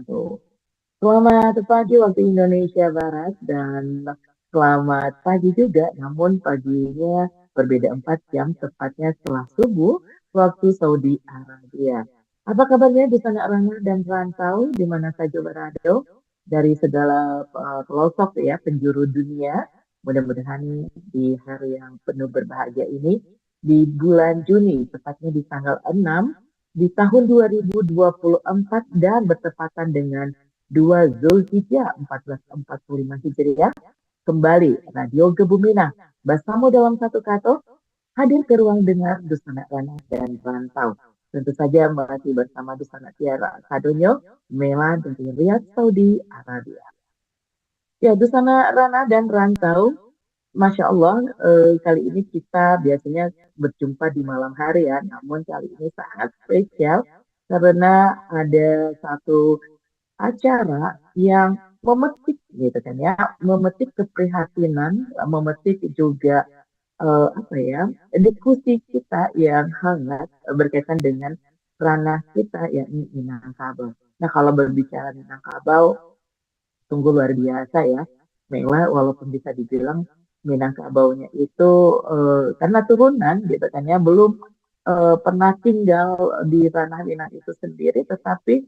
Tuh. Selamat pagi waktu Indonesia Barat dan selamat pagi juga, namun paginya berbeda 4 jam, tepatnya setelah subuh waktu Saudi Arabia. Apa kabarnya di sana Rana dan Rantau, di mana saja berada dari segala pelosok ya, penjuru dunia. Mudah-mudahan di hari yang penuh berbahagia ini, di bulan Juni, tepatnya di tanggal 6, di tahun 2024 dan bertepatan dengan 2 Zulhijjah 1445 Hijriah, kembali Radio Gebuminang bersama dalam satu kata hadir ke ruang dengar Dusana Rana dan Rantau. Tentu saja masih bersama Dusana Tiara Sadonyo, Mela dari Riyadh, Saudi Arabia. Ya, Dusana Rana dan Rantau, Masya Allah, kali ini kita biasanya berjumpa di malam hari ya, namun kali ini sangat spesial karena ada satu acara yang memetik gitu kan ya, memetik keprihatinan, memetik juga apa ya, diskusi kita yang hangat berkaitan dengan ranah kita yakni Minangkabau. Nah kalau berbicara Minangkabau, sungguh luar biasa ya. Mela walaupun bisa dibilang Minangkabaunya itu karena turunan gitu kan ya, belum pernah tinggal di tanah Minang itu sendiri, tetapi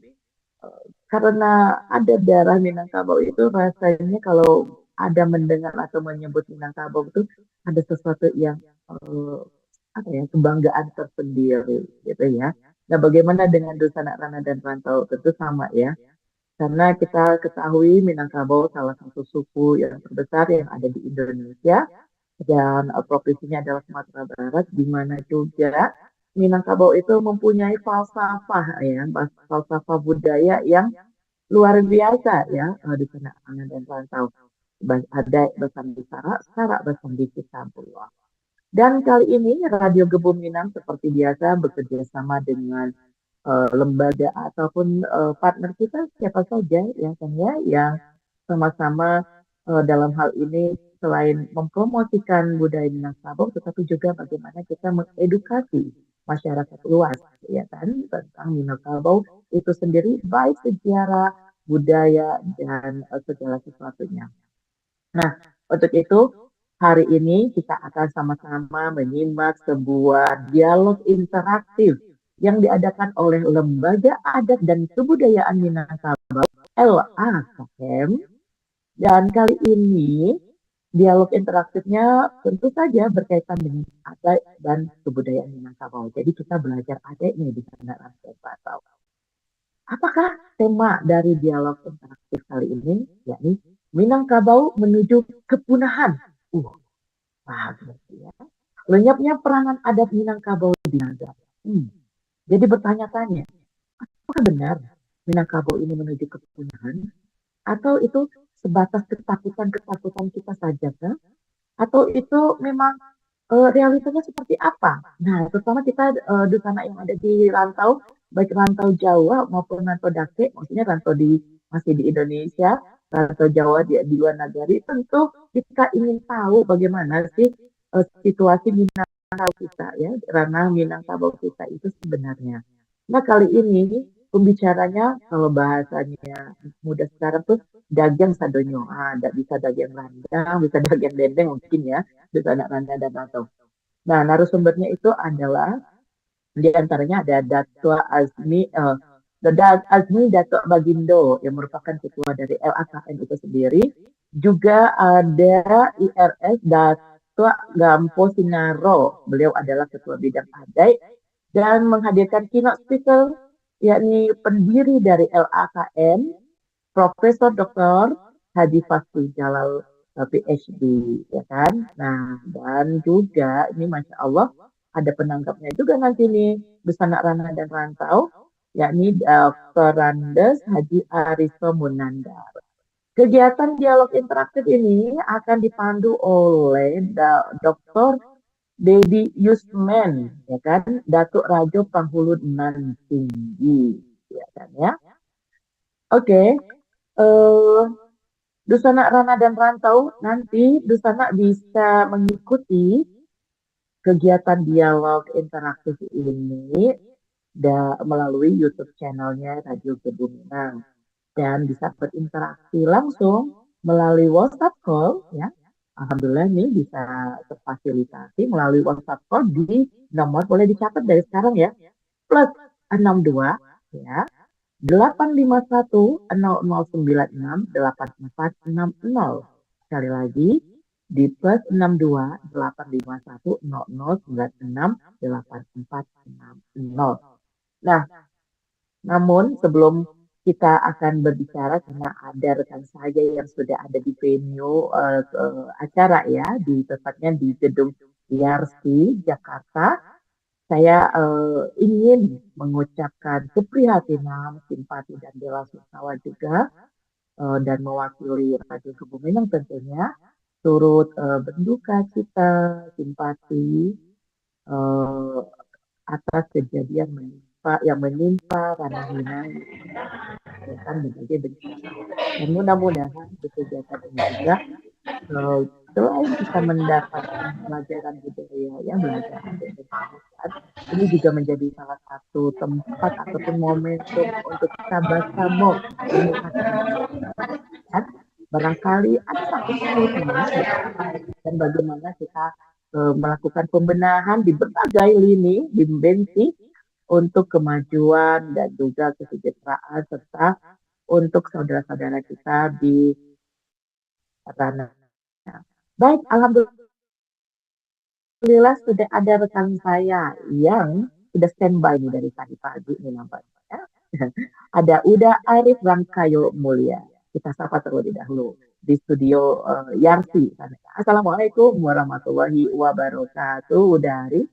karena ada darah Minangkabau itu rasanya kalau ada mendengar atau menyebut Minangkabau itu ada sesuatu yang eh, apa ya, kebanggaan tersendiri gitu ya. Nah, bagaimana dengan Dusana Rana dan Rantau? Tentu sama ya. Karena kita ketahui Minangkabau salah satu suku yang terbesar yang ada di Indonesia dan provinsinya adalah Sumatera Barat, di mana juga Minangkabau itu mempunyai falsafah ya, falsafah budaya yang luar biasa ya di sana Angan dan Rantau. Ada bersama Sara, Sara bersama Citambua. Dan kali ini Radio Gebu Minang seperti biasa bekerja sama dengan lembaga ataupun partner kita siapa saja ya kan ya yang sama-sama dalam hal ini selain mempromosikan budaya Minangkabau tetapi juga bagaimana kita mengedukasi masyarakat luas ya kan tentang Minangkabau itu sendiri baik sejarah, budaya dan segala sesuatunya. Nah, untuk itu hari ini kita akan sama-sama menyimak sebuah dialog interaktif yang diadakan oleh Lembaga Adat dan Kebudayaan Minangkabau LAKM. Dan kali ini dialog interaktifnya tentu saja berkaitan dengan adat dan kebudayaan Minangkabau. Jadi kita belajar adat nih di sana Rantau. Apakah tema dari dialog interaktif kali ini? Yakni Minangkabau menuju kepunahan. Uh, Wah, berarti ya. Lenyapnya peranan adat Minangkabau di Naga. Jadi bertanya-tanya, apakah benar Minangkabau ini menuju kepunahan? Atau itu sebatas ketakutan-ketakutan kita saja kan? Atau itu memang realitanya seperti apa? Nah, terutama kita di sana yang ada di rantau, baik rantau Jawa maupun rantau Dake, maksudnya rantau di masih di Indonesia, rantau Jawa di luar negeri, tentu kita ingin tahu bagaimana sih situasi Minangkabau kita ya, ranah Minangkabau kita itu sebenarnya. Nah, kali ini pembicaranya kalau bahasanya muda sekarang tuh dagang sadonyo. Tidak bisa dagang landang, bisa dagang dendeng mungkin ya, bisa anak randa dan atau. Nah, narasumbernya itu adalah di antaranya ada Datuk Azmi, Azmi Datuk Bagindo yang merupakan ketua dari LAKN itu sendiri. Juga ada IRS Datuk Gampo Sinaro, beliau adalah ketua bidang adai dan menghadirkan keynote speaker yakni pendiri dari LAKN, Profesor Dr. Haji Fasli Jalal PhD, ya kan? Nah, dan juga ini Masya Allah ada penanggapnya juga nanti nih Busana Rana dan Rantau, yakni Dr. Randes Haji Aristo Munandar. Kegiatan dialog interaktif ini akan dipandu oleh Dr. Dedi Yusman, ya kan? Datuk Rajo Panghulu Nan Tinggi, ya kan ya? Oke, eh Dusana Rana dan Rantau, nanti Dusana bisa mengikuti kegiatan dialog interaktif ini melalui YouTube channelnya Radio Kebuminang. dan bisa berinteraksi langsung melalui WhatsApp call ya. Alhamdulillah nih bisa terfasilitasi melalui WhatsApp call di nomor boleh dicatat dari sekarang ya. Plus 62 ya 851 0096 8460. Sekali lagi di plus 62 851 0096 8460. Nah, namun sebelum kita akan berbicara karena ada rekan saya yang sudah ada di venue acara ya, di tepatnya di gedung YRC Jakarta, saya ingin mengucapkan keprihatinan, simpati dan bela sungkawa juga dan mewakili Radio Kebumenang tentunya turut berduka cita, simpati eh, atas kejadian yang menimpa Ranah Minang tentang berbagai bencana. Dan mudah-mudahan di kegiatan ini juga selain kita mendapatkan pelajaran budaya, ya belajar adat dan kebudayaan, ini juga menjadi salah satu tempat ataupun momentum untuk kita bersama meningkatkan kan barangkali ada satu solusinya dan bagaimana kita melakukan pembenahan di berbagai lini dimensi untuk kemajuan dan juga kesejahteraan serta untuk saudara-saudara kita di ranah. Baik, alhamdulillah sudah ada rekan saya yang sudah standby nih dari tadi pagi nih nampaknya. Ada Uda Arif Rangkayo Mulia. Kita sapa terlebih dahulu di studio Yarsi. Assalamualaikum warahmatullahi wabarakatuh, Uda Arif.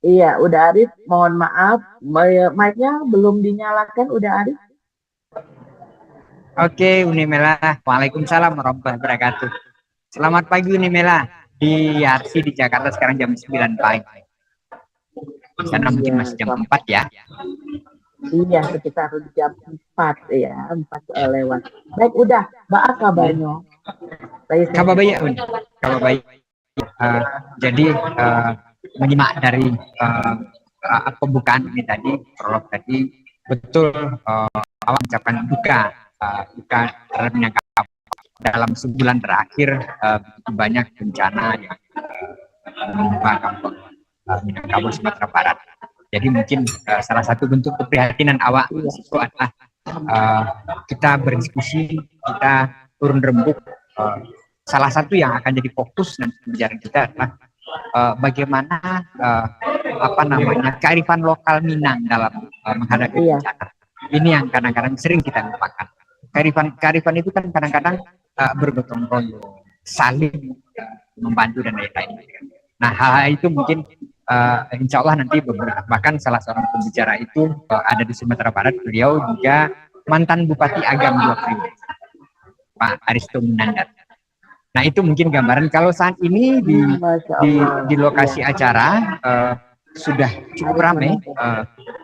Iya, udah Arif, mohon maaf, mic-nya belum dinyalakan, udah Arif. Oke, Unimela. Waalaikumsalam warahmatullahi wabarakatuh. Selamat pagi Unimela. Di Yarsi di Jakarta sekarang jam 9 pagi. Karena mungkin masih jam 4 ya. Iya, sekitar jam 4 ya, 4 lewat. Baik, udah, Mbak kabarnya? Kabar baik, Un. Kabar baik. Jadi menyimak dari pembukaan ini tadi, prolog tadi, betul awal mengucapkan duka terhadap Minangkabau. Dalam sebulan terakhir begitu banyak bencana yang menimpa kampung Minangkabau Sumatera Barat. Jadi mungkin salah satu bentuk keprihatinan awak itu adalah kita berdiskusi, kita turun rembuk. Salah satu yang akan jadi fokus dan pembicaraan kita adalah bagaimana kearifan lokal Minang dalam menghadapi bencana. Ini yang kadang-kadang sering kita lupakan. Kearifan itu kan kadang-kadang bergotong royong, saling membantu dan lain-lain. Nah, hal-hal itu mungkin insya Allah nanti bahkan salah seorang pembicara itu ada di Sumatera Barat. Beliau juga mantan Bupati Agam 2 periode, Pak Aristo Munandar. Nah, itu mungkin gambaran. Kalau saat ini di lokasi acara sudah cukup ramai,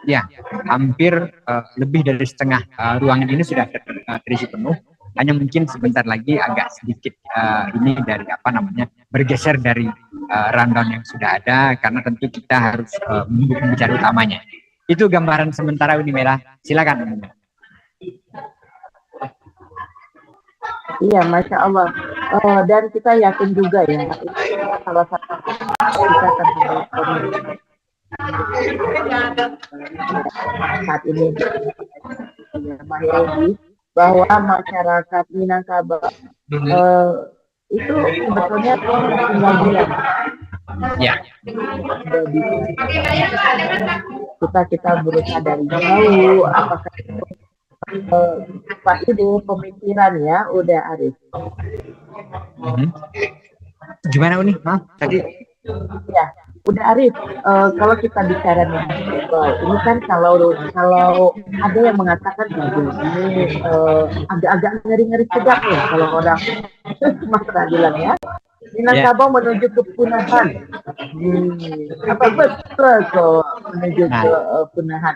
ya hampir lebih dari setengah ruangan ini sudah terisi penuh. Hanya mungkin sebentar lagi agak sedikit ini dari bergeser dari rundown yang sudah ada, karena tentu kita harus menunggu pembicara utamanya. Itu gambaran sementara Unimela. Silakan. Iya, Masya Allah. Dan kita yakin juga ya, itu salah satu kita terhadap saat ini bahwa masyarakat Minangkabau itu sebetulnya tinggal diam. Ya. Kita berusaha dari jauh, apakah Pak ide pemikiran ya, udah Arif. Gimana Uni? Maaf tadi. Ya, udah Arif. Kalau kita bicara nih, ini kan kalau ada yang mengatakan ini agak-agak ngeri-ngeri sedap ya kalau orang Mas bilang ya. Minangkabau menuju kepunahan. Apa betul kok menuju kepunahan?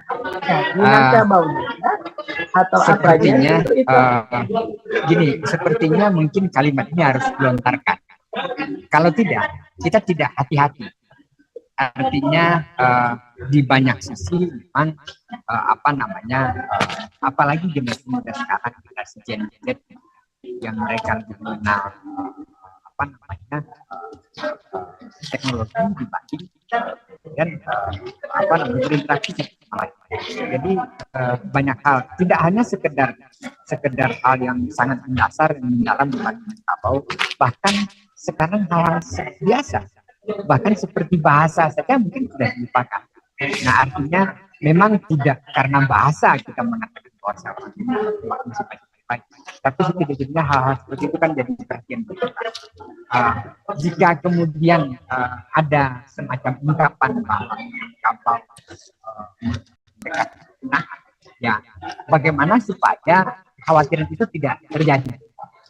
Minangkabau atau sepertinya apa gini, sepertinya mungkin kalimat ini harus dilontarkan. Kalau tidak, kita tidak hati-hati. Artinya di banyak sisi memang apalagi generasi muda sekarang, generasi Gen Z yang mereka lebih mengenal teknologi dibanding dan berinteraksi sama lain. Jadi banyak hal, tidak hanya sekedar hal yang sangat mendasar yang mendalam dibanding kabau, bahkan sekarang hal biasa, bahkan seperti bahasa saja mungkin sudah dilupakan. Nah, artinya memang tidak karena bahasa kita mengatakan bahwa masih baik, tapi setidaknya hal-hal seperti itu kan jadi perhatian kita. Jika kemudian ada semacam ungkapan bahwa kapal ya bagaimana supaya kekhawatiran itu tidak terjadi.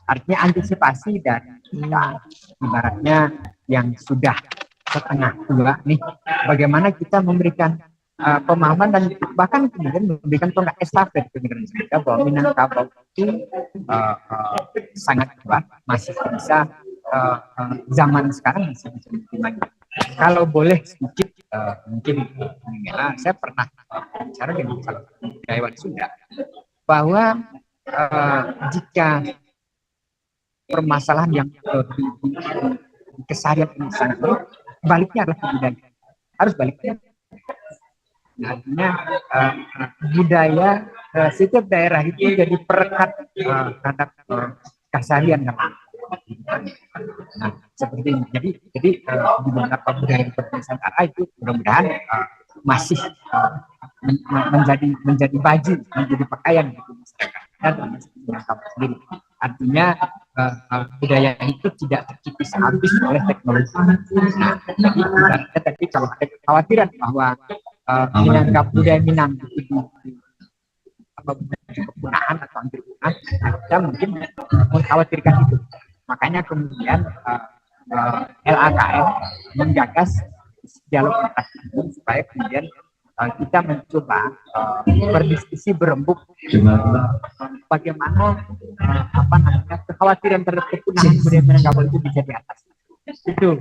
Artinya antisipasi dan kita ibaratnya yang sudah setengah tua nih, bagaimana kita memberikan pemahaman dan bahkan kemudian memberikan tonggak estafet ke generasi muda bahwa Minangkabau itu sangat kuat, masih bisa zaman sekarang masih bisa diterima. Kalau boleh sedikit mungkin saya pernah bicara dengan salah satu budayawan Sunda bahwa jika permasalahan yang di keseharian ini sangat baliknya adalah budaya, harus baliknya. Artinya budaya setiap daerah itu jadi perekat terhadap keseharian. Nah, seperti ini. Jadi di beberapa budaya seperti Nusantara itu mudah-mudahan masih menjadi baju, menjadi pakaian gitu dan masyarakat sendiri. Artinya budaya itu tidak terkikis habis oleh teknologi. Nah, jadi tapi kalau ada kekhawatiran bahwa budaya Minang itu kepunahan atau hampir punah, kita mungkin mengkhawatirkan itu. Makanya kemudian LAKM menggagas dialog ini supaya kemudian kita mencoba berdiskusi berembuk bagaimana kekhawatiran terhadap kepunahan budaya Minangkabau itu bisa diatasi. Itu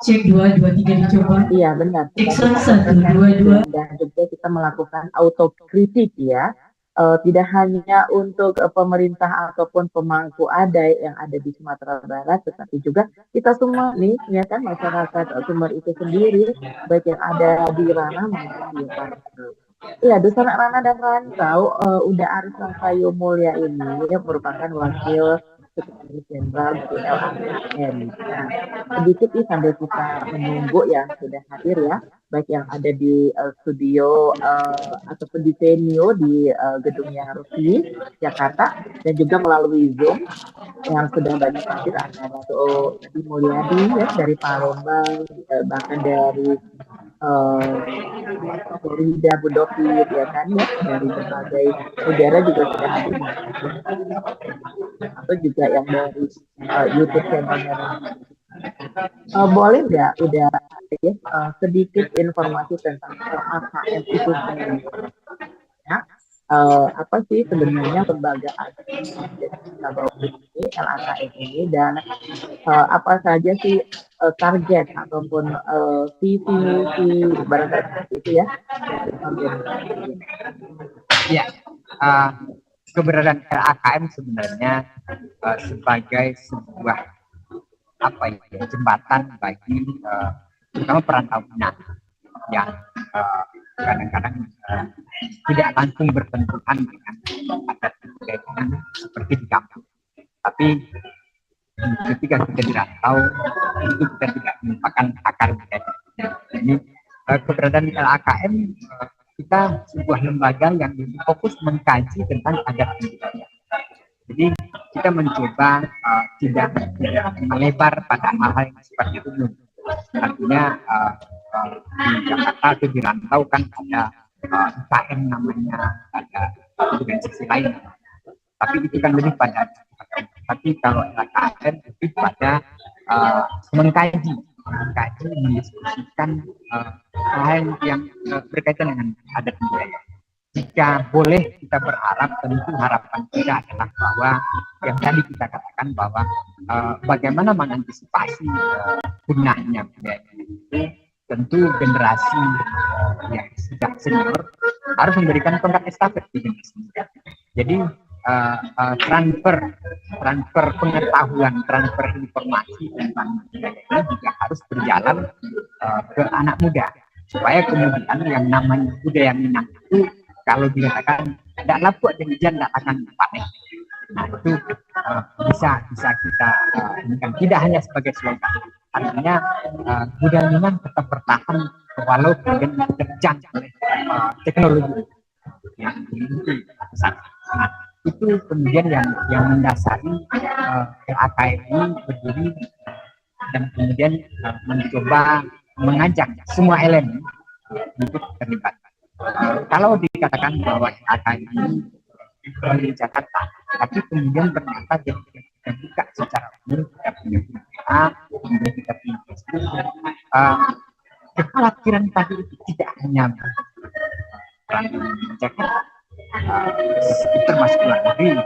cek 2, 2, 3 dicoba. Iya benar. Cek 1, 2, 2. Dan juga kita melakukan autokritik ya. Tidak hanya untuk pemerintah ataupun pemangku adat yang ada di Sumatera Barat, tetapi juga kita semua nih, ya kan, masyarakat Sumber itu sendiri, baik yang ada di ranah maupun di rantau. Iya, Dusun Ranah dan Rantau, Uda Aris Langkayo Mulya ini merupakan wakil Sekretaris Jenderal dari LAKM. Nah, sedikit nih sambil kita menunggu yang sudah hadir ya, baik yang ada di studio ataupun di venue di Gedungnya Rusi Jakarta dan juga melalui Zoom yang sudah banyak hadir, ada Ratu Adi Mulyadi ya dari Palembang, bahkan dari Rida Budokit ya kan ya, dari berbagai negara juga sudah hadir, atau juga yang dari YouTube channelnya. Boleh nggak udah ya, sedikit informasi tentang LAKM itu sendiri ya? Apa sih sebenarnya lembaga ini, LAKM ini, dan apa saja sih target ataupun visi misi barangkali seperti itu ya? Ya, keberadaan LAKM sebenarnya sebagai sebuah jembatan bagi terutama perantau Minang yang kadang-kadang tidak langsung bersentuhan dengan adat budaya seperti di kampung. Tapi ketika kita di rantau itu kita tidak melupakan akar budaya. Jadi keberadaan LAKM kita sebuah lembaga yang fokus mengkaji tentang adat budaya. Jadi kita mencoba tidak melebar pada hal-hal yang sifatnya umum. Artinya di Jakarta atau di rantau kan ada IKN namanya, ada organisasi lain. Tapi itu kan lebih pada. Tapi kalau LAKM lebih pada mengkaji, mendiskusikan hal yang berkaitan dengan adat budaya. jika boleh kita berharap, tentu harapan kita adalah bahwa yang tadi kita katakan bahwa bagaimana mengantisipasi punahnya budaya itu, tentu generasi yang sudah senior harus memberikan tongkat estafet di generasi muda. Jadi transfer pengetahuan, transfer informasi tentang budaya ini juga harus berjalan ke anak muda, supaya kemudian yang namanya budaya Minang itu kalau dikatakan tidak lapuk dan hujan tidak akan panen. Nah itu bisa kita inginkan, tidak hanya sebagai slogan, artinya budaya Minang tetap bertahan walau kemudian diterjang oleh teknologi yang besar. Nah, itu kemudian yang mendasari LAKM ini berdiri dan kemudian mencoba mengajak semua elemen untuk terlibat. Kalau dikatakan bahwa LAKM ini di Jakarta, tapi kemudian ternyata kita buka secara umum, kita punya PA, kemudian kita punya Facebook, kekhawatiran tadi itu tidak hanya Jakarta, termasuk luar negeri,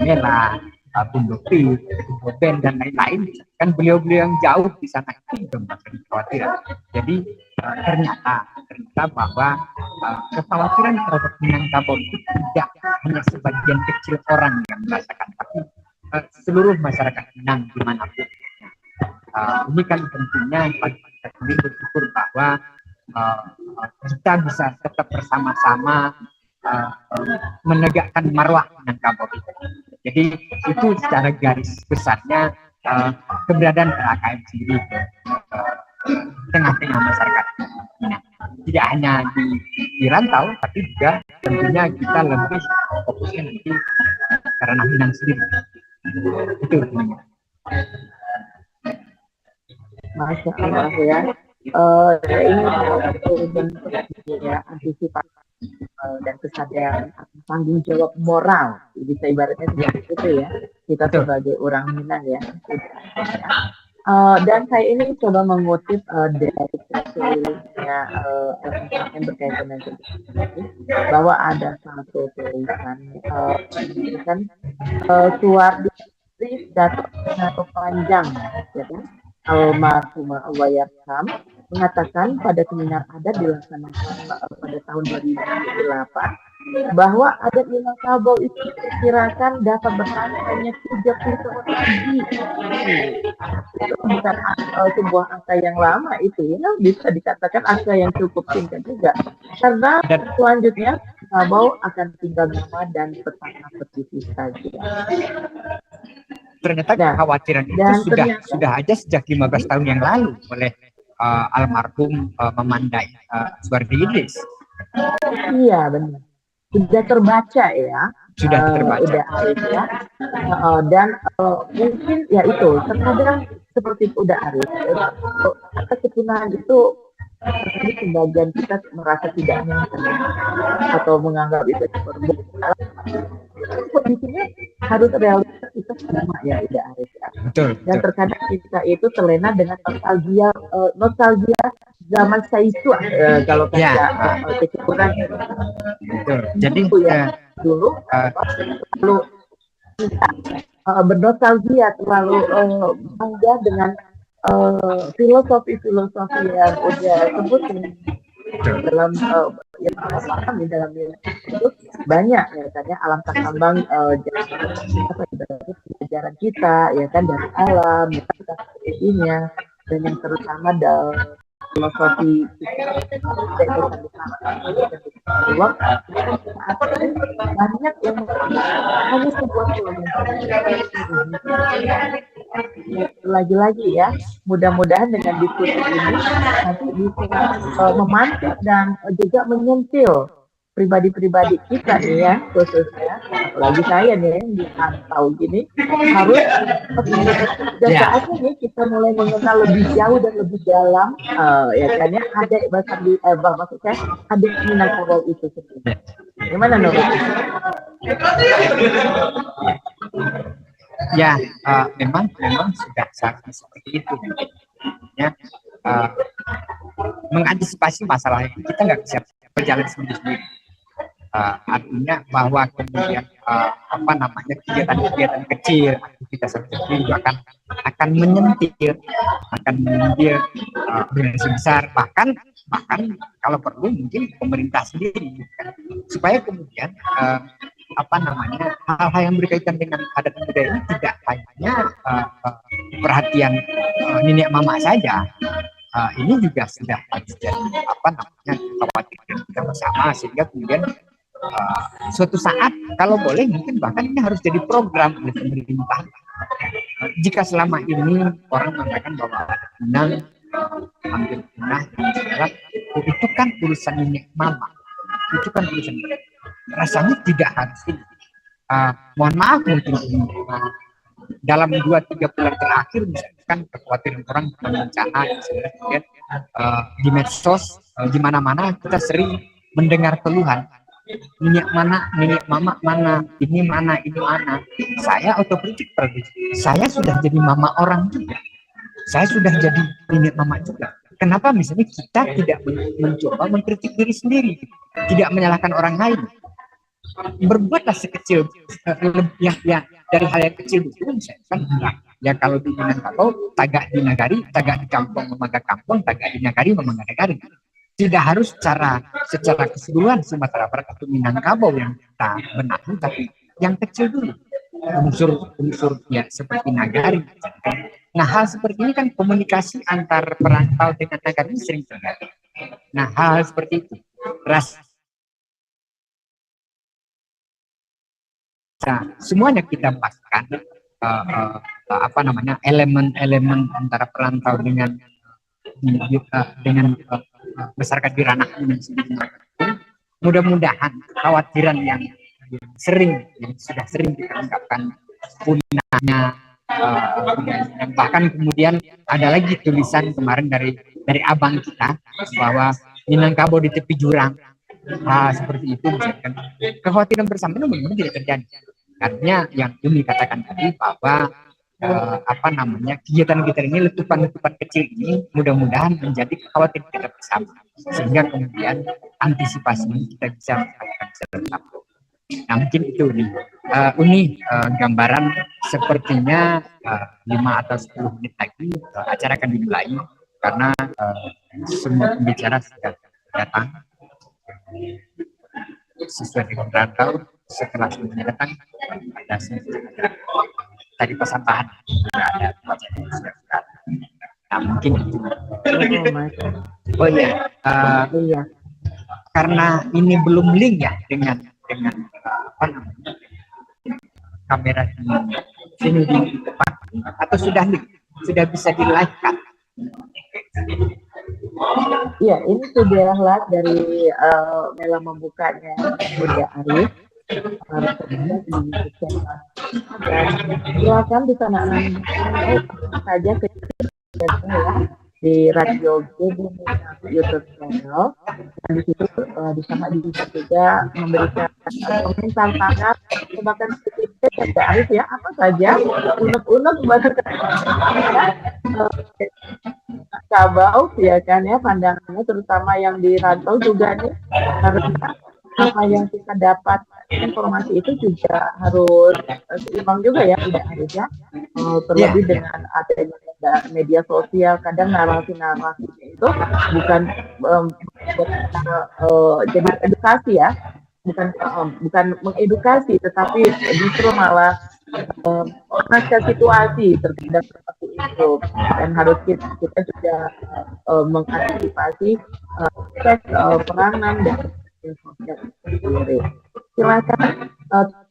Mela, Bundopi, Boben dan lain-lain, kan beliau-beliau yang jauh di sana itu juga menjadi kekhawatiran. Jadi ternyata bahwa kekhawatiran terhadap Minangkabau itu tidak hanya sebagian kecil orang yang merasakan, tapi seluruh masyarakat Minang dimanapun. Ini kan tentunya kita sendiri bersyukur bahwa kita bisa tetap bersama-sama menegakkan marwah Minangkabau itu. Jadi itu secara garis besarnya keberadaan LAKM sendiri tengah-tengah masyarakat Minang. Tidak hanya di rantau, tapi juga tentunya kita lebih fokusnya nanti karena Minang sendiri. Itu sebenarnya. Masya Allah ya. Ini bentuk ya antisipasi dan kesadaran tanggung jawab moral, bisa ibaratnya seperti itu ya, kita sebagai orang Minang ya. Dan saya ini coba mengutip dari tulisannya yang berkaitan dengan bahwa ada satu tulisan Suwardi Dato Panjang, ya kan, almarhum Allah Yarham, mengatakan pada seminar adat dilaksanakan pada tahun 2008 bahwa adat Minangkabau itu diperkirakan dapat bertahan hanya 30 tahun lagi. Itu bukan sebuah angka yang lama, itu ya, bisa dikatakan angka yang cukup singkat juga, karena selanjutnya Minangkabau akan tinggal nama dan petana petisi saja. Ternyata kekhawatiran itu sudah ada sejak 15 tahun yang lalu oleh almarhum Memandai Suwardi Idris. Iya benar, sudah terbaca ya, sudah terbaca. Udah arif ya, dan mungkin ya itu terkadang seperti itu udah arif. Kepunahan itu ini sebagian kita merasa tidak nyaman atau menganggap itu seperti kondisinya harus realitas kita sama ya, tidak arif ya. Dan terkadang kita itu terlena dengan nostalgia zaman Saisu, kalau kata kecukuran. Jadi ya, dulu lalu kita bernostalgia, terlalu bangga dengan filosofi-filosofi yang udah sebutin dalam yang paham di dalam itu banyak ya kan ya, alam takambang pelajaran kita ya kan dari alam ya, kita sepertinya, dan yang terutama dalam filosofi banyak yang hanya sebuah lagi-lagi ya, mudah-mudahan dengan diskusi ini nanti bisa memantik dan juga menyentil pribadi-pribadi kita nih ya, khususnya apalagi saya nih yang dipantau gini, harus saatnya nih kita mulai mengenal lebih jauh dan lebih dalam ya kan ya, ada bahasa di maksudnya ada Minangkabau itu sendiri. Gimana Nurul? Ya, memang sudah seperti itu ya. Mengantisipasi masalah itu kita nggak bisa berjalan sendiri-sendiri. artinya bahwa kemudian kegiatan-kegiatan kecil, aktivitas kecil juga akan menyentil durasi besar, bahkan kalau perlu mungkin pemerintah sendiri, supaya kemudian hal-hal yang berkaitan dengan adat budaya ini tidak hanya perhatian nenek mama saja. Ini juga sudah jadi kekhawatiran kita bersama, sehingga kemudian suatu saat kalau boleh mungkin bahkan ini harus jadi program oleh pemerintah. Jika selama ini orang mengatakan bahwa adat Minang hampir punah, itu kan urusan nenek mama, itu kan urusan rasanya tidak harus ini. Mohon maaf mungkin dalam 2-3 bulan terakhir misalkan kekhawatiran orang bencana kemudian di medsos di mana-mana kita sering mendengar keluhan minyak mana, minyak mama mana, ini mana, ini mana. Saya otokritik, saya sudah jadi mama orang juga, saya sudah jadi minyak mama juga. Kenapa misalnya kita tidak mencoba mengkritik diri sendiri, tidak menyalahkan orang lain? Berbuatlah sekecil ya dari hal yang kecil itu misalkan ya kalau di Minangkabau tagak di nagari, tagak di kampung memaga kampung, tagak di nagari memaga nagari. Tidak harus secara keseluruhan Sumatera Barat atau Minangkabau yang kita benahi, tapi yang kecil dulu, unsur ya seperti nagari. Nah, hal seperti ini kan komunikasi antar perantau dengan nagari sering terjadi. Nah, hal seperti itu semuanya kita pastikan elemen-elemen antara perantau dengan masyarakat di ranah ini. Mudah-mudahan kekhawatiran yang sudah sering kita ungkapkan punahnya, bahkan kemudian ada lagi tulisan kemarin dari abang kita bahwa Minangkabau di tepi jurang, seperti itu misalkan. Kekhawatiran bersama itu benar-benar tidak terjadi. Artinya yang Umi katakan tadi bahwa kegiatan-kegiatan ini, letupan-letupan kecil ini mudah-mudahan menjadi kekhawatiran kita bersama, sehingga kemudian antisipasi ini kita bisa melakukan secara. Nah, mungkin itu Uni gambaran sepertinya 5 atau 10 menit lagi acara akan dimulai karena semua pembicara sudah datang sesuai dengan rantau. Setelah semuanya datang, ada tadi pesan-pesan sudah ada nah mungkin itu. Iya. Karena ini belum link ya dengan kamera sini di depan, atau sudah link, sudah bisa di live kan? Iya, ini sudah live dari Mela membukanya Bunda Arif. Silakan di sana saja ke di Radio G YouTube channel, dan di situ bisa juga memberikan komentar tangan, bahkan sedikit ya Arif ya, apa saja unek-unek Kabau ya kan ya, pandangannya terutama yang di rantau juga nih, karena apa yang kita dapat informasi itu juga harus seimbang juga ya, tidak harus ya, terlebih dengan adanya media sosial, kadang narasi-narasi itu bukan jadi edukasi ya, bukan mengedukasi, tetapi justru malah mengasah situasi terhadap seperti itu, dan harus kita juga mengantisipasi peranan dan sendiri. Silakan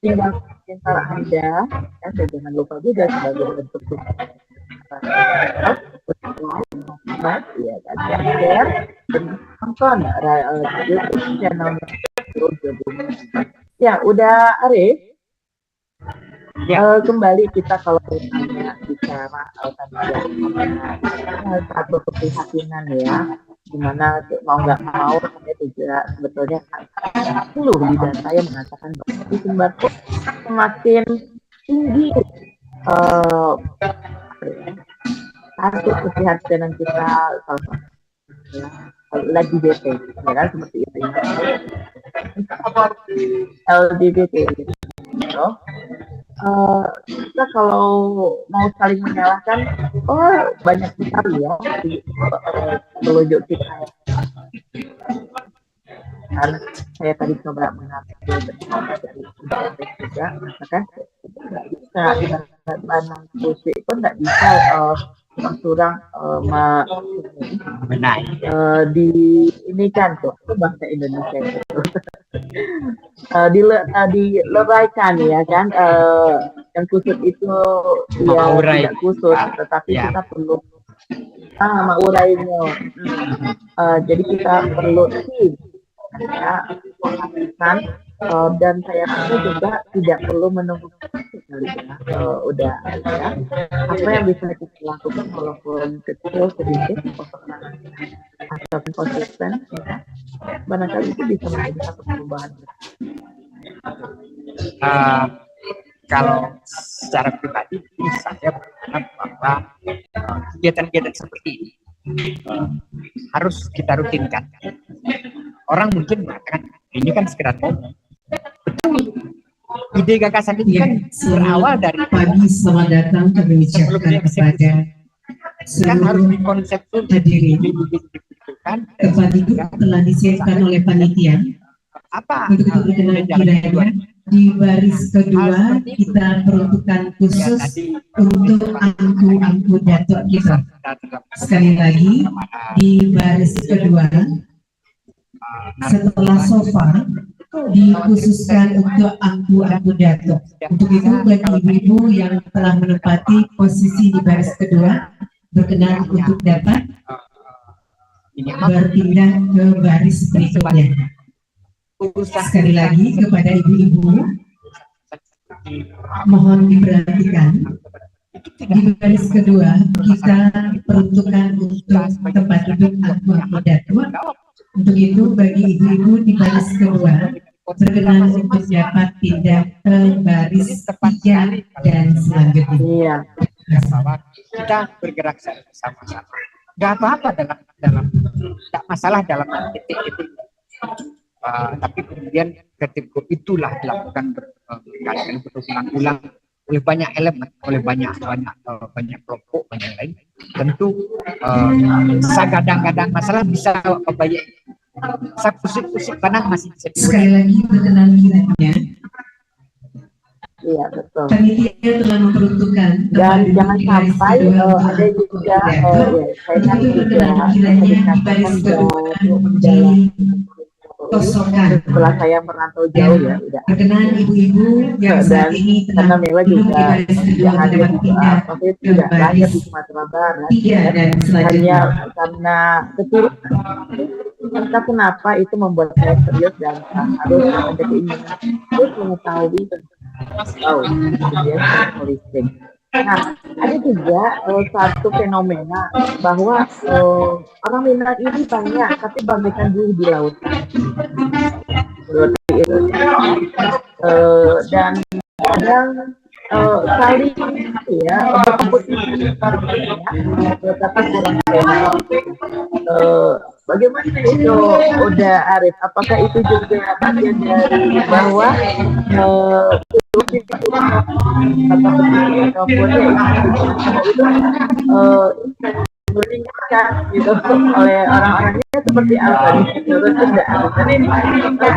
tinggal komentar Anda, dan jangan lupa juga sebagai bentuk ya kan, share dan tonton YouTube channel. Ya, udah Arif. Kembali kita kalau misalnya bicara satu keprihatinan ya, dimana mau nggak mau saya juga sebetulnya perlu lidah saya mengatakan bahwa di sembako semakin tinggi kasus keprihatinan kita lagi BT ya kan, seperti itu ya. LGBT gitu. Kita kalau mau saling menyalahkan, banyak sekali ya telunjuk kita. Karena saya tadi coba mengambil bersama dari internet juga, mengatakan nggak bisa Banang musik pun nggak bisa curang di ini kan tuh itu bahasa Indonesia itu dileraikan ya kan, yang kusut itu ya tidak kusut, tetapi kita perlu maurainya. Jadi kita perlu ya menghasilkan, dan saya rasa juga tidak perlu menunggu sekali ya, udah ya apa yang bisa kita lakukan walaupun kecil sedikit ataupun konsisten ya, barangkali itu bisa menjadi satu perubahan. Kalau secara pribadi saya berharap bahwa kegiatan-kegiatan seperti ini harus kita rutinkan. Orang mungkin mengatakan ini kan sekedar betul. Ide gagasan itu kan berawal dari pagi. Selamat datang kami ucapkan kepada kan harus dikonsepsi hadirin. Tempat itu telah disiapkan oleh panitia. Apa untuk berkenan kiranya di baris kedua kita peruntukkan khusus untuk angku datuk kita. Sekali lagi di baris kedua setelah sofa dikhususkan untuk angku datuk. Untuk itu bagi ibu-ibu yang telah menempati posisi di baris kedua berkenan untuk dapat berpindah ke baris berikutnya. Sekali lagi kepada ibu-ibu mohon diperhatikan di baris kedua kita peruntukan untuk tempat duduk angku datuk. Untuk itu bagi ibu-ibu di baris kedua berkenan untuk dapat pindah ke baris 3 dan selanjutnya. Bahwa kita bergerak sama-sama. Gak apa-apa dalam tidak masalah dalam titik-titik. Tapi kemudian ketika itulah dilakukan berkali-kali berulang-ulang oleh banyak elemen, oleh banyak kelompok, banyak lain. Tentu kadang-kadang masalah bisa banyak. Saya pusing Banang masih bisa. Sekali lagi berkenan kiranya. Iya betul. Panitia telah memperuntukkan dan jangan sampai ada juga saya berkenan kiranya di baris kedua kosongkan. Setelah saya merantau jauh ya, berkenan ibu-ibu yang saat ini karena Mela juga yang hadir tidak lahir di Sumatera Barat dan selanjutnya karena keturunan. Entah kenapa itu membuat saya serius dan harus ada keinginan terus mengetahui dia holistik. Nah, ada juga satu fenomena bahwa orang Minang ini banyak, tapi bagaikan buih di lautan. Seperti itu. Dan kadang saling ya berkompetisi tetapi kurang sehat. Bagaimana itu udah Arif? Apakah itu juga bagian dari bahwa meningkatkan gitu oleh orang-orangnya seperti apa menurut Anda? Ini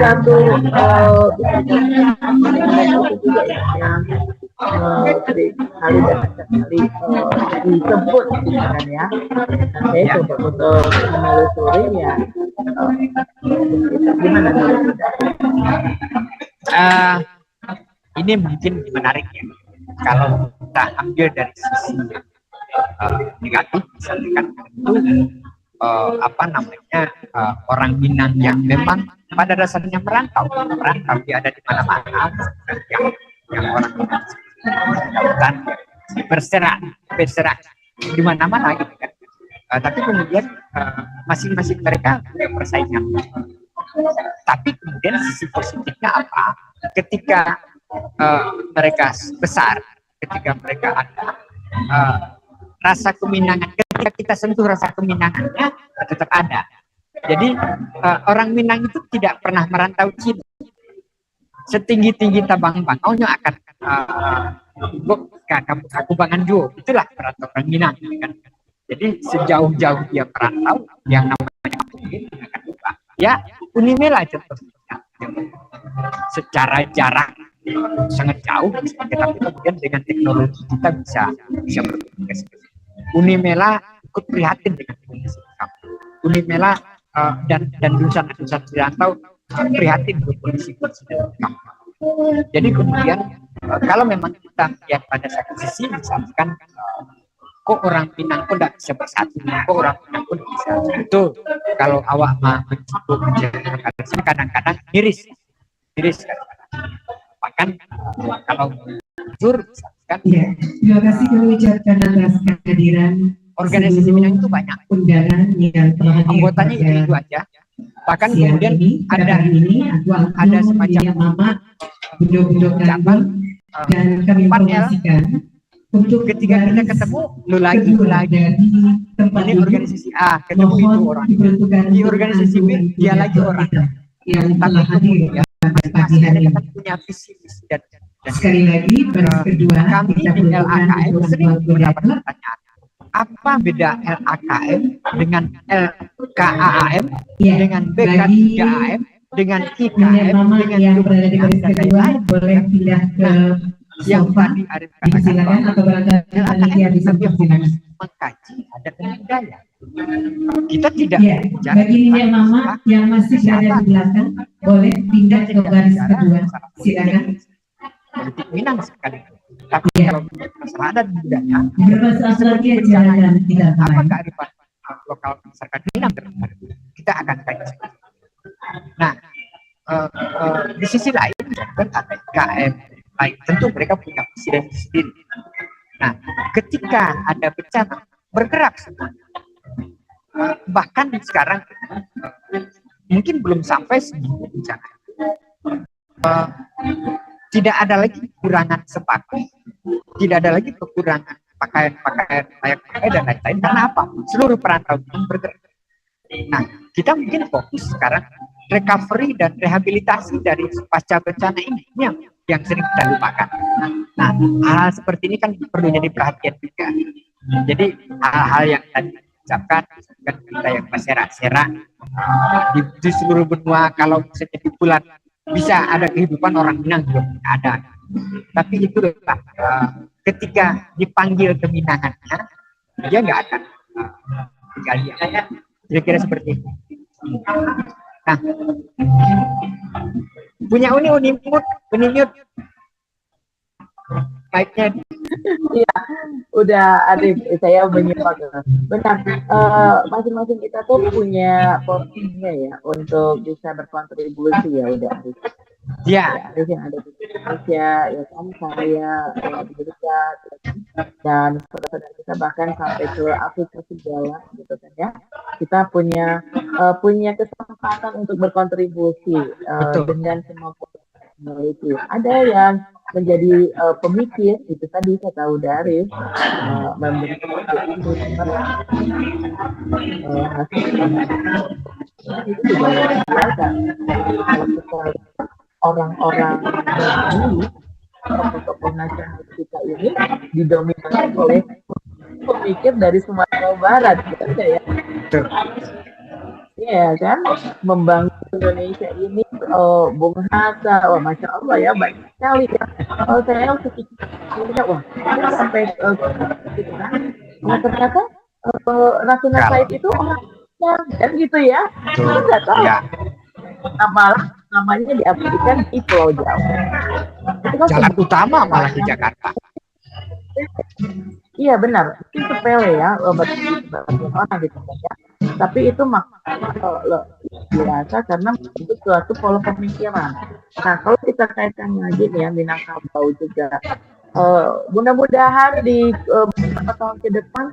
satu juga yang kali disebut kan ya. Saya coba untuk menelusuri ya. Gimana menurut Anda? Ini mungkin menarik ya. Kalau kita ambil dari sisi negatif, misalkan itu orang Minang yang memang pada dasarnya merantau dia ada di mana-mana, yang orang Minang berserak di mana-mana gitu kan. Tapi kemudian masing-masing mereka punya persaingan. Tapi kemudian sisi positifnya apa? Ketika mereka besar, ketika mereka ada rasa keminangan, ketika kita sentuh rasa keminangannya tetap ada. Jadi orang Minang itu tidak pernah merantau Cina, setinggi-tinggi tabang bangaunya akan kakubangan juo. Itulah peraturan Minang kan. Jadi sejauh-jauh dia perantau yang namanya mungkin akan lupa. Ya, Unimela contohnya. Secara jarak sangat jauh, tetapi kemudian dengan teknologi kita bisa berkomunikasi. Unimela ikut prihatin dengan kondisi kamu. Unimela dan Dusan Rantau prihatin dengan kondisi kamu. Jadi kemudian kalau memang kita lihat pada satu sisi, misalkan kok orang Minang pun tidak bisa bersatu, kok orang Minang pun bisa. Betul. Kalau awak mencoba kadang-kadang miris kadang-kadang. Bahkan kalau jujur, misalkan. Ya, terima kasih kami ucapkan atas kehadiran Organisasi Minang itu banyak. Undangan yang telah hadir. Anggotanya itu aja. Bahkan kemudian ada semacam Mama, Bundo cabang, dan kami informasikan. Untuk ketika kita ketemu, lu lagi ini organisasi A, ketemu itu orang, di organisasi B dia lagi orang, yang tapi kemudian masih ada kita punya visi dan sekali lagi baris kedua kami di LAKM sering mendapat pertanyaan, apa beda LAKM dengan LKAAM, dengan BK3AM, dengan IKM, dengan yang berada di baris kedua boleh pindah ke yang tadi Arif silakan, atau barangkali panitia bisa silakan mengkaji adat dan budaya. Kita tidak bagi Nyonya Mama yang masih berada di belakang boleh pindah ke baris kedua, silakan. Politik Minang sekali. Tapi kalau masalah adat dan budaya, beberapa saat lagi silakan tidak apa kearifan lokal masyarakat Minang terhadap kita akan kaji. Nah, di sisi lain kan ada KM. Baik, tentu mereka punya presiden sendiri. Nah, ketika ada bencana, bergerak semua. Bahkan sekarang mungkin belum sampai seminggu bencana. Tidak ada lagi kekurangan sepatu, tidak ada lagi kekurangan pakaian layak pakai dan lain-lain. Karena apa? Seluruh perantau itu bergerak. Nah, kita mungkin fokus sekarang recovery dan rehabilitasi dari pasca bencana ini yang sering kita lupakan. Nah, hal seperti ini kan perlu jadi perhatian juga. Jadi hal-hal yang tadi diucapkan, kan kita yang berserak-serak di seluruh benua, kalau misalnya di bulan bisa ada kehidupan orang Minang belum ada. Tapi itu ketika dipanggil keminangannya, dia nggak akan tinggal dia. Kira-kira seperti itu. Nah, punya Unimut, baiknya. Iya, udah Arif, saya menyimak. Benar, masing-masing kita tuh punya porsinya ya untuk bisa berkontribusi ya, udah Arif. Ya, Arif yang ada di Indonesia, ya kan saya di Indonesia dan saudara-saudara kita bahkan sampai ke Afrika segala gitu kan ya. Kita punya kesempatan untuk berkontribusi dengan kemampuan memiliki. Ada yang menjadi pemikir, itu tadi saya tahu dari memberikan itu juga luar biasa. Orang-orang dulu, tokoh-tokoh nasional kita ini didominasi oleh pemikir dari Sumatera Barat, gitu ya. Iya kan, membangun Indonesia ini, Bung Hatta, masya Allah ya, banyak sekali ya. Saya ketika wah, sampai gitu kan. Nah ternyata Rasuna Said itu orangnya kan gitu ya, kita nggak tahu. Malah namanya diaplikasikan di Pulau Jawa. Jalan utama malah di Jakarta. Iya benar, itu sepele ya, bagi orang gitu ya. Tapi itu maknanya biasa karena itu suatu pola pemikiran. Nah kalau kita kaitkan lagi nih ya Minangkabau juga, mudah-mudahan di beberapa tahun ke depan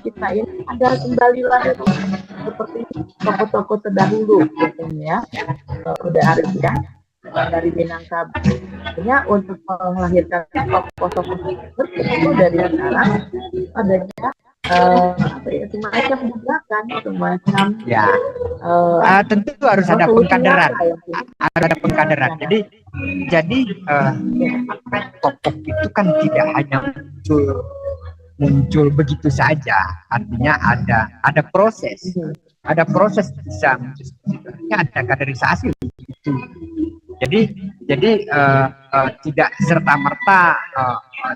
kita ini ada kembali lagi seperti tokoh-tokoh terdahulu biasanya ya, udah ada ya dari Minangkabau. Artinya untuk melahirkan tokoh-tokoh itu dari sekarang adanya apa ya, semacam gugatan, semacam Ya, tentu harus ada pengkaderan, ada pengkaderan. Jadi tokoh itu kan tidak hanya muncul begitu saja. Artinya ada proses, bisa ada kaderisasi itu. Jadi tidak serta merta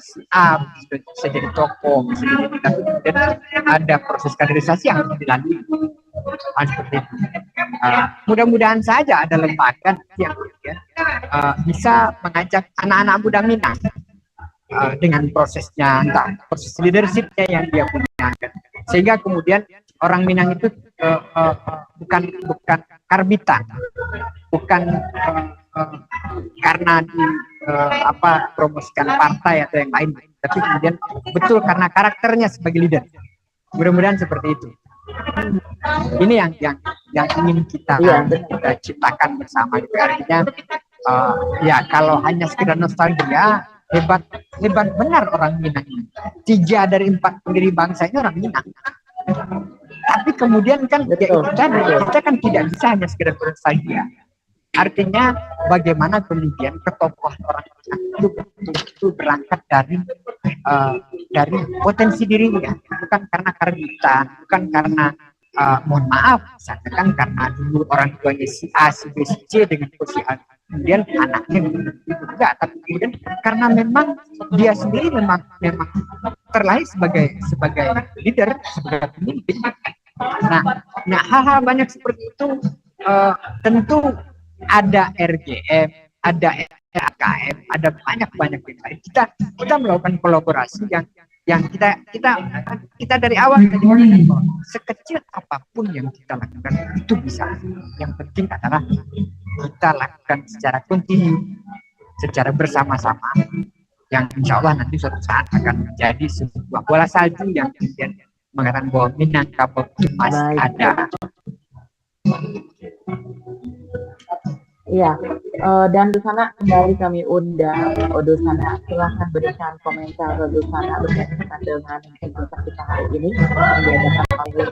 si A bisa jadi tokoh, dan ada proses kaderisasi yang harus dilalui. Seperti itu. Mudah-mudahan saja ada lembaga yang bisa mengajak anak-anak muda Minang dengan prosesnya, entah proses leadershipnya yang dia punya, sehingga kemudian orang Minang itu bukan karbitan, bukan karena promosikan partai atau yang lain, tapi kemudian betul karena karakternya sebagai leader. Mudah-mudahan seperti itu. Ini yang ingin kita ciptakan bersama. Artinya ya kalau hanya sekedar nostalgia, hebat benar orang Minang ini. 3 dari 4 pendiri bangsa ini orang Minang. Tapi kemudian kan kita kan tidak bisa hanya sekedar nostalgia. Artinya bagaimana kemudian ketokohan orang itu berangkat dari potensi dirinya, bukan karena karbitan, bukan karena mohon maaf, misalkan karena dulu orang tuanya si A, si B, si C dengan posisi A, kemudian anaknya itu enggak, tapi kemudian karena memang dia sendiri memang terlahir sebagai leader, sebagai pemimpin. Nah hal-hal banyak seperti itu tentu ada RGM, ada RKM, ada banyak yang lain. Kita melakukan kolaborasi yang kita dari awal sekecil apapun yang kita lakukan itu bisa. Yang penting adalah kita lakukan secara kontinu, secara bersama-sama, yang insya Allah nanti suatu saat akan menjadi sebuah bola salju yang kemudian mengatakan bahwa Minangkabau itu masih ada. Iya, dan Dusana kembali kami undang. Dusana silahkan berikan komentar Dusana berkaitan dengan kegiatan kita hari ini yang diadakan oleh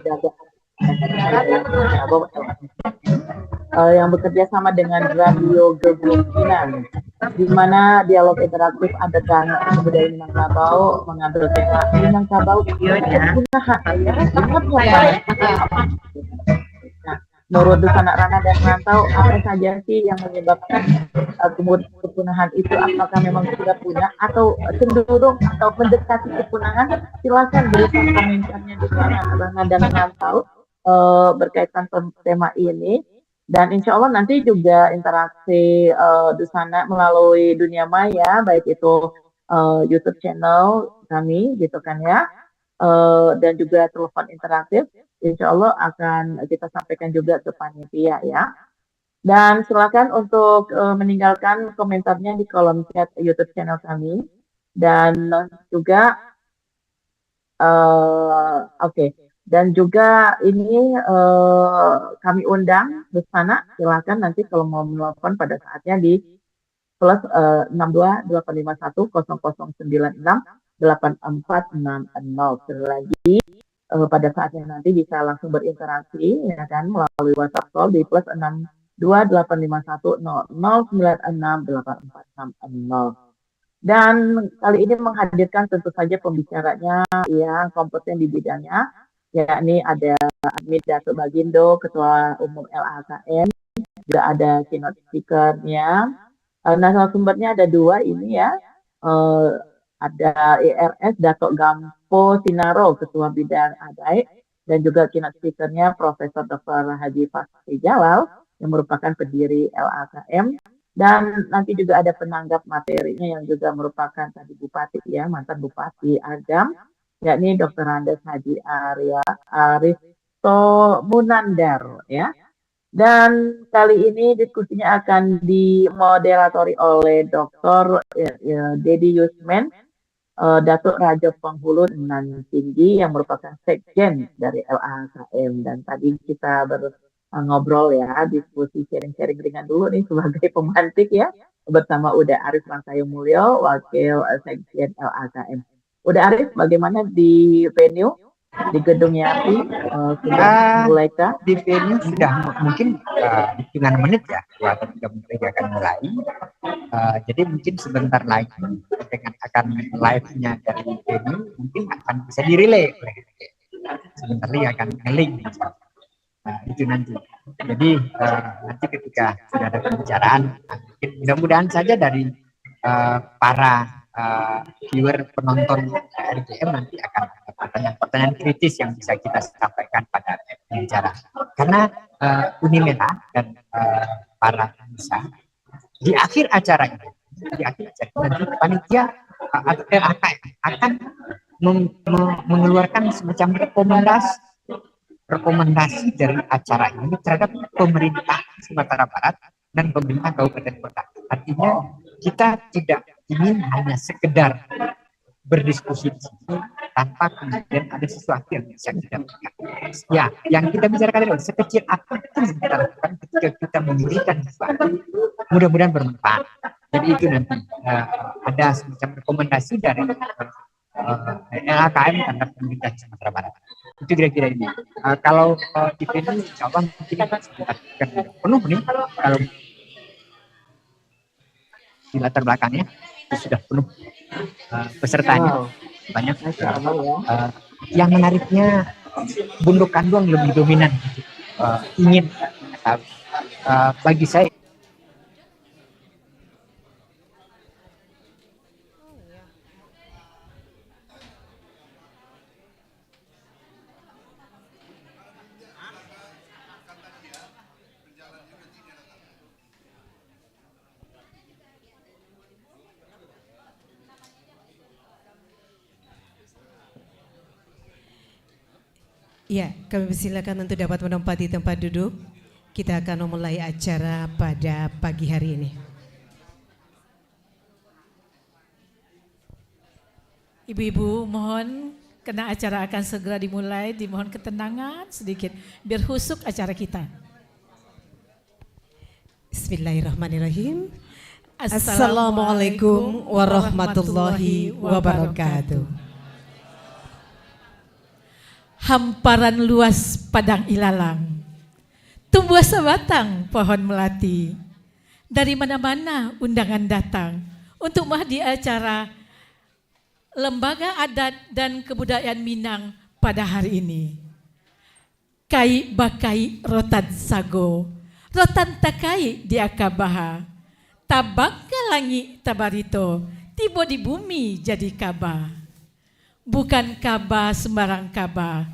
yang bekerja sama dengan Radio Gebuk Minang, di mana dialog interaktif adegan budaya Minangkabau mengambil tema Minangkabau menurut Dusana Rana dan Rantau, apa saja sih yang menyebabkan kepunahan itu? Apakah memang sudah punya atau cenderung atau mendekati kepunahan? Silakan berikan komentarnya Dusana Rana dan Rantau berkaitan tema ini. Dan insya Allah nanti juga interaksi Dusana melalui dunia maya, baik itu YouTube channel kami gitu kan ya, dan juga telepon interaktif. Insya Allah akan kita sampaikan juga ke panitia ya. Dan silakan untuk meninggalkan komentarnya di kolom chat YouTube channel kami. Dan juga Dan juga ini kami undang Dusana, silakan nanti kalau mau menelpon pada saatnya di plus 62285100968460. Sekali lagi pada saatnya nanti bisa langsung berinteraksi ya kan melalui WhatsApp call di plus 62285100968460. Dan kali ini menghadirkan tentu saja pembicaranya yang kompeten di bidangnya, yakni ada Admin Datuk Bagindo, Ketua Umum LAKM, juga ada keynote speaker-nya. Narasumbernya ada 2 ini ya, ada IRS Datuk Gampo Sinaro, Ketua Bidang ADAI, dan juga keynote speaker-nya Profesor Dr. Haji Fasri Jalal, yang merupakan pendiri LAKM, dan nanti juga ada penanggap materinya yang juga merupakan tadi Bupati ya, mantan Bupati Agam, yakni Dr. Andes Haji Aristo Munandar ya. Dan kali ini diskusinya akan dimoderatori oleh Dr. Dedi Yusmen, Datuk Raja Penghulu Nan Tinggi yang merupakan sekjen dari LAKM. Dan tadi kita ngobrol ya, diskusi sharing-sharing ringan dulu nih sebagai pemantik ya, bersama Uda Arif Rangkayu Mulyo, Wakil Sekjen LAKM. Uda Arif, bagaimana di venue? di gedung Yapi sudah mulaikah? Di venue sudah mungkin hitungan menit ya, 2 atau 3 menit lagi akan mulai. Jadi mungkin sebentar lagi dengan akan live-nya dari venue mungkin akan bisa direlay. Sebentar lagi akan nge-link. Itu nanti. Jadi nanti ketika sudah ada pembicaraan, mungkin mudah-mudahan saja dari para viewer penonton RGM nanti akan ada pertanyaan-pertanyaan kritis yang bisa kita sampaikan pada pembicara. Karena Unimeta dan para pengusaha di akhir acara ini, nanti panitia atau LAKM akan mengeluarkan semacam rekomendasi dari acara ini terhadap pemerintah Sumatera Barat dan pemerintah Kabupaten Kota. Artinya kita tidak ingin hanya sekedar berdiskusi di sini tanpa kemudian ada sesuatu yang bisa kita berikan. Ya, yang kita bicarakan adalah sekecil apa yang kita lakukan ketika kita memberikan sesuatu, mudah-mudahan bermanfaat. Jadi itu nanti ada semacam rekomendasi dari LHKM terhadap pemerintah Sumatera Barat. Itu kira-kira ini. Kalau di sini, insya Allah mungkin kita penuh nih. Kalau di latar belakangnya itu sudah penuh pesertanya. Banyak. Yang menariknya Bundok Kanduang lebih dominan. Ingin bagi saya Ya, kami persilakan untuk dapat menempati tempat duduk. Kita akan memulai acara pada pagi hari ini. Ibu-ibu, mohon karena acara akan segera dimulai, dimohon ketenangan sedikit biar husuk acara kita. Bismillahirrahmanirrahim. Assalamualaikum warahmatullahi wabarakatuh. Hamparan luas padang ilalang, tumbuh sebatang pohon melati. Dari mana-mana undangan datang untuk menghadiri acara Lembaga Adat dan Kebudayaan Minang pada hari ini. Kai bakai rotan sago, rotan takai di akabaha, tabak langi tabarito, tiba di bumi jadi kaba. Bukan kaba sembarang kaba.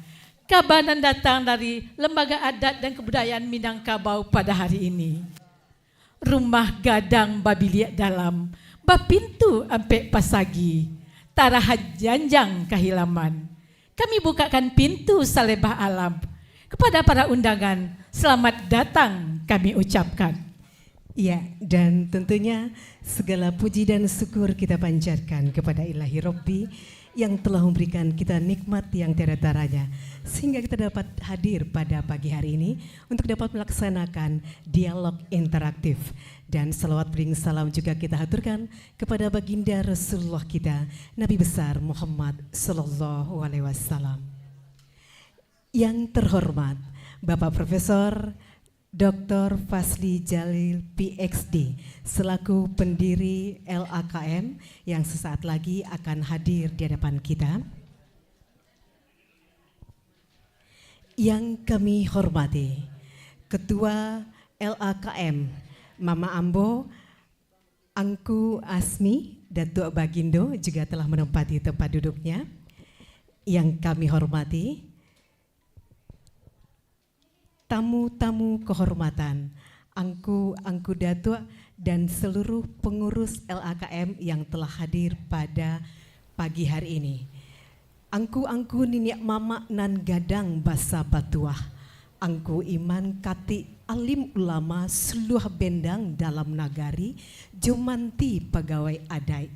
Kaba yang datang dari Lembaga Adat dan Kebudayaan Minangkabau pada hari ini. Rumah gadang babiliak dalam, bapintu ampe pasagi, tarahat janjang kehilaman. Kami bukakan pintu salebah alam. Kepada para undangan, selamat datang kami ucapkan. Ya, dan tentunya segala puji dan syukur kita panjatkan kepada Ilahi Robbi yang telah memberikan kita nikmat yang tiada taranya sehingga kita dapat hadir pada pagi hari ini untuk dapat melaksanakan dialog interaktif. Dan salawat bering salam juga kita haturkan kepada baginda Rasulullah kita, Nabi besar Muhammad Sallallahu Alaihi Wasallam. Yang terhormat Bapak Profesor Dr. Fasli Jalil PhD selaku pendiri LAKM yang sesaat lagi akan hadir di hadapan kita. Yang kami hormati Ketua LAKM Mama Ambo Angku Asmi Datuk Bagindo juga telah menempati tempat duduknya. Yang kami hormati tamu-tamu kehormatan, Angku Datuk dan seluruh pengurus LAKM yang telah hadir pada pagi hari ini. Angku niniak mama nan gadang basa batuah, angku iman kati alim ulama seluah bendang dalam nagari, jumanti pegawai adai,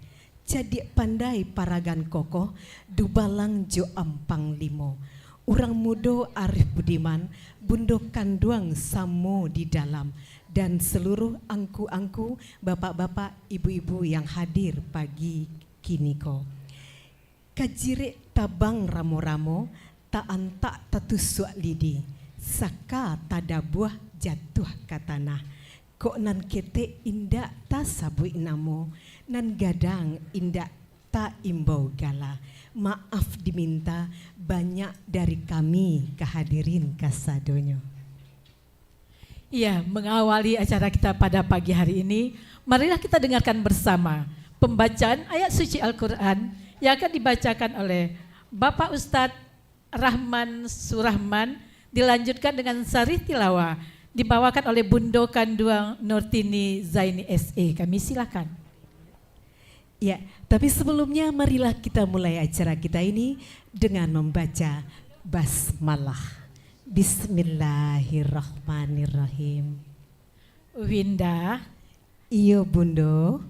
jadi pandai paragan kokoh, dubalang jo ampang limo. Urang mudo Arif Budiman, Bundok Kanduang Samo di dalam, dan seluruh angku-angku, bapak-bapak, ibu-ibu yang hadir pagi kini ko. Kajire tabang ramo-ramo, tak antak tatusuk lidi, saka tada buah jatuh ke tanah. Kok nan kete indak ta sabui namo, nan gadang indak ta imbau gala. Maaf diminta banyak dari kami kehadirin kasadonyo. Ya, mengawali acara kita pada pagi hari ini, marilah kita dengarkan bersama pembacaan ayat suci Al-Quran yang akan dibacakan oleh Bapak Ustadz Rahman Surahman, dilanjutkan dengan sarih tilawah, dibawakan oleh Bundo Kanduang Nurtini Zaini SE. Kami silakan. Ya, tapi sebelumnya marilah kita mulai acara kita ini dengan membaca basmalah. Bismillahirrahmanirrahim. Winda, Iyo Bundo,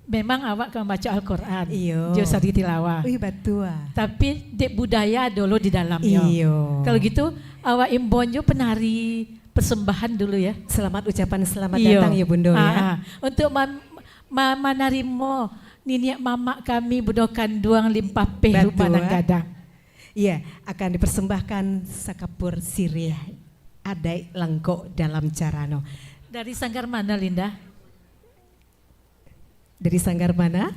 memang awak kan baca Al-Quran, iyo. jo sarih tilawah. Wih batua. Tapi dek budaya dulu di dalamnya. Iyo. Kalau gitu, awak imbonjo penari persembahan dulu ya. Selamat ucapan selamat Iyo. datang ya Bundo ya. Untuk mama narimo niniak mama kami budokan duang limpah peh Batua. rupa gadang. Iya, akan dipersembahkan sakapur sirih adai langko dalam carano. Dari sanggar mana Linda? Dari sanggar mana?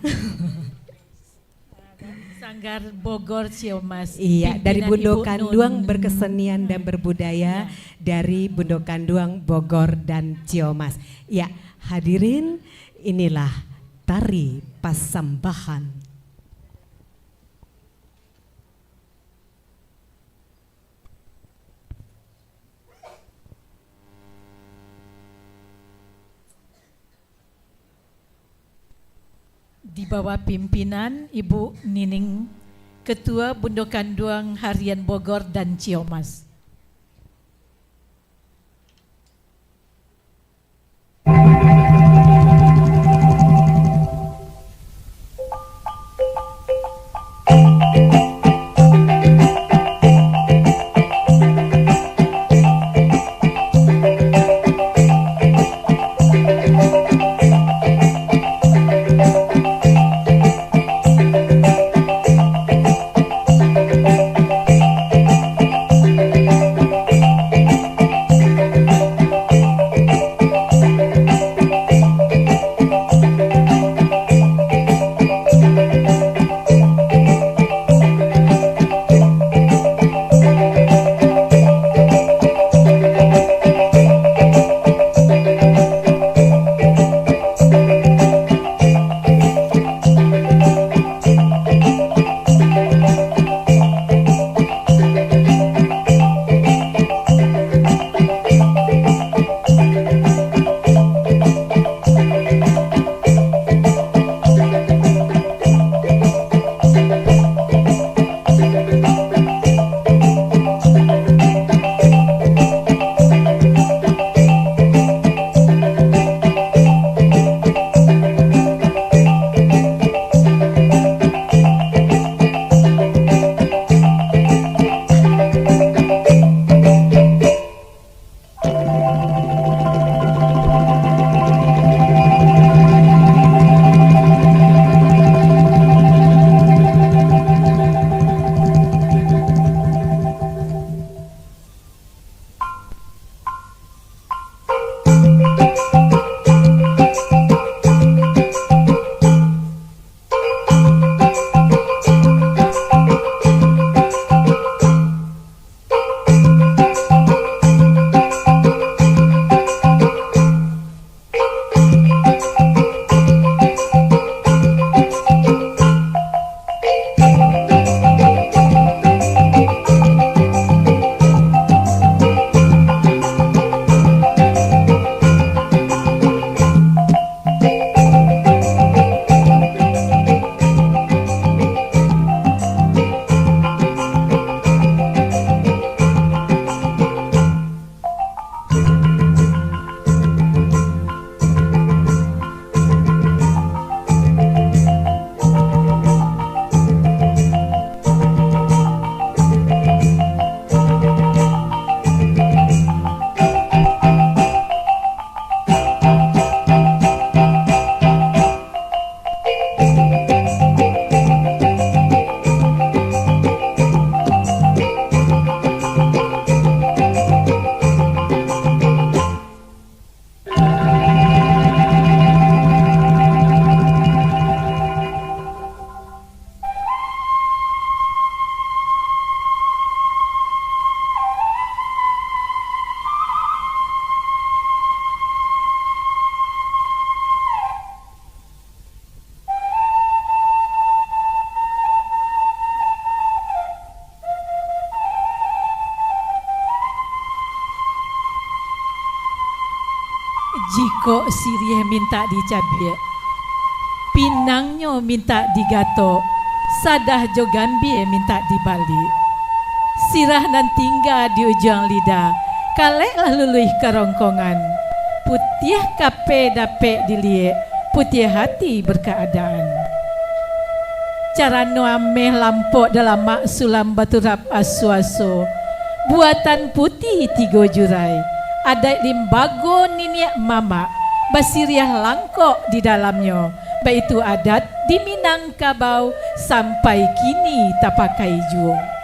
Sanggar Bogor Ciomas. Iya, dari Pimpinan Bundo Ibu Kanduang Nun. Berkesenian dan Berbudaya dari Bundo Kanduang Bogor dan Ciomas. Ya, hadirin, inilah tari Pasambahan. Di bawah pimpinan Ibu Nining, Ketua Bundo Kanduang Harian Bogor dan Ciomas. Jiko sirih minta dicabik, pinangnya minta digato, sadah jogambie minta dibalik. Sirah nan tinggal di ujung lidah, kaleklah luluih kerongkongan. Putih kape dapek diliek, putih hati berkeadaan. Cara nuameh lampok dalam mak sulam baturap asu-asu, buatan putih 3 jurai. Ada limbago niniak mama, basiriah langkok di dalamnya. Baik itu adat di Minangkabau sampai kini tak pakai jual.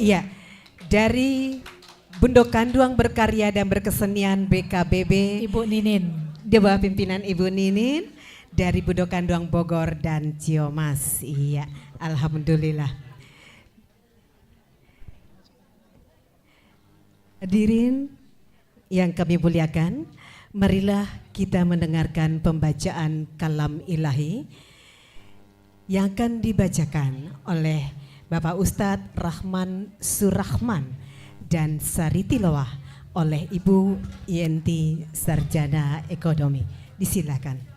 Iya, dari Bundo Kanduang Berkarya dan Berkesenian BKBB Ibu Ninin, di bawah pimpinan Ibu Ninin dari Bundo Kanduang Bogor dan Ciomas. Iya, alhamdulillah. Hadirin yang kami muliakan, marilah kita mendengarkan pembacaan kalam ilahi yang akan dibacakan oleh Bapak Ustadz Rahman Surahman dan Sari Tilawah oleh Ibu Yenti Sarjana Ekonomi. Disilakan.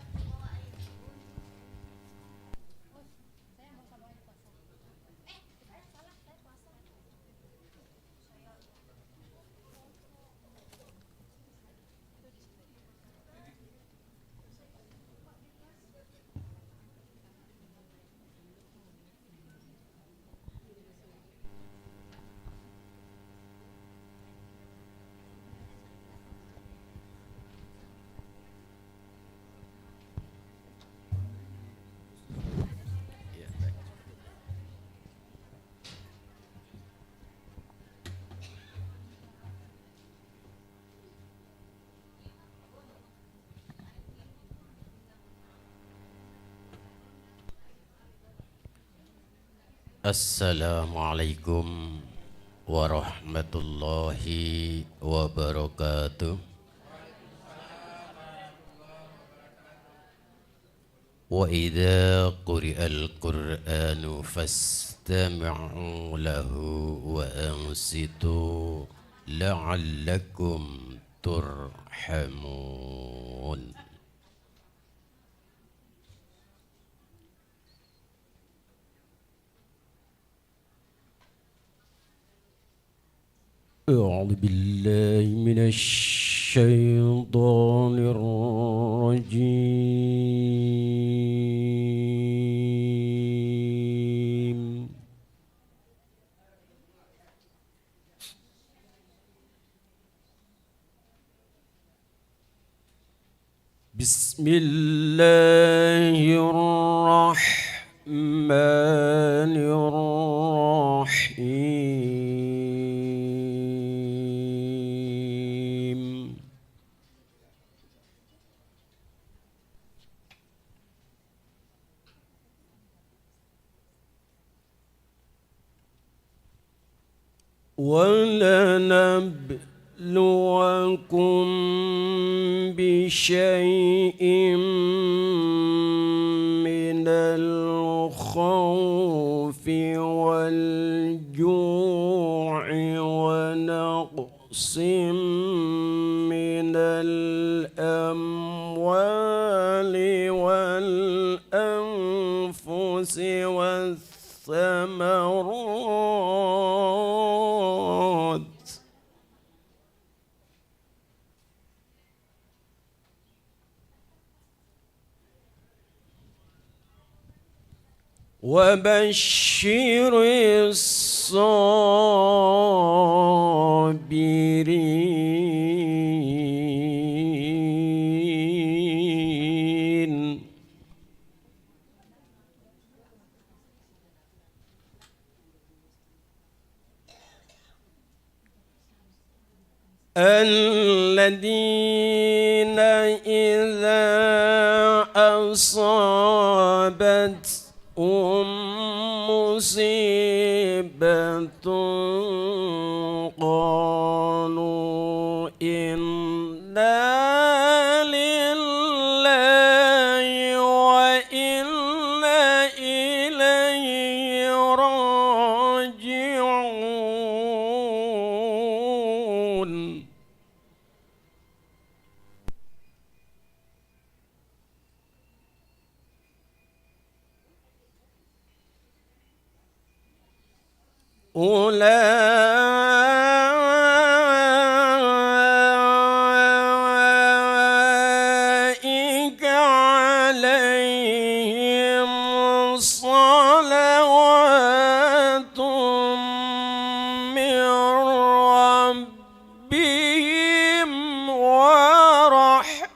Assalamualaikum warahmatullahi wabarakatuh. Wa idza quri'al Qur'anu fastami'u lahu wa ansitu la'allakum turhamun. أعوذ بالله من الشيطان الرجيم بسم الله الرحمن الرحيم ولنبلوكم بشيء من الخوف والجوع ونقص من الأموال والأنفس والثمرات وبشر الصابرين الذين إذا أصابتهم مصيبة قالوا إنا لله وإنا إليه راجعون أولئك عليهم صلوات من ربهم ورحمة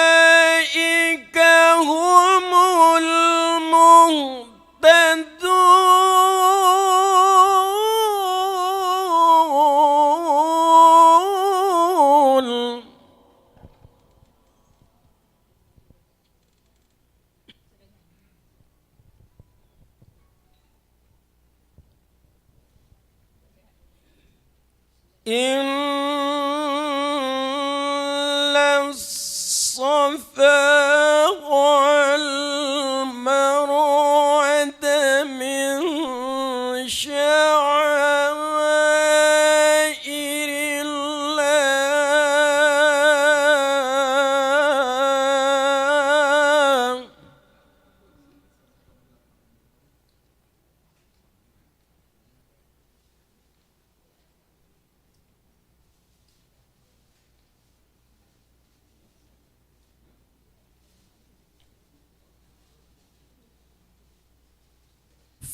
وأولئك هم المهتدون إن الصفا والمروة من شعائر الله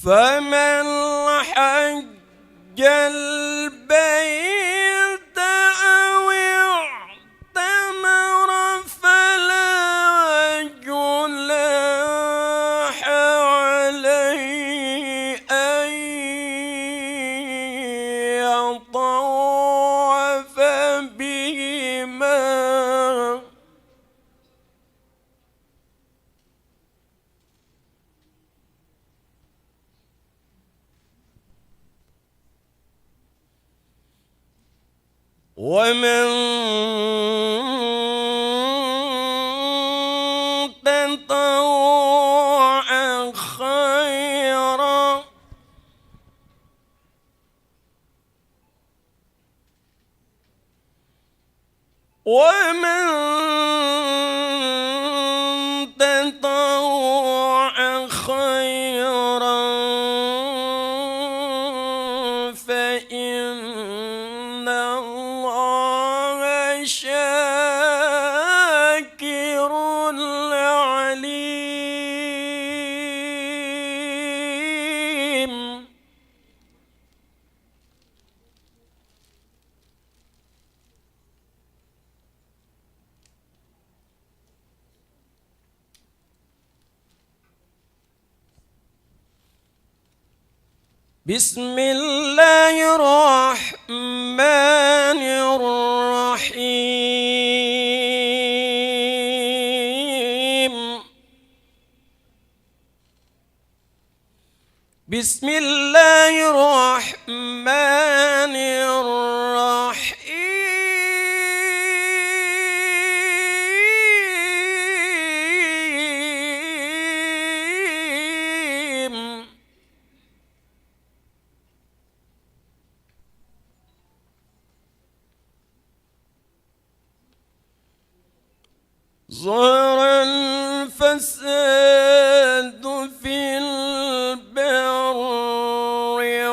فمن حج البيت أو اعتمر فلا جناح عليه أن يطوف بهما ومن تطوع خيرا ومن تطوع خيرا فإن الله شاكر عليم بسم الله الرحمن الرحيم بسم الله الرحمن الرحيم ظهر الفساد في البر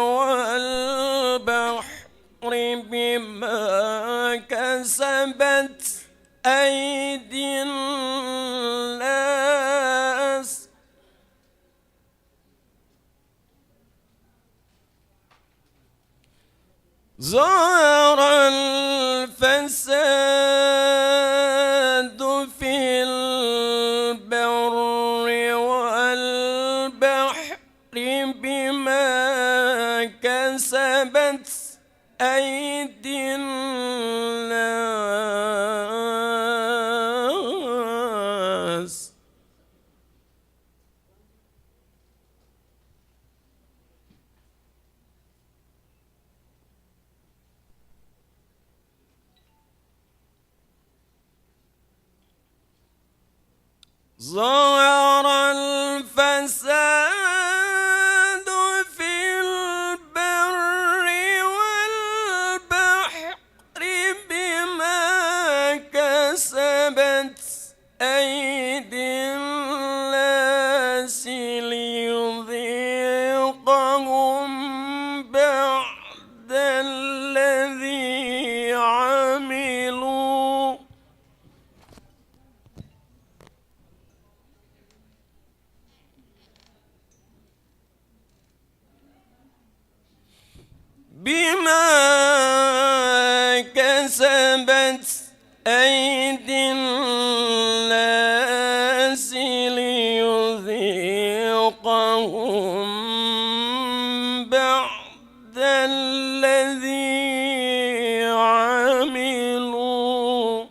والبحر بما كسبت أيدي الناس ظهر الفساد في البر والبحر بما كسبت أيدي الناس ظهر الفساد في البر والبحر بما كسبت أيدي الناس ليذيقهم بعد الذي عملوا بما كسبت أيدي الناس ليذيقهم بعد الذي عملوا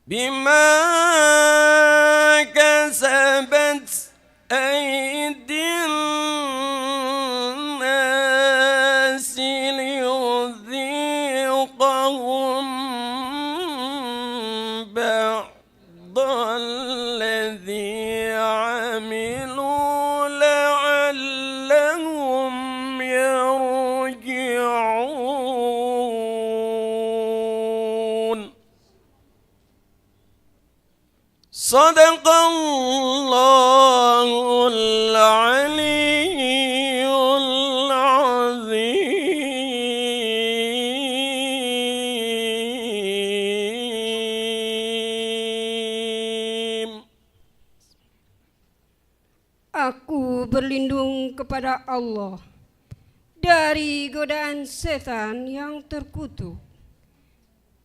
بما كسبت أيدي الناس ليذيقهم بعض الذي عملوا لعلهم يرجعون صدق الله العلي العظيم. Aku berlindung kepada Allah dari godaan setan yang terkutuk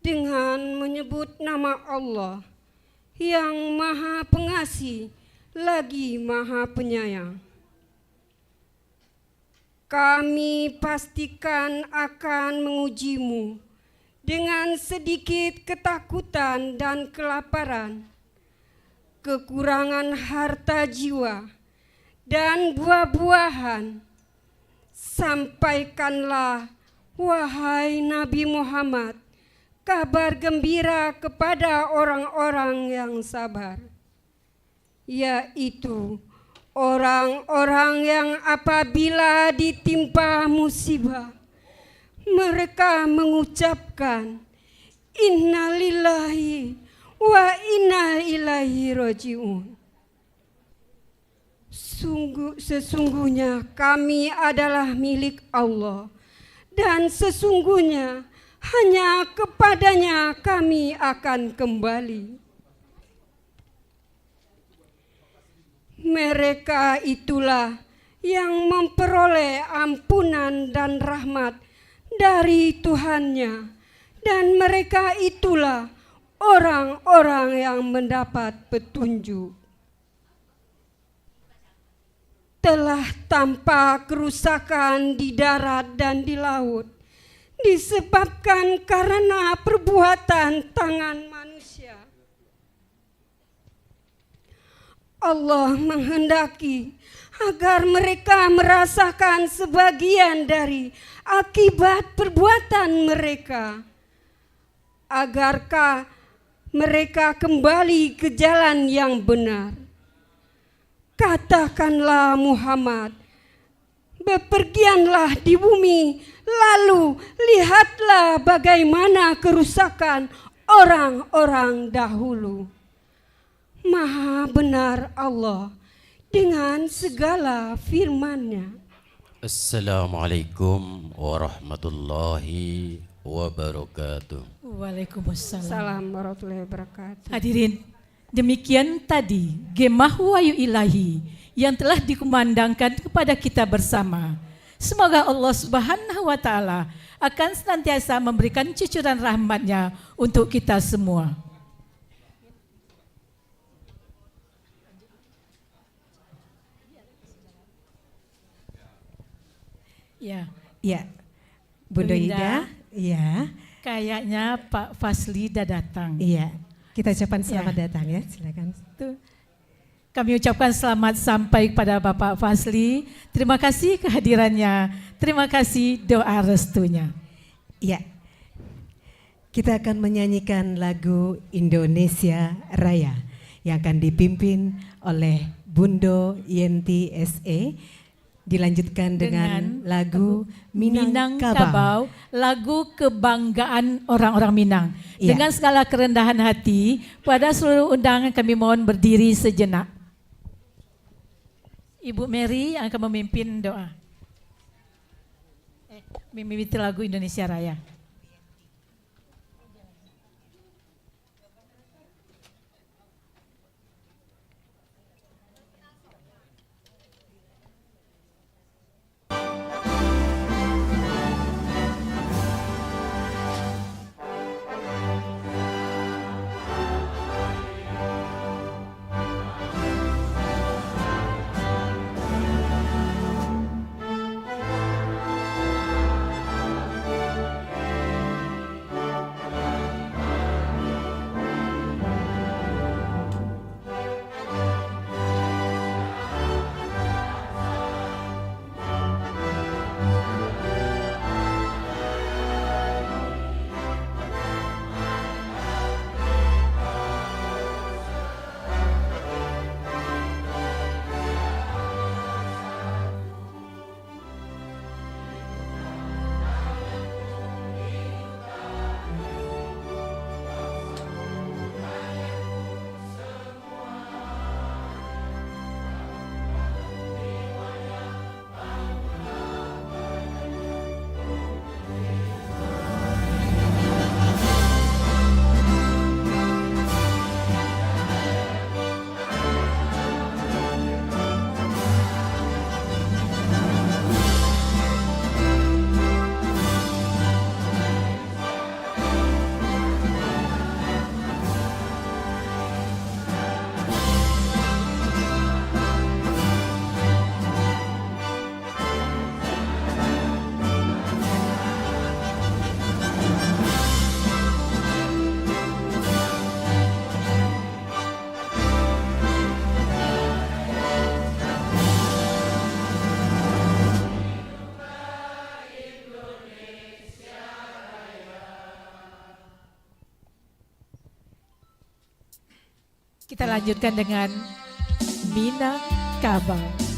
dengan menyebut nama Allah yang Maha Pengasih lagi Maha Penyayang. Kami pastikan akan mengujimu dengan sedikit ketakutan dan kelaparan, kekurangan harta jiwa, dan buah-buahan. Sampaikanlah, wahai Nabi Muhammad, kabar gembira kepada orang-orang yang sabar, yaitu orang-orang yang apabila ditimpa musibah, mereka mengucapkan innalillahi wa inna ilaihi raji'un. Sesungguhnya kami adalah milik Allah, dan sesungguhnya hanya kepadanya kami akan kembali. Mereka itulah yang memperoleh ampunan dan rahmat dari Tuhannya dan mereka itulah orang-orang yang mendapat petunjuk. Telah tampak kerusakan di darat dan di laut disebabkan karena perbuatan tangan manusia. Allah menghendaki agar mereka merasakan sebagian dari akibat perbuatan mereka, agarkah mereka kembali ke jalan yang benar. Katakanlah Muhammad, bepergianlah di bumi, lalu lihatlah bagaimana kerusakan orang-orang dahulu. Maha benar Allah dengan segala firman-Nya. Assalamualaikum warahmatullahi wabarakatuh. Waalaikumsalam. Salam warahmatullahi wabarakatuh. Hadirin, demikian tadi Gemah Wahyu Ilahi yang telah dikumandangkan kepada kita bersama. Semoga Allah Subhanahu wa Ta'ala akan senantiasa memberikan cucuran rahmat-Nya untuk kita semua. Ya, Ya, Bunda Ida. Ya, kayaknya Pak Fasli dah datang. iya. Kita ucapkan selamat datang ya, silakan. Tuh. Kami ucapkan selamat sampai kepada Bapak Fasli. Terima kasih kehadirannya. Terima kasih doa restunya. Ya, kita akan menyanyikan lagu Indonesia Raya yang akan dipimpin oleh Bundo Yenti SE. Dilanjutkan dengan lagu Minangkabau, lagu kebanggaan orang-orang Minang. Iya. Dengan segala kerendahan hati, pada seluruh undangan kami mohon berdiri sejenak. Ibu Mary yang akan memimpin doa. Memimpin lagu Indonesia Raya. Kita lanjutkan dengan Minangkabau.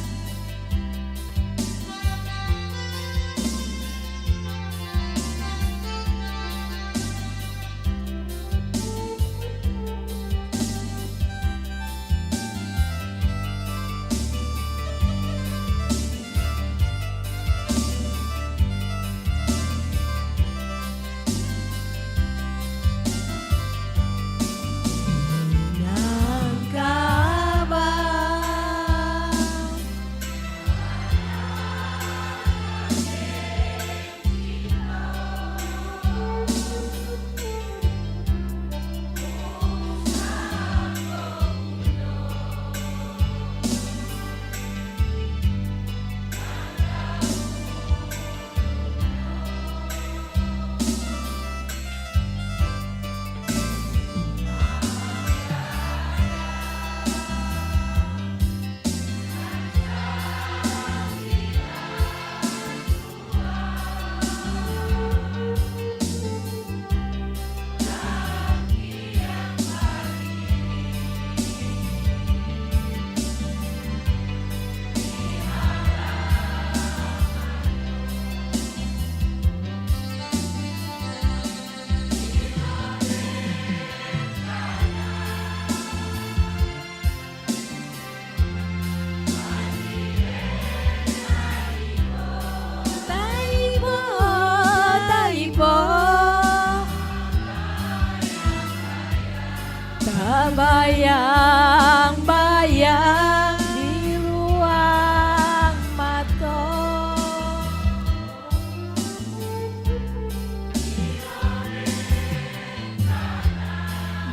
Tak bayang-bayang di ruang mata.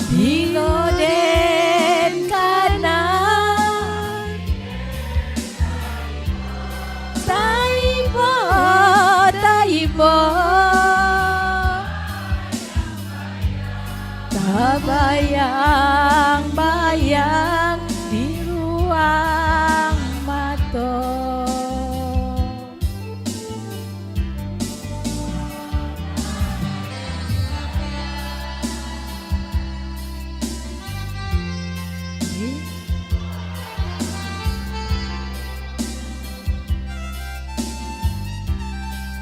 Diloden kanan Taibo, Taibo, tak bayang-bayang di ruang mata.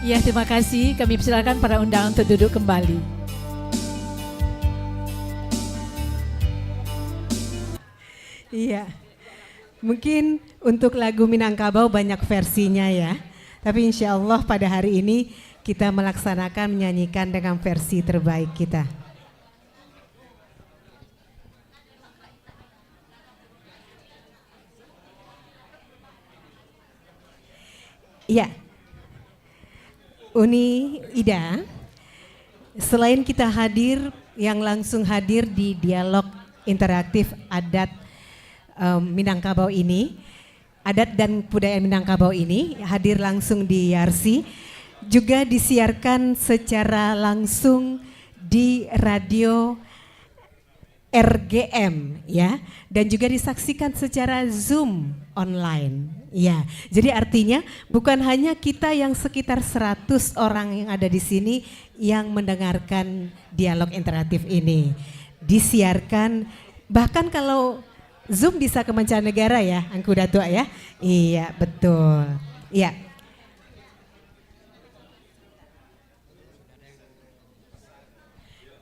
Ya, terima kasih. Kami persilakan para undangan untuk duduk kembali. Iya, mungkin untuk lagu Minangkabau banyak versinya ya. Tapi insya Allah pada hari ini kita melaksanakan menyanyikan dengan versi terbaik kita. Iya, Uni Ida, selain kita hadir, yang langsung hadir di dialog interaktif adat Minangkabau ini, adat dan budaya Minangkabau ini hadir langsung di Yarsi, juga disiarkan secara langsung di radio RGM ya, dan juga disaksikan secara Zoom online ya. Jadi artinya bukan hanya kita yang sekitar 100 orang yang ada di sini yang mendengarkan dialog interaktif ini, disiarkan bahkan kalau Zoom bisa ke mancanegara ya, Angku Datuk ya. Iya, betul. Iya.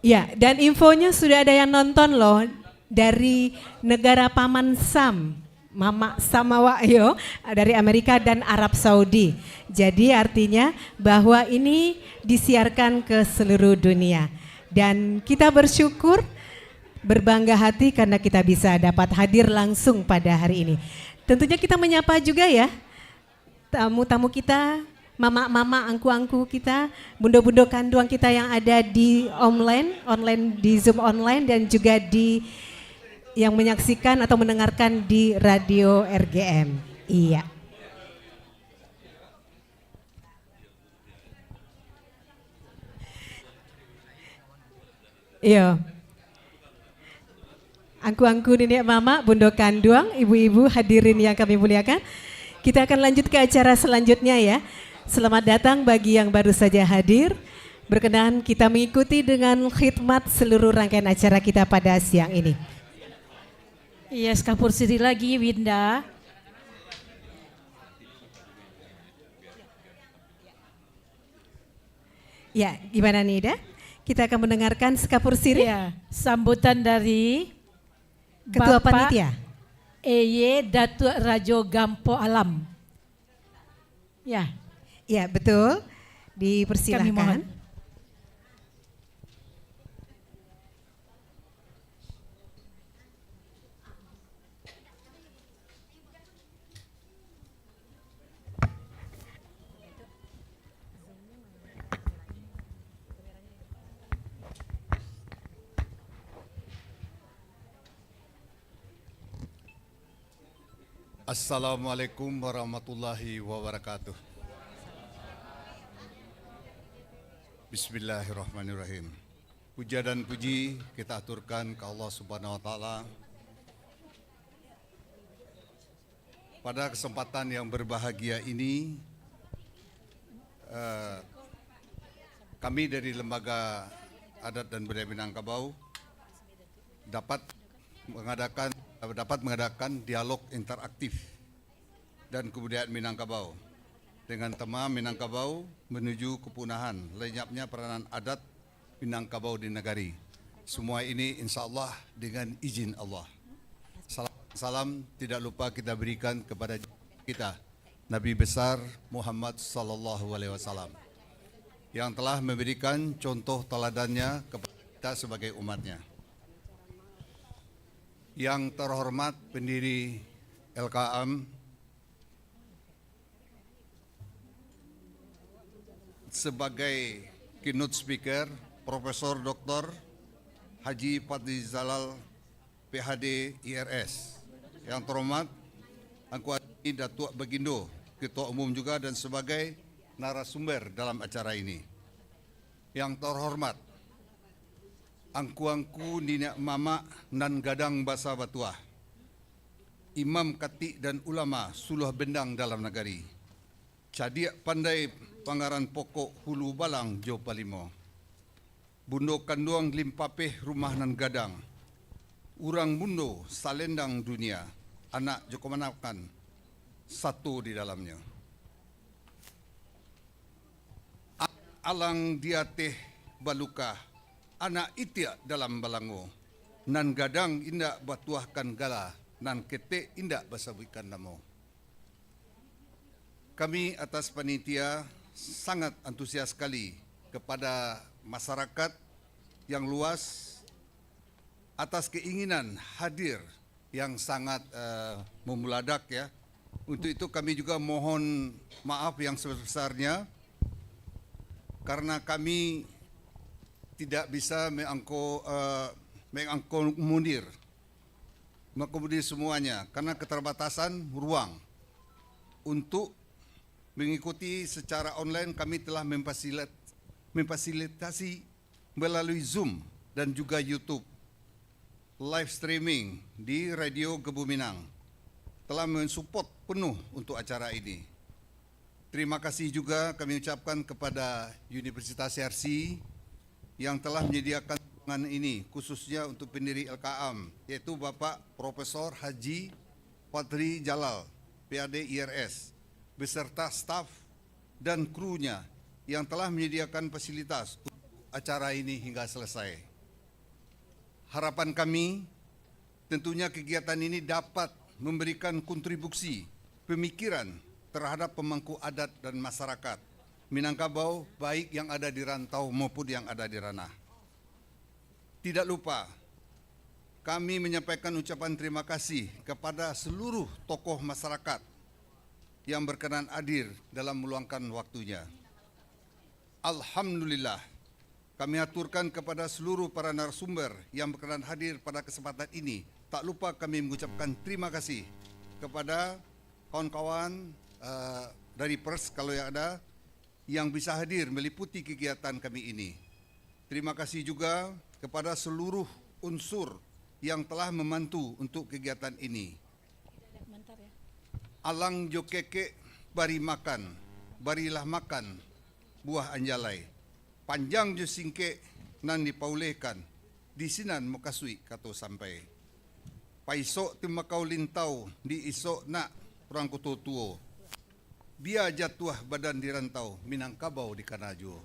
Ya, dan infonya sudah ada yang nonton loh dari negara Paman Sam, Mama Samawa yo, dari Amerika dan Arab Saudi. Jadi artinya bahwa ini disiarkan ke seluruh dunia. Dan kita bersyukur, berbangga hati karena kita bisa dapat hadir langsung pada hari ini. Tentunya kita menyapa juga ya tamu-tamu kita, mama-mama, angku-angku kita, bundo-bundo kanduang kita yang ada di online di Zoom online dan juga di yang menyaksikan atau mendengarkan di radio RGM. Iya. Iya. Angku-angku nenek mama, bundo kanduang, ibu-ibu hadirin yang kami muliakan. Kita akan lanjut ke acara selanjutnya ya. Selamat datang bagi yang baru saja hadir. Berkenan kita mengikuti dengan khidmat seluruh rangkaian acara kita pada siang ini. Iya, sekapur siri lagi Winda. Ya, gimana nih Ida? Kita akan mendengarkan sekapur siri. Ya, sambutan dari Ketua Bapak Panitia EY Datuk Rajo Gampo Alam. Ya. Ya, betul. Dipersilahkan. Kami mohon. Assalamualaikum warahmatullahi wabarakatuh. Bismillahirrahmanirrahim. Puja dan puji kita aturkan ke Allah Subhanahu wa taala. Pada kesempatan yang berbahagia ini, kami dari Lembaga Adat dan Budaya Minangkabau dapat mengadakan dialog interaktif dan kebudayaan Minangkabau dengan tema Minangkabau menuju kepunahan, lenyapnya peranan adat Minangkabau di negari. Semua ini insya Allah dengan izin Allah. Salam tidak lupa kita berikan kepada kita Nabi besar Muhammad sallallahu alaihi wasallam yang telah memberikan contoh teladannya kepada kita sebagai umatnya. Yang terhormat pendiri LKM, sebagai keynote speaker Profesor Dr. Haji Fadli Zalal PhD IRS. Yang terhormat Angku Adi Datuk Bagindo, Ketua Umum juga dan sebagai narasumber dalam acara ini. Yang terhormat Angku-angku Nina Mama nan Gadang Basa Batuah, Imam Khatib dan ulama suluh bendang dalam negari, Cadiak Pandai Pangaran Pokok Hulu Balang Jo Palimo, Bundo Kanduang Limpapeh Rumah nan Gadang, Urang Bundo Salendang Dunia, anak Joko Manakan, satu di dalamnya. Alang Diateh Baluka, anak itia dalam balango, nan gadang indak batuahkan gala, nan ketek indak basawikan namo. Kami atas panitia sangat antusias sekali kepada masyarakat yang luas atas keinginan hadir yang sangat memuladak ya. Untuk itu kami juga mohon maaf yang sebesar-besarnya karena kami tidak bisa mengakomodir semuanya karena keterbatasan ruang. Untuk mengikuti secara online kami telah memfasilitasi melalui Zoom dan juga YouTube. Live streaming di Radio Gebu Minang telah mensupport penuh untuk acara ini. Terima kasih juga kami ucapkan kepada Universitas RC yang telah menyediakan ruangan ini khususnya untuk pendiri LKM, yaitu Bapak Profesor Haji Fadli Zalal PhD IRS beserta staf dan krunya yang telah menyediakan fasilitas untuk acara ini hingga selesai. Harapan kami tentunya kegiatan ini dapat memberikan kontribusi pemikiran terhadap pemangku adat dan masyarakat Minangkabau, baik yang ada di rantau maupun yang ada di ranah. Tidak lupa, kami menyampaikan ucapan terima kasih kepada seluruh tokoh masyarakat yang berkenan hadir dalam meluangkan waktunya. Alhamdulillah, kami aturkan kepada seluruh para narasumber yang berkenan hadir pada kesempatan ini. Tak lupa kami mengucapkan terima kasih kepada kawan-kawan dari pers kalau yang ada, yang bisa hadir meliputi kegiatan kami ini. Terima kasih juga kepada seluruh unsur yang telah membantu untuk kegiatan ini. Alang jo keke bari makan, barilah makan buah anjalai. Panjang jo singke nan dipaulehkan, di sinan mokasui kato sampai. Paisok timakau lintau di isok nak orang kututuo. Bia jatuh badan di rantau, Minangkabau di Kanajo.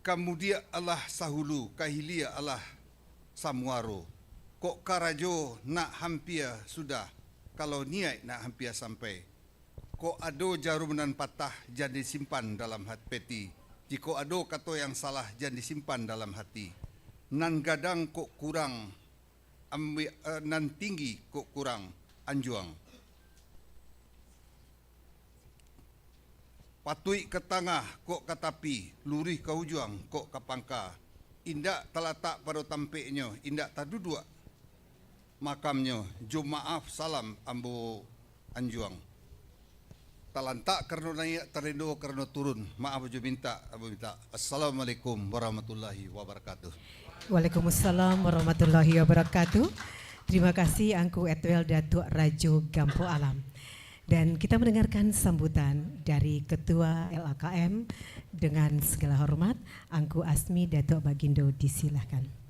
Kemudian Allah sahulu, kahilia Allah samuaro. Kok karajo nak hampir sudah, kalau niat nak hampir sampai. Kok ado jarum nan patah, jangan disimpan dalam hati peti. Jika ado kato yang salah, jangan disimpan dalam hati. Nan gadang kok kurang, nan tinggi kok kurang, anjuang. Patui ke tengah kok ke tapi, lurih ke ujung kok ke pangka. Indak terletak pada tampiknya, indak terduduk makamnya. Jom maaf salam ambo anjuang. Talantak kerana naik, terendo kerana turun. Maaf jo minta, abu minta. Assalamualaikum warahmatullahi wabarakatuh. Waalaikumsalam warahmatullahi wabarakatuh. Terima kasih Angku Etwel Datuk Rajo Gampo Alam. Dan kita mendengarkan sambutan dari Ketua LAKM dengan segala hormat, Angku Asmi Datuk Bagindo, disilahkan.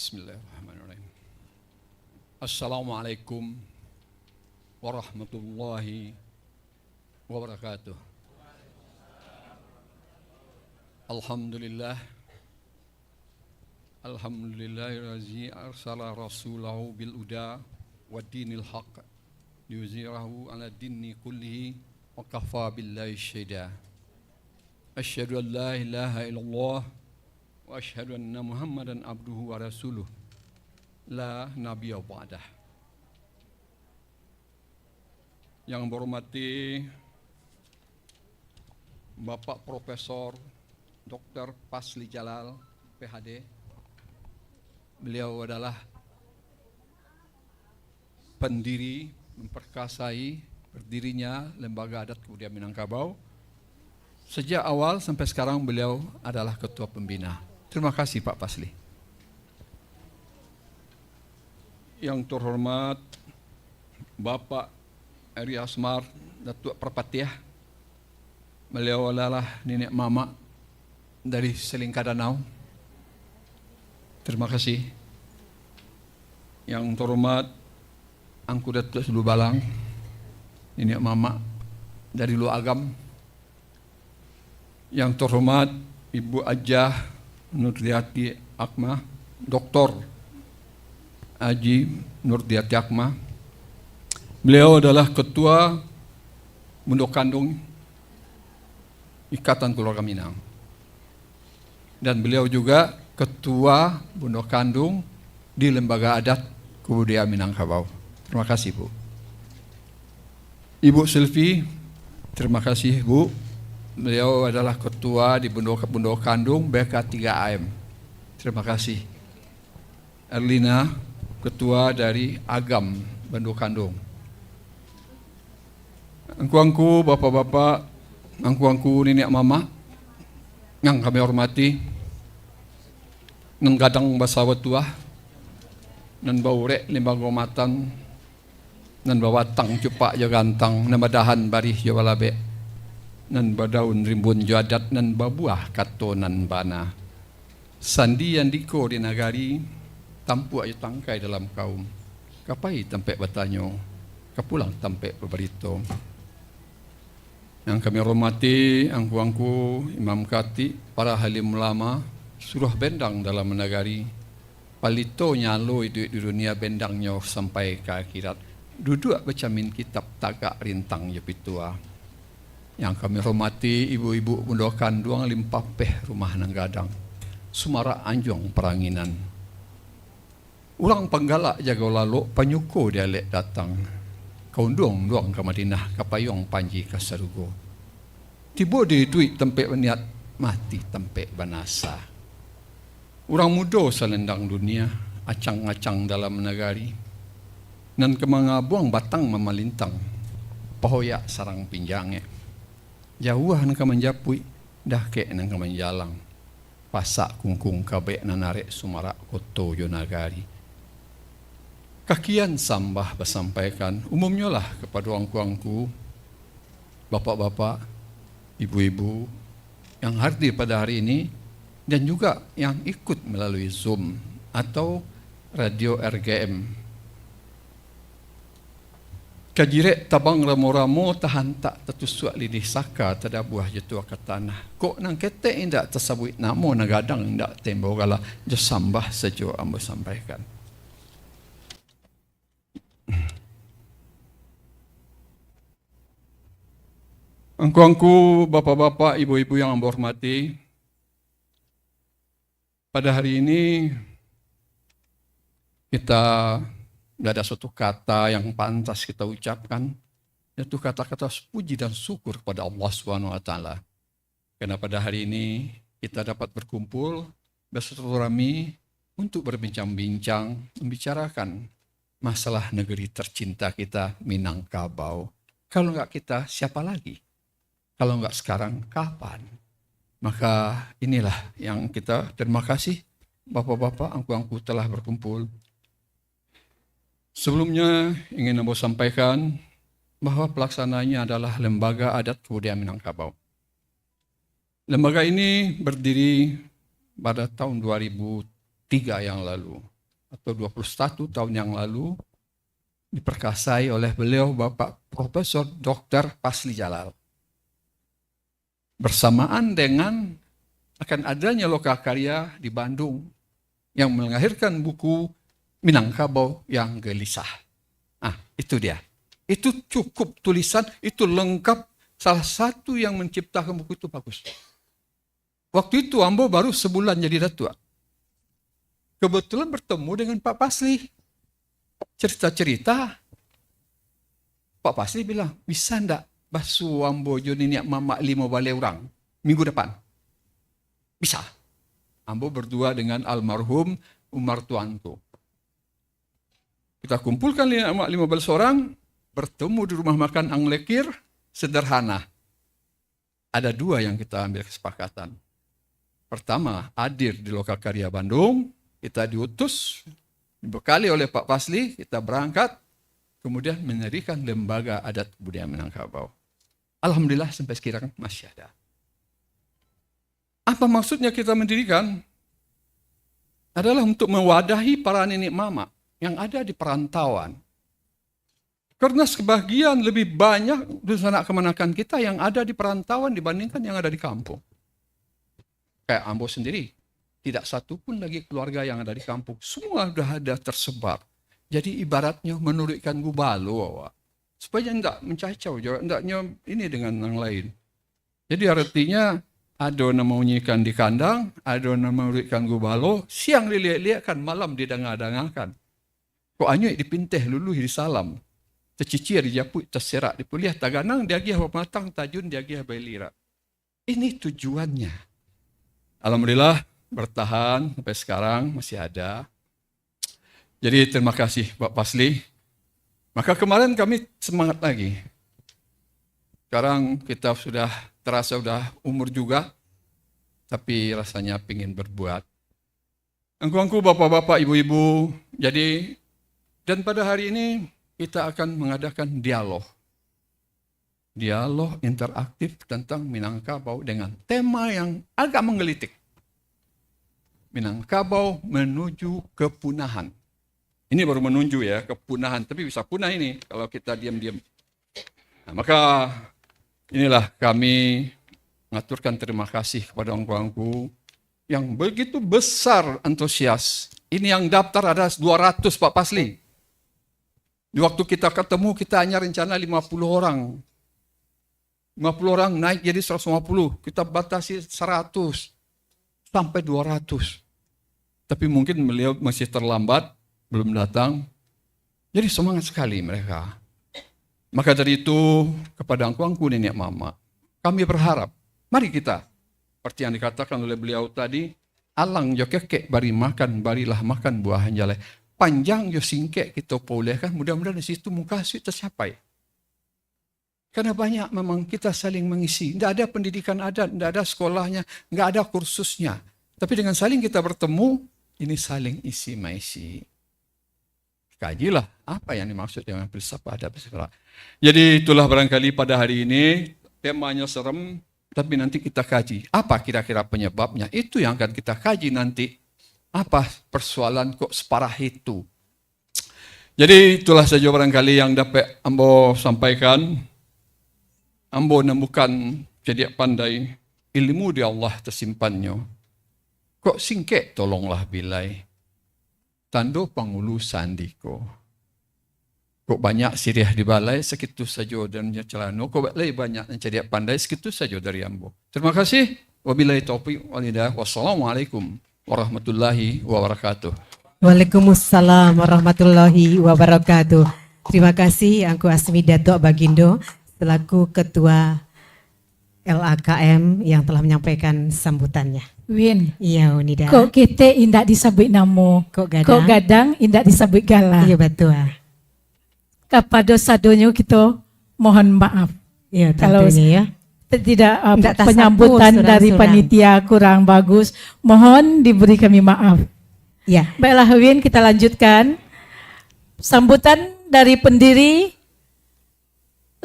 Bismillahirrahmanirrahim. Assalamualaikum warahmatullahi wabarakatuh. Alhamdulillah. Alhamdulillahillazi arsala rasulahu bil huda wa dinil haq liyuzhirahu ala dini kullihi wa kafa billahi syahida. Asyhadu an la ilaha illallah wa asyhadu anna Muhammadan abduhu wa rasuluh la nabiyya ba'dah. Yang berhormati Bapak Profesor Dr. Pasli Jalal, PhD. Beliau adalah pendiri, memperkasai berdirinya Lembaga Adat Kebudayaan Minangkabau. Sejak awal sampai sekarang beliau adalah ketua pembina. Terima kasih Pak Pasli. Yang terhormat Bapak Eri Asmar, Datuk Perpatiah. Beliau adalah nenek mama dari Selingkah Danau. Terima kasih. Yang terhormat Angku Datuk Sulu Balang, nenek mama dari Lu Agam. Yang terhormat Ibu Ajah Nurdiati Akma, Dr. Aji Nurdiati Akma. Beliau adalah Ketua Pondok Kandung Ikatan Keluarga Minang. Dan beliau juga Ketua Pondok Kandung di Lembaga Adat Kebudayaan Minangkabau. Terima kasih Bu. Ibu Sylvie, terima kasih Bu. Beliau adalah ketua di Pondok Kandung BK3AM. Terima kasih. Erlina, ketua dari Agam Pondok Kandung. Angku-angku, bapak-bapak, angku-angku nenek mama yang kami hormati, nan gadang basawat tua, nan baurek limba gomatan, nan bawatang cupak jo gantang, nan badahan barih jo balabe, nan badaun rimbun jo adat, nan babuah kato nan bana. Sandi yang diko di nagari, tampu ayo tangkai dalam kaum. Kapai tampek batanyo, kapulang tampek berberito. Yang kami hormati, angku-angku, Imam Khatib, para halim ulama, suruh bendang dalam nagari. Palito nyalo itu di dunia bendangnya sampai ke akhirat. Duduk bacamin kitab tagak rintang jepitua. Yang kami hormati, ibu-ibu Pondok Kandung limpah peh rumah nang gadang. Sumara Anjong Peranginan. Urang penggalak jaga lalu panyuko dialek datang. Kaundung duang ke Madinah, kapayong panji ke Sarugo. Tiba di duit tempat niat mati tempat banasa. Orang muda selendang dunia, acang-acang dalam negari. Nan kemangabuang batang memalintang, pahoyak sarang pinjange. Jauhan ke menjapui, dah ke nang ke menjalang. Pasak kungkung kabek nanarek sumarak koto jo nagari. Kakian sambah bersampaikan, umumnya lah kepada angku-angku, bapak-bapak, ibu-ibu yang hadir pada hari ini dan juga yang ikut melalui Zoom atau radio RGM. Kajirek tabang ramo-ramo tahan tak tertusuk lidih saka tada buah jatuh ke tanah. Kok nang kete indak tersabut namo nagadang indak tembo gala jasambah sejo ambo sampaikan. Angku-angku, bapak-bapak, ibu-ibu yang ambo hormati, pada hari ini kita tidak ada suatu kata yang pantas kita ucapkan, yaitu kata-kata puji dan syukur kepada Allah SWT. Karena pada hari ini kita dapat berkumpul bersilaturahmi untuk berbincang-bincang, membicarakan masalah negeri tercinta kita Minangkabau. Kalau enggak kita, siapa lagi? Kalau enggak sekarang, kapan? Maka inilah yang kita terima kasih bapak-bapak, angku-angku telah berkumpul. Sebelumnya ingin saya sampaikan bahwa pelaksananya adalah Lembaga Adat Kebudayaan Minangkabau. Lembaga ini berdiri pada tahun 2003 yang lalu. atau 21 tahun yang lalu diperkasai oleh beliau Bapak Profesor Dr. Pasli Jalal. Bersamaan dengan akan adanya lokakarya di Bandung yang melahirkan buku Minangkabau yang Gelisah. Ah, itu dia. Itu cukup tulisan, itu lengkap. Salah satu yang menciptakan buku itu bagus. Waktu itu Ambo baru sebulan jadi datua. Kebetulan bertemu dengan Pak Pasli. Cerita-cerita, Pak Pasli bilang, bisa ndak basu Ambo Joni Mama 5 balai orang minggu depan? Bisa. Ambo berdua dengan almarhum Umar Tuanku. Kita kumpulkan 15 orang, bertemu di rumah makan Anglekir, sederhana. Ada 2 yang kita ambil kesepakatan. Pertama, hadir di Lokakarya Bandung, kita diutus, dibekali oleh Pak Pasli, kita berangkat, kemudian mendirikan lembaga adat budaya Minangkabau. Alhamdulillah sampai sekarang masih ada. Apa maksudnya kita mendirikan? Adalah untuk mewadahi para nenek mama yang ada di perantauan. Karena sebagian lebih banyak sanak kemenakan kita yang ada di perantauan dibandingkan yang ada di kampung. Kayak Ambo sendiri, tidak satu pun lagi keluarga yang ada di kampung. Semua sudah ada tersebar. Jadi ibaratnya menurutkan gubalo. Supaya tidak mencacau, hendaknya ini dengan yang lain. Jadi artinya, ada nama menyikan di kandang, ada nama menurutkan gubalo, siang dilihat-lihatkan, malam didengar-dengarkan. Kok anyuk dipinteh luluh di salam. Tercicir, dijaput, terserak, dipuliah, taganang, diagih matang, tajun, diagih bailira. Ini tujuannya. Alhamdulillah, bertahan sampai sekarang masih ada. Jadi terima kasih Pak Pasli. Maka kemarin kami semangat lagi. Sekarang kita sudah terasa sudah umur juga, tapi rasanya ingin berbuat. Angku-angku bapak-bapak, ibu-ibu, jadi dan pada hari ini kita akan mengadakan dialog. Dialog interaktif tentang Minangkabau dengan tema yang agak menggelitik. Minangkabau menuju kepunahan. Ini baru menuju ya, kepunahan. Tapi bisa punah ini kalau kita diam-diam. Nah, maka inilah kami mengaturkan terima kasih kepada angku-angku yang begitu besar antusias. Ini yang daftar ada 200 Pak Pasli. Di waktu kita ketemu kita hanya rencana 50 orang. 50 orang naik jadi 150. Kita batasi 100 sampai 200. Tapi mungkin beliau masih terlambat. Belum datang. Jadi semangat sekali mereka. Maka dari itu, kepada angku-angku nenek mama, kami berharap, mari kita, seperti yang dikatakan oleh beliau tadi, alang jo kekek bari makan, barilah makan buah hanjalai. Panjang jo singkek kita bolehkan, mudah-mudahan di situ muka tercapai. Karena banyak memang kita saling mengisi. Tidak ada pendidikan adat, tidak ada sekolahnya, tidak ada kursusnya. Tapi dengan saling kita bertemu, ini saling isi-maisi. Kajilah apa yang dimaksud dengan filsafat adat. Jadi itulah barangkali pada hari ini temanya serem, tapi nanti kita kaji. Apa kira-kira penyebabnya? Itu yang akan kita kaji nanti. Apa persoalan kok separah itu? Jadi itulah saja barangkali yang dapat Ambo sampaikan. Ambo nemukan jadi pandai ilmu di Allah tersimpannya. Kok singkek tolonglah bilai. Tando pangulu sandiko. Kok banyak sirih di balai, segitu saja dan celano. Kok lebih banyak yang jadi pandai, segitu saja dari Ambo. Terima kasih. Wabillahi taufiq walhidayah. Wassalamualaikum warahmatullahi wabarakatuh. Waalaikumsalam warahmatullahi wabarakatuh. Terima kasih Angku Asmi Datuk Bagindo selaku Ketua LAKM yang telah menyampaikan sambutannya. Win. Iya, Unida. Kok kita indak disebut namo. Kok gadang indak disebut gala. Iya, betul. Kepada sadonyo kita mohon maaf. Iya, kalau ya. Tidak penyambutan dari panitia kurang bagus, mohon diberi kami maaf. Ya. Baiklah Win, kita lanjutkan. Sambutan dari pendiri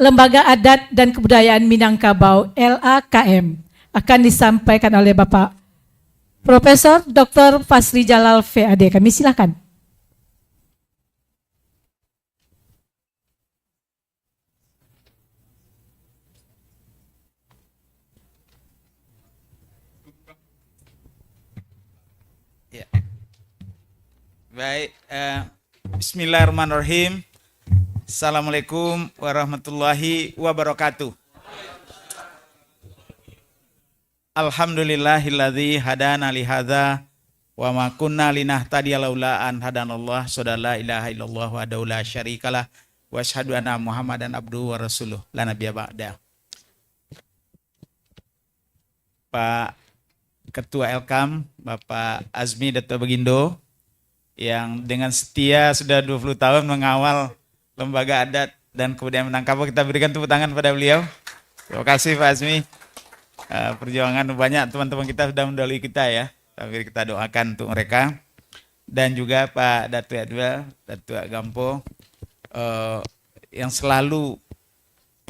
Lembaga Adat dan Kebudayaan Minangkabau LAKM akan disampaikan oleh Bapak Profesor Dr. Pasli Jalal VAD. Kami silakan. Baik, bismillahirrahmanirrahim. Assalamualaikum warahmatullahi wabarakatuh. Alhamdulillahilladzi hadana li hadza wa ma kunna linahtadiya laula an hadanallah la ilaha illallah wa la syarikalah wa asyhadu anna Muhammadan abduhu wa rasuluh la nabiyya ba'da. Pak Ketua Elkam, Bapak Azmi Dato Bagindo, yang dengan setia sudah 20 tahun mengawal lembaga adat dan kebudayaan Minangkabau, kita berikan tepuk tangan pada beliau. Terima kasih Pak Azmi. Perjuangan banyak teman-teman kita sudah mendahului kita ya, tapi kita doakan untuk mereka. Dan juga Pak Datu Adwel, Datu Gampo, yang selalu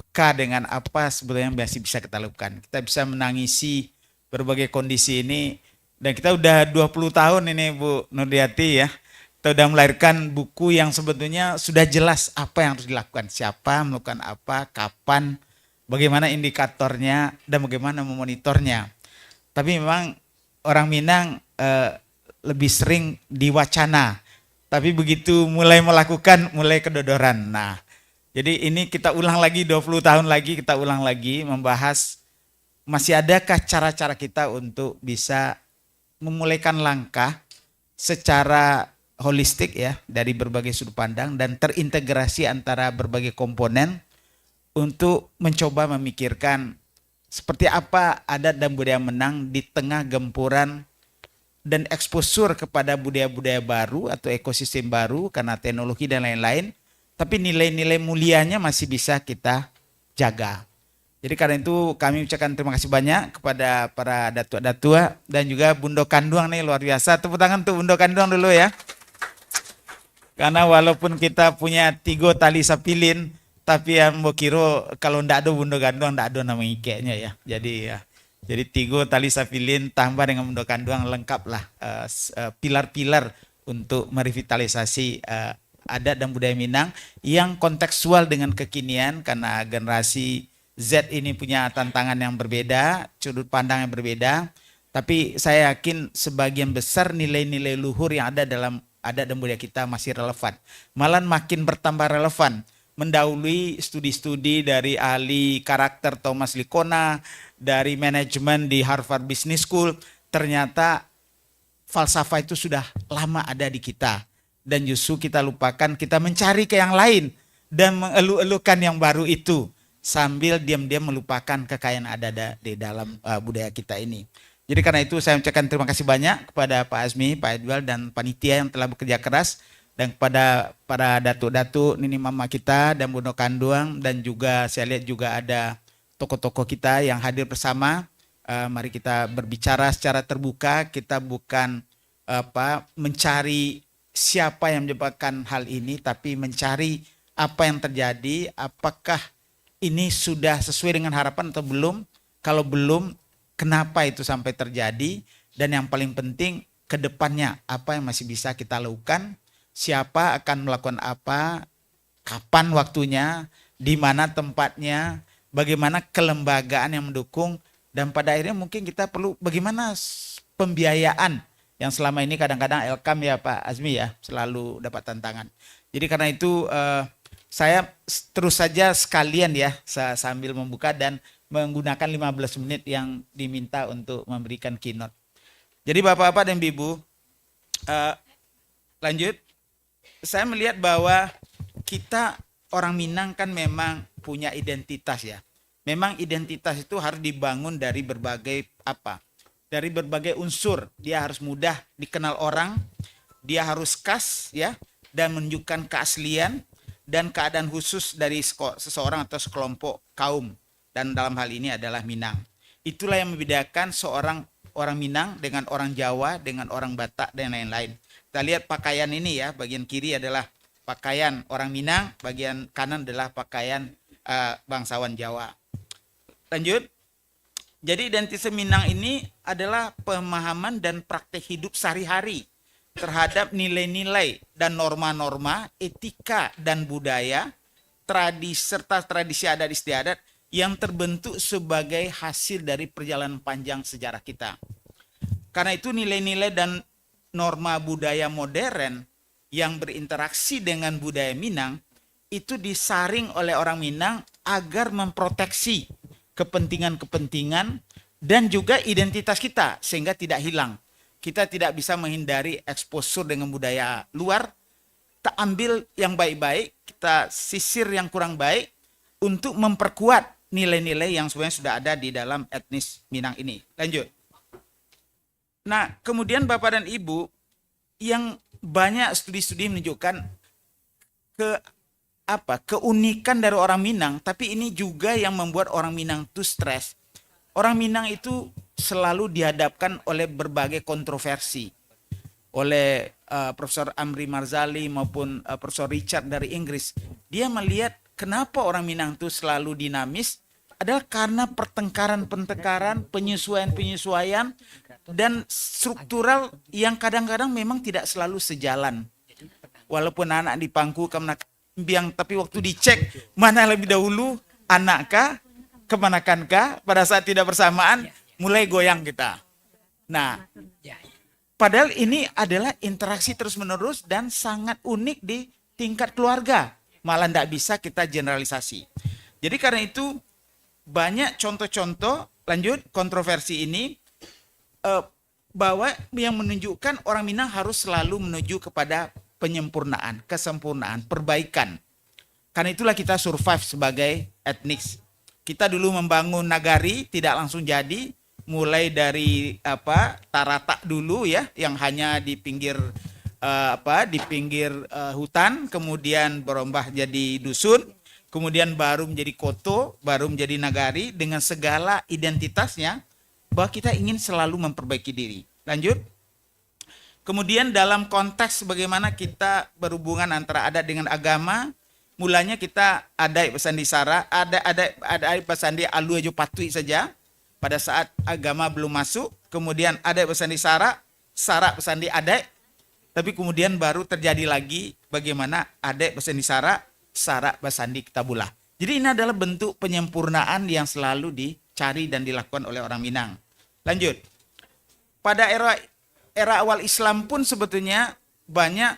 peka dengan apa sebetulnya yang masih bisa kita lakukan. Kita bisa menangisi berbagai kondisi ini. Dan kita udah 20 tahun ini Bu Nurdiati ya, kita udah melahirkan buku yang sebetulnya sudah jelas apa yang harus dilakukan, siapa melakukan apa, kapan, bagaimana indikatornya, dan bagaimana memonitornya. Tapi memang orang Minang lebih sering diwacana, tapi begitu mulai melakukan, mulai kedodoran. Nah, jadi ini kita ulang lagi, 20 tahun lagi kita ulang lagi membahas masih adakah cara-cara kita untuk bisa memulaikan langkah secara holistik ya, dari berbagai sudut pandang dan terintegrasi antara berbagai komponen untuk mencoba memikirkan seperti apa adat dan budaya Minang di tengah gempuran dan eksposur kepada budaya-budaya baru atau ekosistem baru karena teknologi dan lain-lain, tapi nilai-nilai mulianya masih bisa kita jaga. Jadi karena itu kami ucapkan terima kasih banyak kepada para datua-datua dan juga Bundo Kanduang nih, luar biasa. Tepuk tangan untuk Bundo Kanduang dulu ya. Karena walaupun kita punya 3 tali sapilin, tapi yang mau kira kalau ndak ada Bundo Kanduang ndak ada nama ikenya ya. Jadi 3 tali sapilin tambah dengan Bundo Kanduang lengkaplah pilar-pilar untuk merevitalisasi adat dan budaya Minang yang kontekstual dengan kekinian, karena generasi Z ini punya tantangan yang berbeda, sudut pandang yang berbeda, tapi saya yakin sebagian besar nilai-nilai luhur yang ada dalam adat dan budaya kita masih relevan. Malah makin bertambah relevan, mendahului studi-studi dari ahli karakter Thomas Likona, dari manajemen di Harvard Business School. Ternyata falsafah itu sudah lama ada di kita, dan justru kita lupakan, kita mencari ke yang lain dan mengeluh-elukan yang baru itu, sambil diam-diam melupakan kekayaan ada di dalam budaya kita ini. Jadi karena itu saya ucapkan terima kasih banyak kepada Pak Azmi, Pak Edwal, dan panitia yang telah bekerja keras, dan kepada para datuk-datuk, nini mama kita, dan Bundo Kanduang, dan juga saya lihat juga ada tokoh-tokoh kita yang hadir bersama. Mari kita berbicara secara terbuka, kita bukan mencari siapa yang menyebabkan hal ini, tapi mencari apa yang terjadi, apakah ini sudah sesuai dengan harapan atau belum. Kalau belum, kenapa itu sampai terjadi, dan yang paling penting ke depannya apa yang masih bisa kita lakukan, siapa akan melakukan apa, kapan waktunya, di mana tempatnya, bagaimana kelembagaan yang mendukung, dan pada akhirnya mungkin kita perlu bagaimana pembiayaan yang selama ini kadang-kadang Elkam ya Pak Azmi ya selalu dapat tantangan. Jadi karena itu saya terus saja sekalian ya sambil membuka dan menggunakan 15 menit yang diminta untuk memberikan keynote. Jadi Bapak-Bapak dan Ibu, lanjut. Saya melihat bahwa kita orang Minang kan memang punya identitas ya. Memang identitas itu harus dibangun dari berbagai dari berbagai unsur. Dia harus mudah dikenal orang, dia harus khas ya, dan menunjukkan keaslian dan keadaan khusus dari seseorang atau sekelompok kaum, dan dalam hal ini adalah Minang. Itulah yang membedakan seorang orang Minang dengan orang Jawa, dengan orang Batak dan lain-lain. Kita lihat pakaian ini ya, bagian kiri adalah pakaian orang Minang, bagian kanan adalah pakaian bangsawan Jawa. Lanjut. Jadi identitas Minang ini adalah pemahaman dan praktek hidup sehari-hari terhadap nilai-nilai dan norma-norma, etika dan budaya, serta tradisi adat istiadat yang terbentuk sebagai hasil dari perjalanan panjang sejarah kita. Karena itu nilai-nilai dan norma budaya modern yang berinteraksi dengan budaya Minang itu disaring oleh orang Minang agar memproteksi kepentingan-kepentingan dan juga identitas kita sehingga tidak hilang. Kita tidak bisa menghindari exposure dengan budaya luar. Kita ambil yang baik-baik, kita sisir yang kurang baik untuk memperkuat nilai-nilai yang sebenarnya sudah ada di dalam etnis Minang ini. Lanjut. Nah, kemudian Bapak dan Ibu, yang banyak studi-studi menunjukkan keunikan dari orang Minang, tapi ini juga yang membuat orang Minang itu stres. Orang Minang itu selalu dihadapkan oleh berbagai kontroversi oleh Profesor Amri Marzali maupun Profesor Richard dari Inggris. Dia melihat kenapa orang Minang itu selalu dinamis adalah karena pertengkaran-pertengkaran, penyesuaian-penyesuaian dan struktural yang kadang-kadang memang tidak selalu sejalan. Walaupun anak di pangku biang, tapi waktu dicek mana lebih dahulu, anakkah, kemanakankah, pada saat tidak bersamaan mulai goyang kita. Nah, padahal ini adalah interaksi terus-menerus dan sangat unik di tingkat keluarga. Malah tidak bisa kita generalisasi. Jadi karena itu banyak contoh-contoh, lanjut, kontroversi ini bahwa yang menunjukkan orang Minang harus selalu menuju kepada penyempurnaan, kesempurnaan, perbaikan. Karena itulah kita survive sebagai etnis. Kita dulu membangun nagari tidak langsung jadi, mulai dari Taratak dulu ya, yang hanya di pinggir hutan, kemudian berubah jadi dusun, kemudian baru menjadi koto, baru menjadi nagari dengan segala identitasnya, bahwa kita ingin selalu memperbaiki diri. Lanjut. Kemudian dalam konteks bagaimana kita berhubungan antara adat dengan agama, mulanya kita ada Basandi Sara, ada Basandi Alu Ajo Patui saja pada saat agama belum masuk, kemudian ada Basandi Sara Basandi Adai, tapi kemudian baru terjadi lagi bagaimana Adai Basandi Sara Basandi Kitabullah. Jadi ini adalah bentuk penyempurnaan yang selalu dicari dan dilakukan oleh orang Minang. Lanjut. Pada era awal Islam pun sebetulnya banyak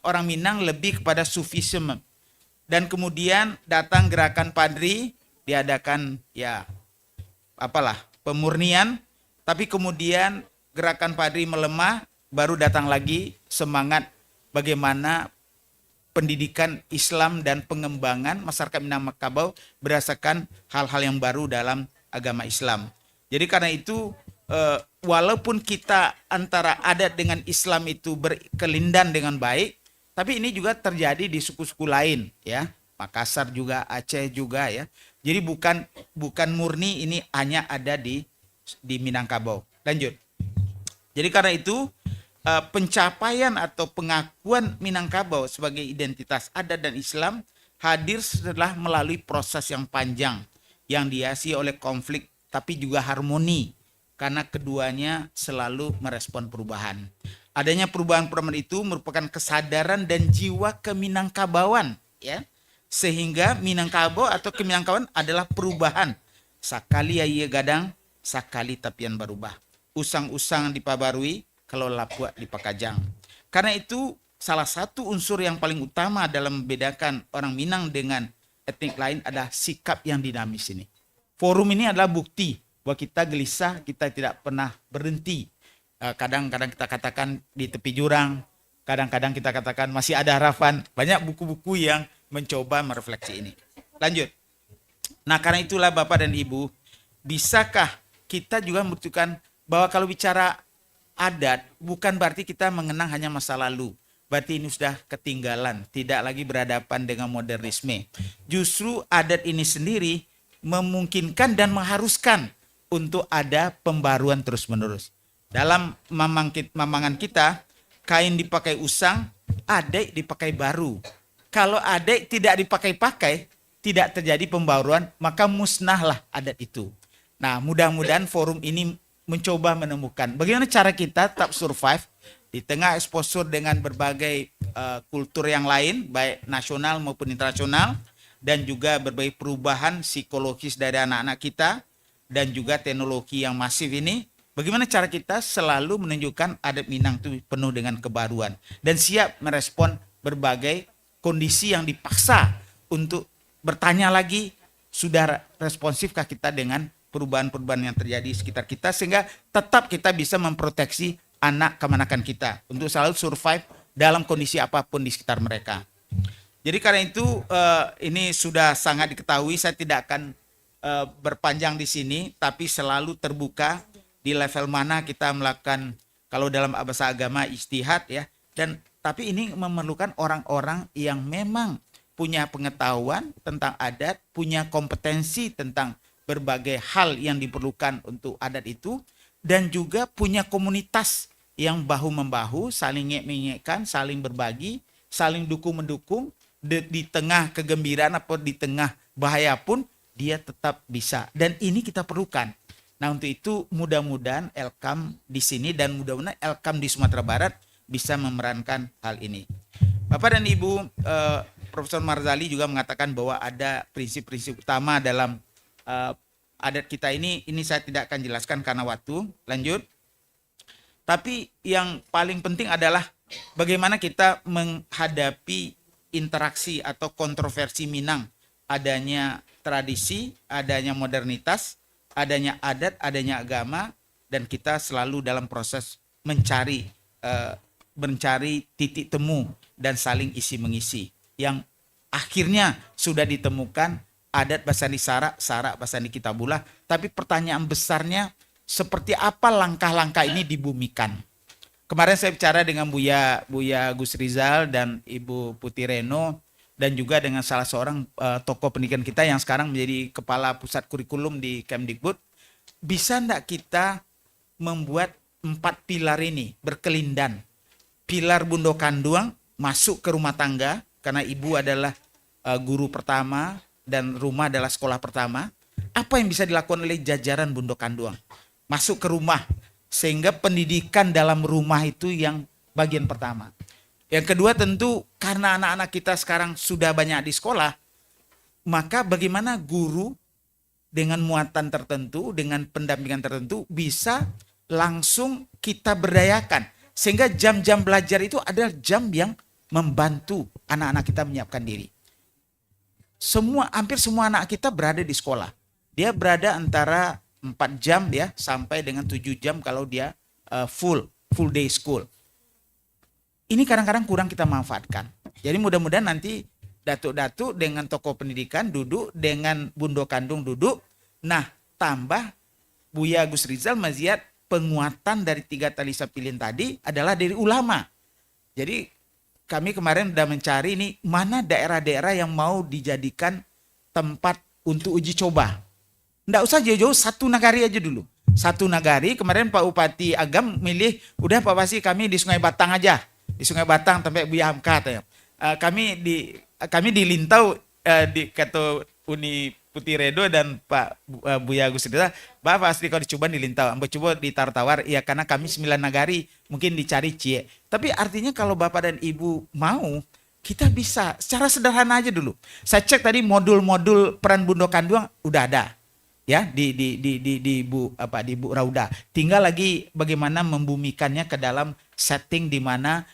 orang Minang lebih kepada Sufisme. Dan kemudian datang gerakan Padri, diadakan pemurnian, tapi kemudian gerakan Padri melemah, baru datang lagi semangat bagaimana pendidikan Islam dan pengembangan masyarakat Minangkabau berdasarkan hal-hal yang baru dalam agama Islam. Jadi karena itu walaupun kita antara adat dengan Islam itu berkelindan dengan baik, tapi ini juga terjadi di suku-suku lain ya. Makassar juga, Aceh juga ya. Jadi bukan murni ini hanya ada di Minangkabau. Lanjut. Jadi karena itu pencapaian atau pengakuan Minangkabau sebagai identitas adat dan Islam hadir setelah melalui proses yang panjang yang dihiasi oleh konflik tapi juga harmoni karena keduanya selalu merespon perubahan. Adanya perubahan-perubahan itu merupakan kesadaran dan jiwa keminangkabauan ya. Sehingga Minangkabau atau keminangkabauan adalah perubahan. Sakali ia gadang, sakali tapian berubah. Usang-usang dipabarui, kalau lapuak dipakajang. Karena itu salah satu unsur yang paling utama dalam membedakan orang Minang dengan etnik lain adalah sikap yang dinamis ini. Forum ini adalah bukti bahwa kita gelisah, kita tidak pernah berhenti. Kadang-kadang kita katakan di tepi jurang, kadang-kadang kita katakan masih ada harapan. Banyak buku-buku yang mencoba merefleksi ini. Lanjut. Nah karena itulah Bapak dan Ibu, bisakah kita juga membutuhkan bahwa kalau bicara adat, bukan berarti kita mengenang hanya masa lalu. Berarti ini sudah ketinggalan, tidak lagi berhadapan dengan modernisme. Justru adat ini sendiri memungkinkan dan mengharuskan untuk ada pembaruan terus-menerus. Dalam mamangan kita, kain dipakai usang, adek dipakai baru. Kalau adek tidak dipakai-pakai, tidak terjadi pembaruan, maka musnahlah adat itu. Nah, mudah-mudahan forum ini mencoba menemukan bagaimana cara kita tetap survive di tengah exposure dengan berbagai kultur yang lain, baik nasional maupun internasional, dan juga berbagai perubahan psikologis dari anak-anak kita, dan juga teknologi yang masif ini, bagaimana cara kita selalu menunjukkan adat Minang itu penuh dengan kebaruan dan siap merespon berbagai kondisi yang dipaksa untuk bertanya lagi, sudah responsifkah kita dengan perubahan-perubahan yang terjadi di sekitar kita, sehingga tetap kita bisa memproteksi anak kemanakan kita untuk selalu survive dalam kondisi apapun di sekitar mereka. Jadi karena itu ini sudah sangat diketahui, saya tidak akan berpanjang di sini, tapi selalu terbuka di level mana kita melakukan, kalau dalam bahasa agama ijtihad ya, dan tapi ini memerlukan orang-orang yang memang punya pengetahuan tentang adat, punya kompetensi tentang berbagai hal yang diperlukan untuk adat itu, dan juga punya komunitas yang bahu-membahu, saling ngek-mengekkan, saling berbagi, saling dukung-mendukung, di tengah kegembiraan atau di tengah bahaya pun dia tetap bisa. Dan ini kita perlukan. Nah, untuk itu mudah-mudahan Elkam di sini dan mudah-mudahan Elkam di Sumatera Barat bisa memerankan hal ini. Bapak dan Ibu, Profesor Marzali juga mengatakan bahwa ada prinsip-prinsip utama dalam adat kita ini saya tidak akan jelaskan karena waktu. Lanjut. Tapi yang paling penting adalah bagaimana kita menghadapi interaksi atau kontroversi Minang, adanya tradisi, adanya modernitas, adanya adat, adanya agama, dan kita selalu dalam proses mencari titik temu dan saling isi mengisi. Yang akhirnya sudah ditemukan adat Basandi Sarak, Sarak Basandi Kitabullah. Tapi pertanyaan besarnya, seperti apa langkah-langkah ini dibumikan? Kemarin saya bicara dengan Buya Gus Rizal dan Ibu Putih Reno, dan juga dengan salah seorang tokoh pendidikan kita yang sekarang menjadi kepala pusat kurikulum di Kemdikbud. Bisa enggak kita membuat 4 pilar ini berkelindan? Pilar Bundo Kanduang masuk ke rumah tangga, karena ibu adalah guru pertama dan rumah adalah sekolah pertama. Apa yang bisa dilakukan oleh jajaran Bundo Kanduang? Masuk ke rumah, sehingga pendidikan dalam rumah itu yang bagian pertama. Yang kedua tentu karena anak-anak kita sekarang sudah banyak di sekolah, maka bagaimana guru dengan muatan tertentu, dengan pendampingan tertentu bisa langsung kita berdayakan. Sehingga jam-jam belajar itu adalah jam yang membantu anak-anak kita menyiapkan diri. Hampir semua anak kita berada di sekolah. Dia berada antara 4 jam ya sampai dengan 7 jam kalau dia full day school. Ini kadang-kadang kurang kita manfaatkan. Jadi mudah-mudahan nanti datuk-datuk dengan tokoh pendidikan duduk, dengan Bundo Kandung duduk. Nah, tambah Buya Gus Rizal melihat penguatan dari 3 tali sapilin tadi adalah dari ulama. Jadi kami kemarin sudah mencari ini mana daerah-daerah yang mau dijadikan tempat untuk uji coba. Nggak usah jauh-jauh, 1 nagari aja dulu. 1 nagari, kemarin Pak Bupati Agam milih, udah Pak Wasi kami di Sungai Batang aja. Di Sungai Batang sampai Buya Hamka. Kami di Lintau, di Ketua Uni Putih Redo dan Pak Buya Gus Rizal, Bapak pasti kalau dicoba di Lintau, ambil coba di Tartawar, ya karena kami 9 nagari, mungkin dicari cie. Tapi artinya kalau Bapak dan Ibu mau, kita bisa secara sederhana aja dulu. Saya cek tadi modul-modul peran Bundo Kanduang udah ada. Ya, di Bu Rauda. Tinggal lagi bagaimana membumikannya ke dalam setting di mana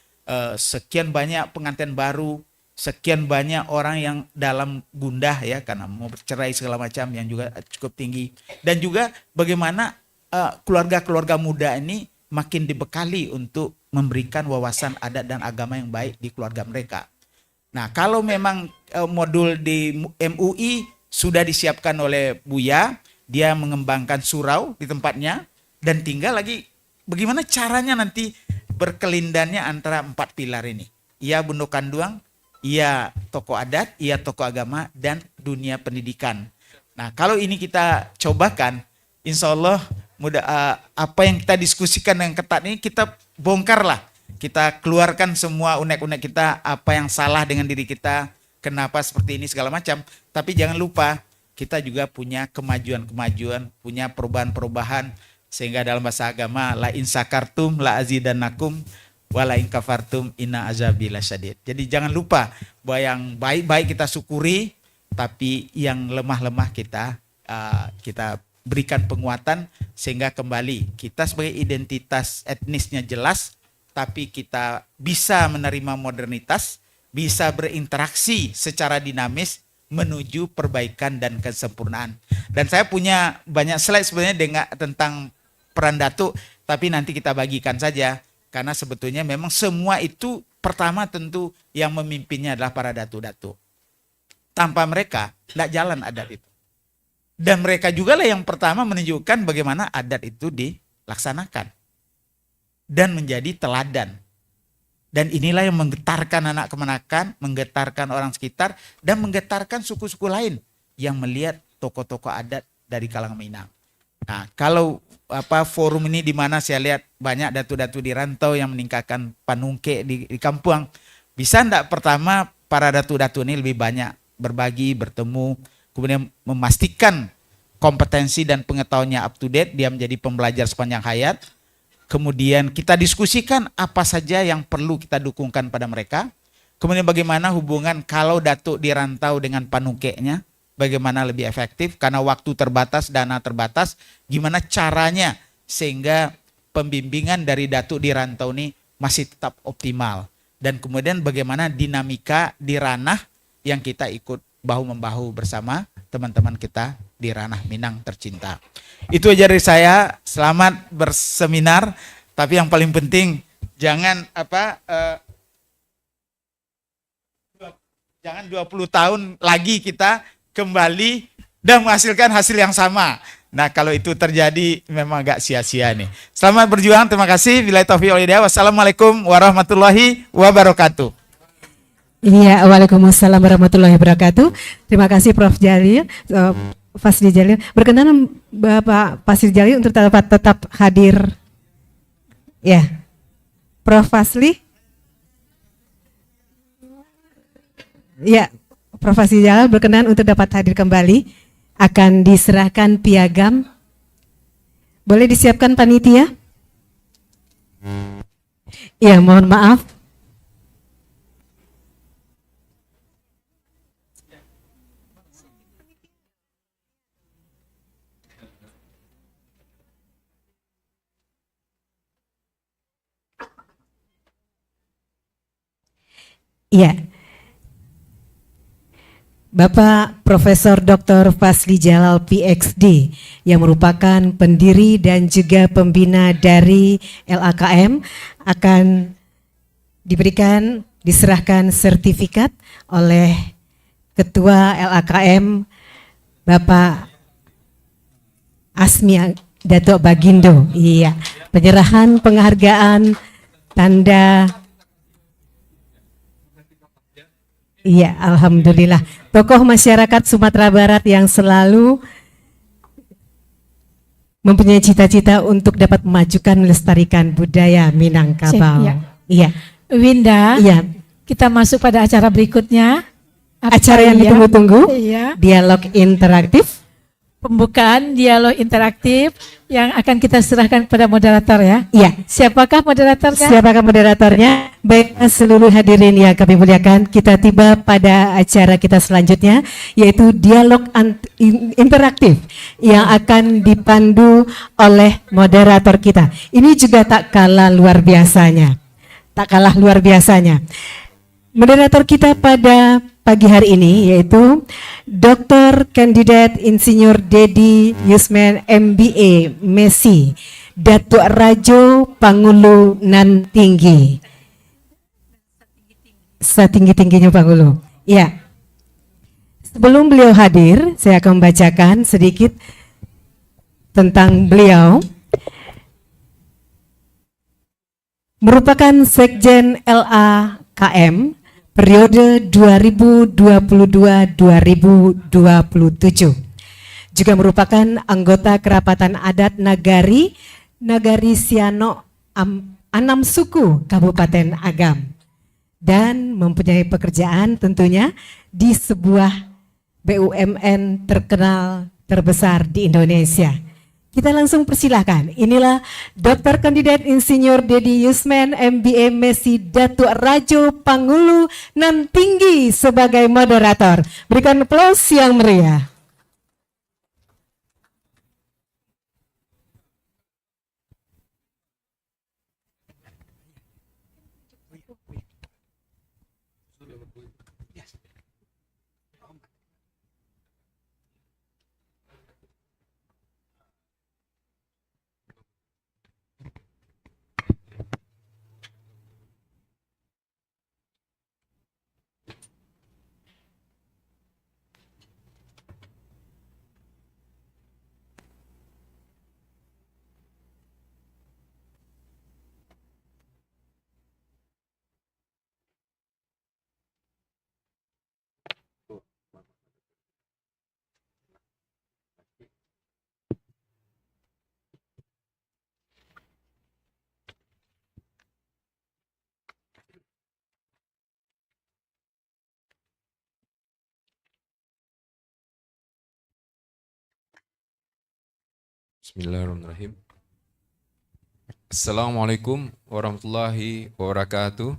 sekian banyak pengantin baru, sekian banyak orang yang dalam gundah ya karena mau bercerai segala macam yang juga cukup tinggi, dan juga bagaimana keluarga-keluarga muda ini makin dibekali untuk memberikan wawasan adat dan agama yang baik di keluarga mereka. Nah, kalau memang modul di MUI sudah disiapkan oleh Buya, dia mengembangkan surau di tempatnya, dan tinggal lagi bagaimana caranya nanti berkelindannya antara 4 pilar ini. Iya Bundo Kanduang, iya tokoh adat, iya tokoh agama, dan dunia pendidikan. Nah, kalau ini kita cobakan, insya Allah apa yang kita diskusikan dengan ketat ini kita bongkarlah. Kita keluarkan semua unek-unek kita, apa yang salah dengan diri kita, kenapa seperti ini segala macam. Tapi jangan lupa kita juga punya kemajuan-kemajuan, punya perubahan-perubahan, sehingga dalam bahasa agama la in sakartum la azidannakum wa la in kafartum inna azabi lasyadid. Jadi jangan lupa bahwa yang baik-baik kita syukuri, tapi yang lemah-lemah kita berikan penguatan sehingga kembali kita sebagai identitas etnisnya jelas, tapi kita bisa menerima modernitas, bisa berinteraksi secara dinamis menuju perbaikan dan kesempurnaan. Dan saya punya banyak slide sebenarnya tentang peran datuk, tapi nanti kita bagikan saja, karena sebetulnya memang semua itu pertama tentu yang memimpinnya adalah para datuk-datuk. Tanpa mereka tidak jalan adat itu. Dan mereka juga lah yang pertama menunjukkan bagaimana adat itu dilaksanakan dan menjadi teladan. Dan inilah yang menggetarkan anak kemenakan, menggetarkan orang sekitar, dan menggetarkan suku-suku lain yang melihat tokoh-tokoh adat dari kalangan Minang. Nah, kalau forum ini di mana saya lihat banyak datuk-datuk di rantau yang meningkatkan panungke di kampung, bisa enggak pertama para datuk-datuk ini lebih banyak berbagi, bertemu, kemudian memastikan kompetensi dan pengetahuannya up to date, dia menjadi pembelajar sepanjang hayat. Kemudian kita diskusikan apa saja yang perlu kita dukungkan pada mereka. Kemudian bagaimana hubungan kalau datuk di rantau dengan panungkeknya, bagaimana lebih efektif, karena waktu terbatas, dana terbatas, gimana caranya sehingga pembimbingan dari datuk di rantau ini masih tetap optimal. Dan kemudian bagaimana dinamika di ranah yang kita ikut bahu-membahu bersama teman-teman kita di ranah Minang tercinta. Itu aja dari saya, selamat berseminar, tapi yang paling penting jangan jangan 20 tahun lagi kita kembali dan menghasilkan hasil yang sama. Nah, kalau itu terjadi memang agak sia-sia nih. Selamat berjuang, terima kasih. Billahi taufiq wal hidayah. Wassalamualaikum warahmatullahi wabarakatuh. Iya, waalaikumsalam warahmatullahi wabarakatuh. Terima kasih Prof. Jalil, Fasli Jalil. Berkenan Bapak Fasli Jalil untuk tetap hadir. Ya, Prof. Fasli. Ya, Prof. Fasli Jalil berkenan untuk dapat hadir kembali. Akan diserahkan piagam. Boleh disiapkan panitia? Ya, mohon maaf. Iya. Bapak Profesor Dr. Fasli Jalal PhD yang merupakan pendiri dan juga pembina dari LAKM akan diserahkan sertifikat oleh Ketua LAKM Bapak Asmi Datuk Bagindo. Iya, penyerahan penghargaan tanda. Iya, alhamdulillah. Tokoh masyarakat Sumatera Barat yang selalu mempunyai cita-cita untuk dapat memajukan melestarikan budaya Minangkabau. Iya. Winda. Iya. Kita masuk pada acara berikutnya. Acara yang ditunggu-tunggu. Iya. Dialog interaktif. Pembukaan dialog interaktif yang akan kita serahkan kepada moderator ya. Iya. Siapakah moderatornya? Siapakah moderatornya? Baik, seluruh hadirin yang kami muliakan, kita tiba pada acara kita selanjutnya, yaitu dialog interaktif yang akan dipandu oleh moderator kita. Ini juga tak kalah luar biasanya. Tak kalah luar biasanya. Moderator kita pada pagi hari ini yaitu Dr. Kandidat Insinyur Dedi Yusman MBA Messi Datuk Rajo Pangulu Nan Tinggi. Setinggi-tingginya Pangulu. Ya. Sebelum beliau hadir, saya akan membacakan sedikit tentang beliau. Merupakan Sekjen LAKM periode 2022-2027. Juga merupakan anggota kerapatan adat Nagari Siano Anam Suku Kabupaten Agam. Dan mempunyai pekerjaan tentunya di sebuah BUMN terkenal terbesar di Indonesia. Kita langsung persilahkan. Inilah Dr. Kandidat Insinyur Dedi Yusman MBA Messi Datuk Rajo Pangulu Nan Tinggi sebagai moderator. Berikan aplaus yang meriah. Bismillahirrahmanirrahim. Assalamualaikum warahmatullahi wabarakatuh.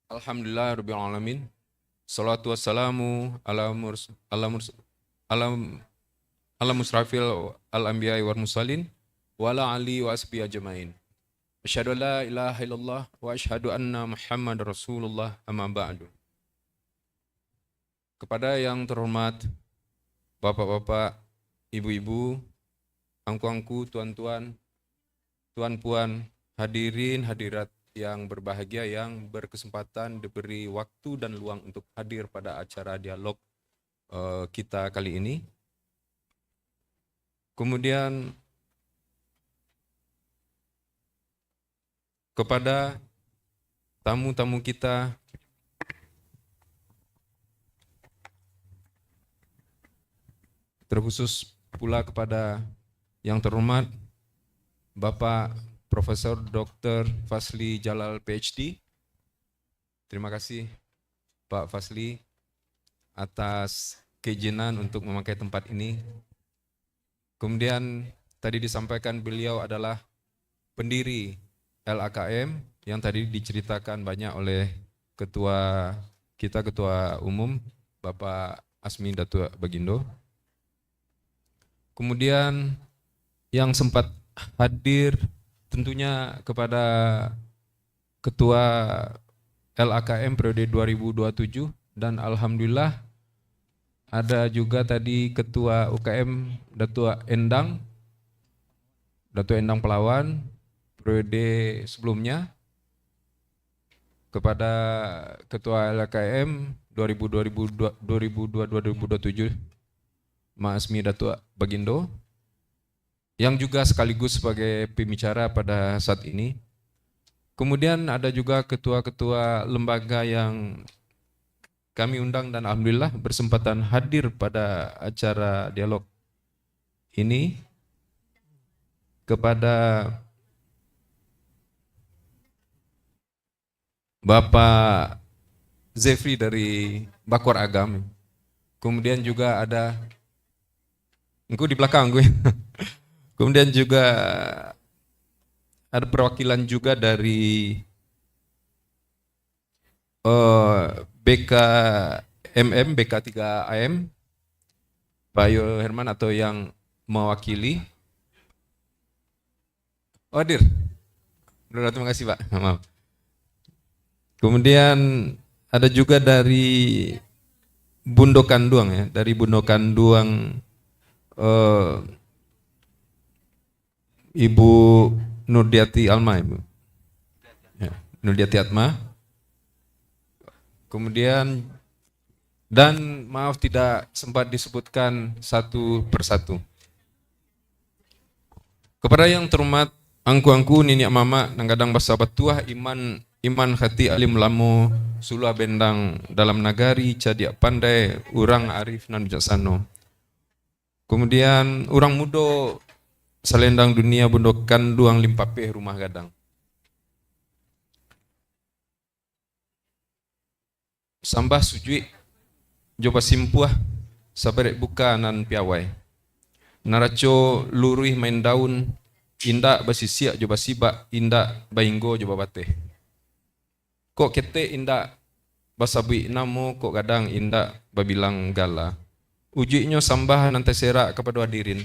Alhamdulillah rabbil alamin. Salatu wassalamu ala musrafil al-anbiya'i wal mursalin wa ala ali wa asbi ajmain. Asyhadu an la ilaha illallah wa asyhadu anna Muhammadar Rasulullah amma ba'du. Kepada yang terhormat Bapak-bapak, ibu-ibu, angku-angku, tuan-tuan, tuan-puan, hadirin hadirat yang berbahagia yang berkesempatan diberi waktu dan luang untuk hadir pada acara dialog kita kali ini. Kemudian kepada tamu-tamu kita, terkhusus pula kepada yang terhormat Bapak Profesor Dr. Fasli Jalal PhD. Terima kasih Pak Fasli atas keizinan untuk memakai tempat ini. Kemudian tadi disampaikan beliau adalah pendiri LAKM yang tadi diceritakan banyak oleh ketua kita, Ketua Umum Bapak Asmi Datuk Bagindo. Kemudian yang sempat hadir tentunya kepada Ketua LAKM periode 2027 dan alhamdulillah ada juga tadi Ketua UKM Datuk Endang Pelawan periode sebelumnya, kepada Ketua LAKM 2022-2027 Mas Asmi Datuk Bagindo, yang juga sekaligus sebagai pembicara pada saat ini. Kemudian ada juga ketua-ketua lembaga yang kami undang dan alhamdulillah bersempatan hadir pada acara dialog ini. Kepada Bapak Zefri dari Bakwar Agam. Kemudian juga ada engkau di belakang gue. Kemudian juga ada perwakilan juga dari BKMM, BK3AM, Pak Yo Herman atau yang mewakili. Oh, hadir. Terima kasih Pak. Maaf. Kemudian ada juga dari Bundo Kanduang ya, dari Bundo Kanduang Ibu Nurdiati Alma, Ibu. Ya, Nurdiati Atma. Kemudian dan maaf tidak sempat disebutkan satu persatu. Kepada yang terhormat angku-angku niniak mama nanggadang basa batuah iman hati alim lamu sulah bendang dalam nagari cadiak pandai urang arif nan bijaksana. Kemudian orang mudo salendang dunia Bundo Kanduang Limpape rumah gadang. Sambah sujui joba simpuah sabarek buka nan piawai. Naraco lurui main daun indak basisiak joba sibak indak bainggo joba bate. Kok kete indak basabui namo kok gadang indak babilang gala. Ujinya sambah nanti serak kepada hadirin.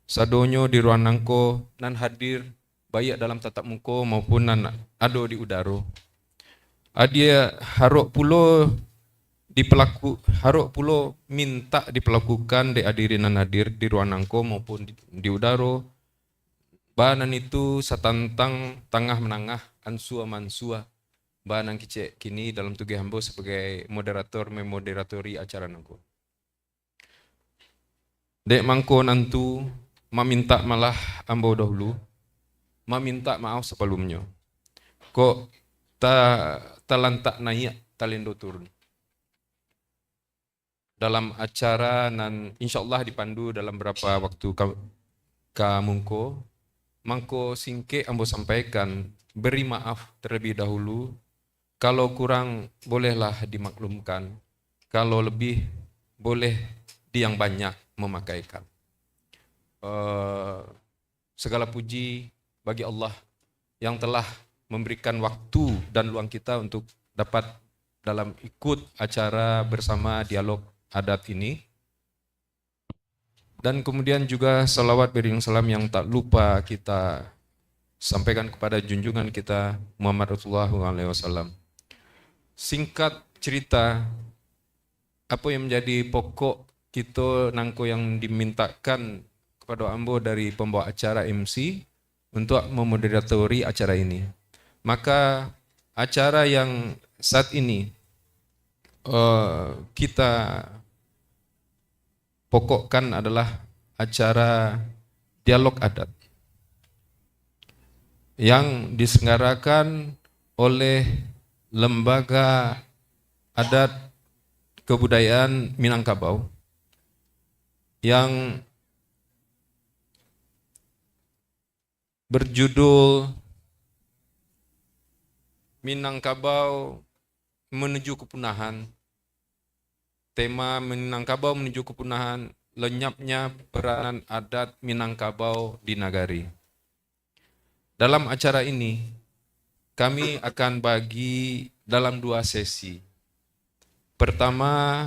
Sadonyo di ruang nangko nan hadir baik dalam tatap muka maupun nan ado di udaro. Adia harok pulo minta diperlakukan di hadirin nan hadir di ruang nangko maupun di udaro. Bahanan itu satantang tangah menangah ansua mansua. Bahanan kicek kini dalam tugas hambo sebagai moderator memoderatori acara nangko. Dek mangko nantu meminta malah ambo dahulu, meminta maaf sebelumnya. Kok lantak naik talendo turun. Dalam acara nan insyaallah dipandu dalam beberapa waktu kamungko, mangko singke ambo sampaikan beri maaf terlebih dahulu. Kalau kurang bolehlah dimaklumkan. Kalau lebih boleh di yang banyak memakaikan. Segala puji bagi Allah yang telah memberikan waktu dan luang kita untuk dapat dalam ikut acara bersama dialog adat ini. Dan kemudian juga salawat beriring salam yang tak lupa kita sampaikan kepada junjungan kita Muhammad Rasulullah SAW. Singkat cerita, apa yang menjadi pokok kita nangko yang dimintakan kepada Ambo dari pembawa acara MC untuk memoderatori acara ini. Maka acara yang saat ini kita pokokkan adalah acara dialog adat yang diselenggarakan oleh Lembaga Adat Kebudayaan Minangkabau yang berjudul Minangkabau Menuju Kepunahan. Tema Minangkabau Menuju Kepunahan, lenyapnya peranan adat Minangkabau di Nagari. Dalam acara ini, kami akan bagi dalam 2 sesi. Pertama,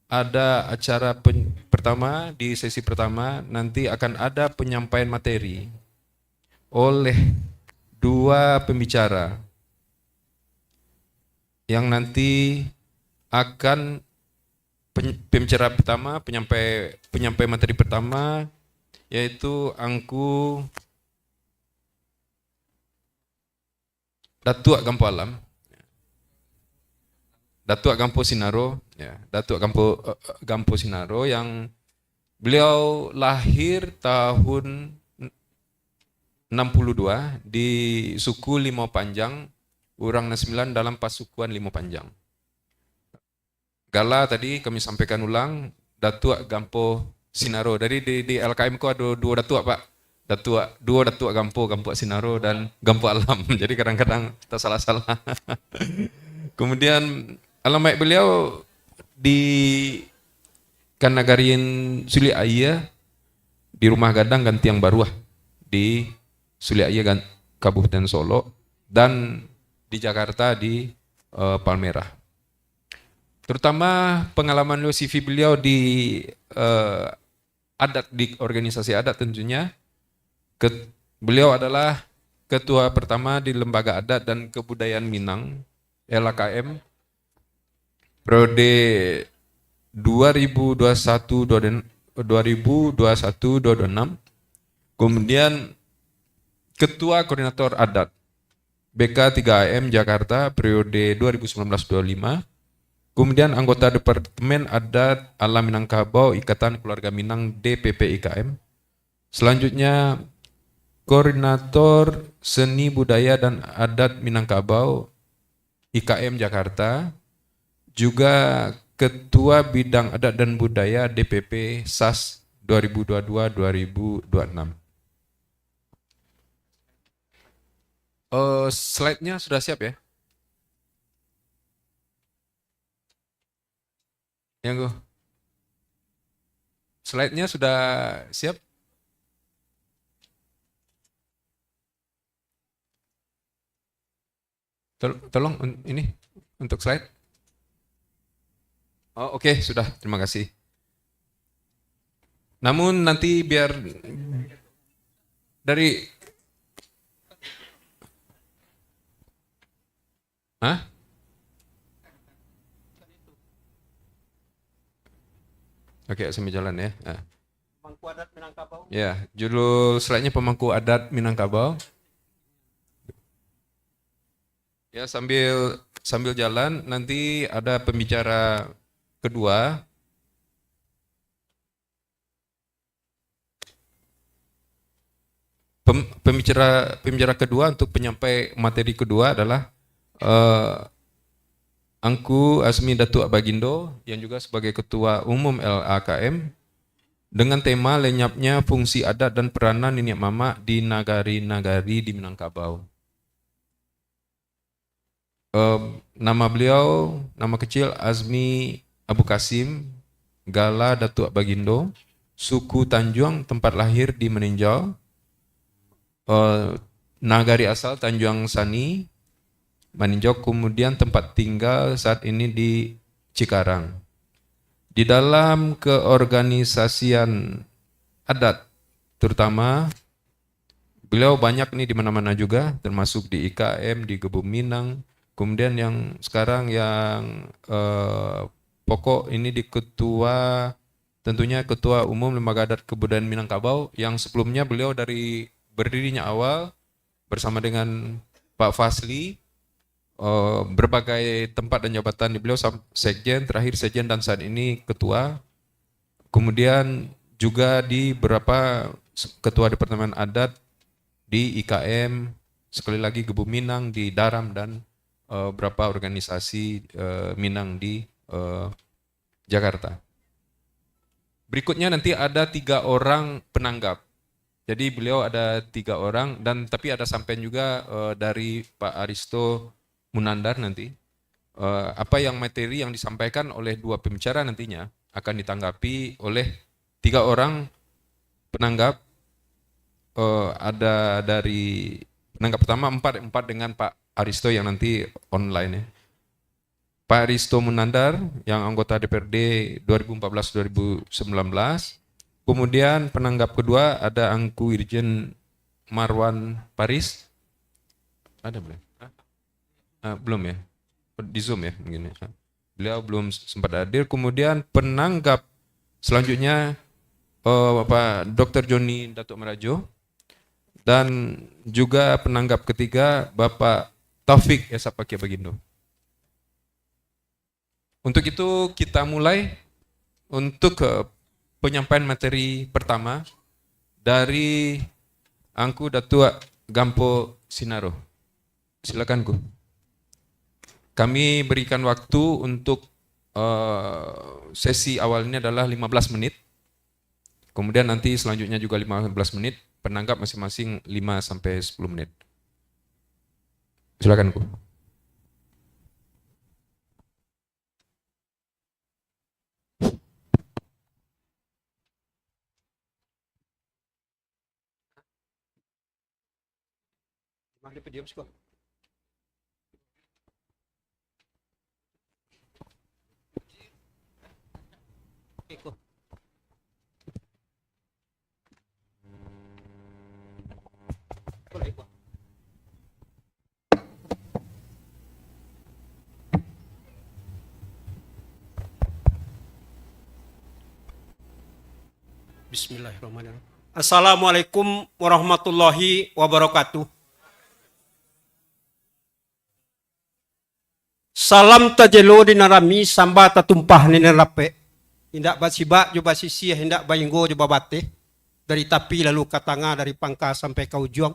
ada acara pertama, di sesi pertama nanti akan ada penyampaian materi oleh 2 pembicara yang nanti akan pembicara pertama, penyampai materi pertama yaitu Angku Datuk Gampo Alam, Datuk Gampo Sinaro, ya, Datuk Gampo Sinaro yang beliau lahir tahun 62 di suku Limau Panjang, Urang 9 dalam pasukuan Limau Panjang. Gala tadi kami sampaikan ulang, Datuk Gampo Sinaro. Dari di LKM ko ada 2 datuk Pak. Dua datuk Gampo Sinaro dan Gampo Alam. Jadi kadang-kadang kita salah-salah. Kemudian alamat beliau di Kanagarin Suli Aya di Rumah Gadang Gantiang Baruah di Suli Aya Kabupaten Solo dan di Jakarta di Palmerah. Terutama pengalaman CV beliau di adat, di organisasi adat tentunya. Beliau adalah ketua pertama di Lembaga Adat dan Kebudayaan Minang, LAKM, periode 2021-2026. Kemudian ketua koordinator adat BK3AM Jakarta periode 2019-25. Kemudian anggota Departemen Adat Alam Minangkabau Ikatan Keluarga Minang DPP IKM. Selanjutnya Koordinator Seni Budaya dan Adat Minangkabau IKM Jakarta, juga Ketua Bidang Adat dan Budaya DPP SAS 2022-2026. Slide-nya sudah siap ya? Yang slide-nya sudah siap? Tolong ini untuk slide. Oh, oke, sudah. Terima kasih. Namun nanti biar dari Oke, sambil jalan ya. Pemangku adat Minangkabau. Ya, judul slide-nya Pemangku Adat Minangkabau. Ya, sambil jalan nanti ada pembicara kedua. Pembicara kedua untuk penyampai materi kedua adalah Angku Azmi Datuk Bagindo yang juga sebagai Ketua Umum LAKM dengan tema lenyapnya fungsi adat dan peranan Niniak Mama di nagari-nagari di Minangkabau. Nama beliau, nama kecil Azmi Abu Kasim, Gala Datuk Bagindo, suku Tanjuang, tempat lahir di Meninjau, nagari asal Tanjuang Sani, Meninjau, kemudian tempat tinggal saat ini di Cikarang. Di dalam keorganisasian adat, terutama beliau banyak nih di mana-mana juga, termasuk di IKM, di Gebu Minang, kemudian yang sekarang yang pokok ini di tentunya Ketua Umum Lembaga Adat Kebudayaan Minangkabau, yang sebelumnya beliau dari berdirinya awal bersama dengan Pak Fasli, berbagai tempat dan jabatan di beliau, sekjen, terakhir sekjen dan saat ini ketua. Kemudian juga di beberapa ketua departemen adat di IKM, sekali lagi Gebu Minang, di Daram, dan beberapa organisasi Minang di Jakarta. Berikutnya nanti ada 3 orang penanggap. Jadi beliau ada 3 orang, dan tapi ada sampean juga dari Pak Aristo Munandar nanti. Apa yang materi yang disampaikan oleh 2 pembicara nantinya akan ditanggapi oleh 3 orang penanggap. Ada dari penanggap pertama 4 dengan Pak Aristo yang nanti online ya. Pak Aristo Munandar yang anggota DPRD 2014-2019. Kemudian penanggap kedua ada Angku Irjen Marwan Paris. Ada belum? Belum ya? Di Zoom ya mungkin ya. Beliau belum sempat hadir. Kemudian penanggap selanjutnya Bapak Dr. Joni Datuk Merajo. Dan juga penanggap ketiga Bapak Taufik Yasapake Bagindo. Untuk itu kita mulai untuk penyampaian materi pertama dari Angku Datuk Gampo Sinaro. Silakan Ku. Kami berikan waktu untuk sesi awalnya adalah 15 menit. Kemudian nanti selanjutnya juga 15 menit. Penanggap masing-masing 5-10 menit. Silakan Ku. Bismillahirrahmanirrahim. Assalamualaikum warahmatullahi wabarakatuh. Salam tajelo dinarami samba tatumpah ninarape. Hindak basiba juba sisi hindak bayinggo juba bate. Dari tapi lalu ke tengah, dari pangka sampai ke ujung.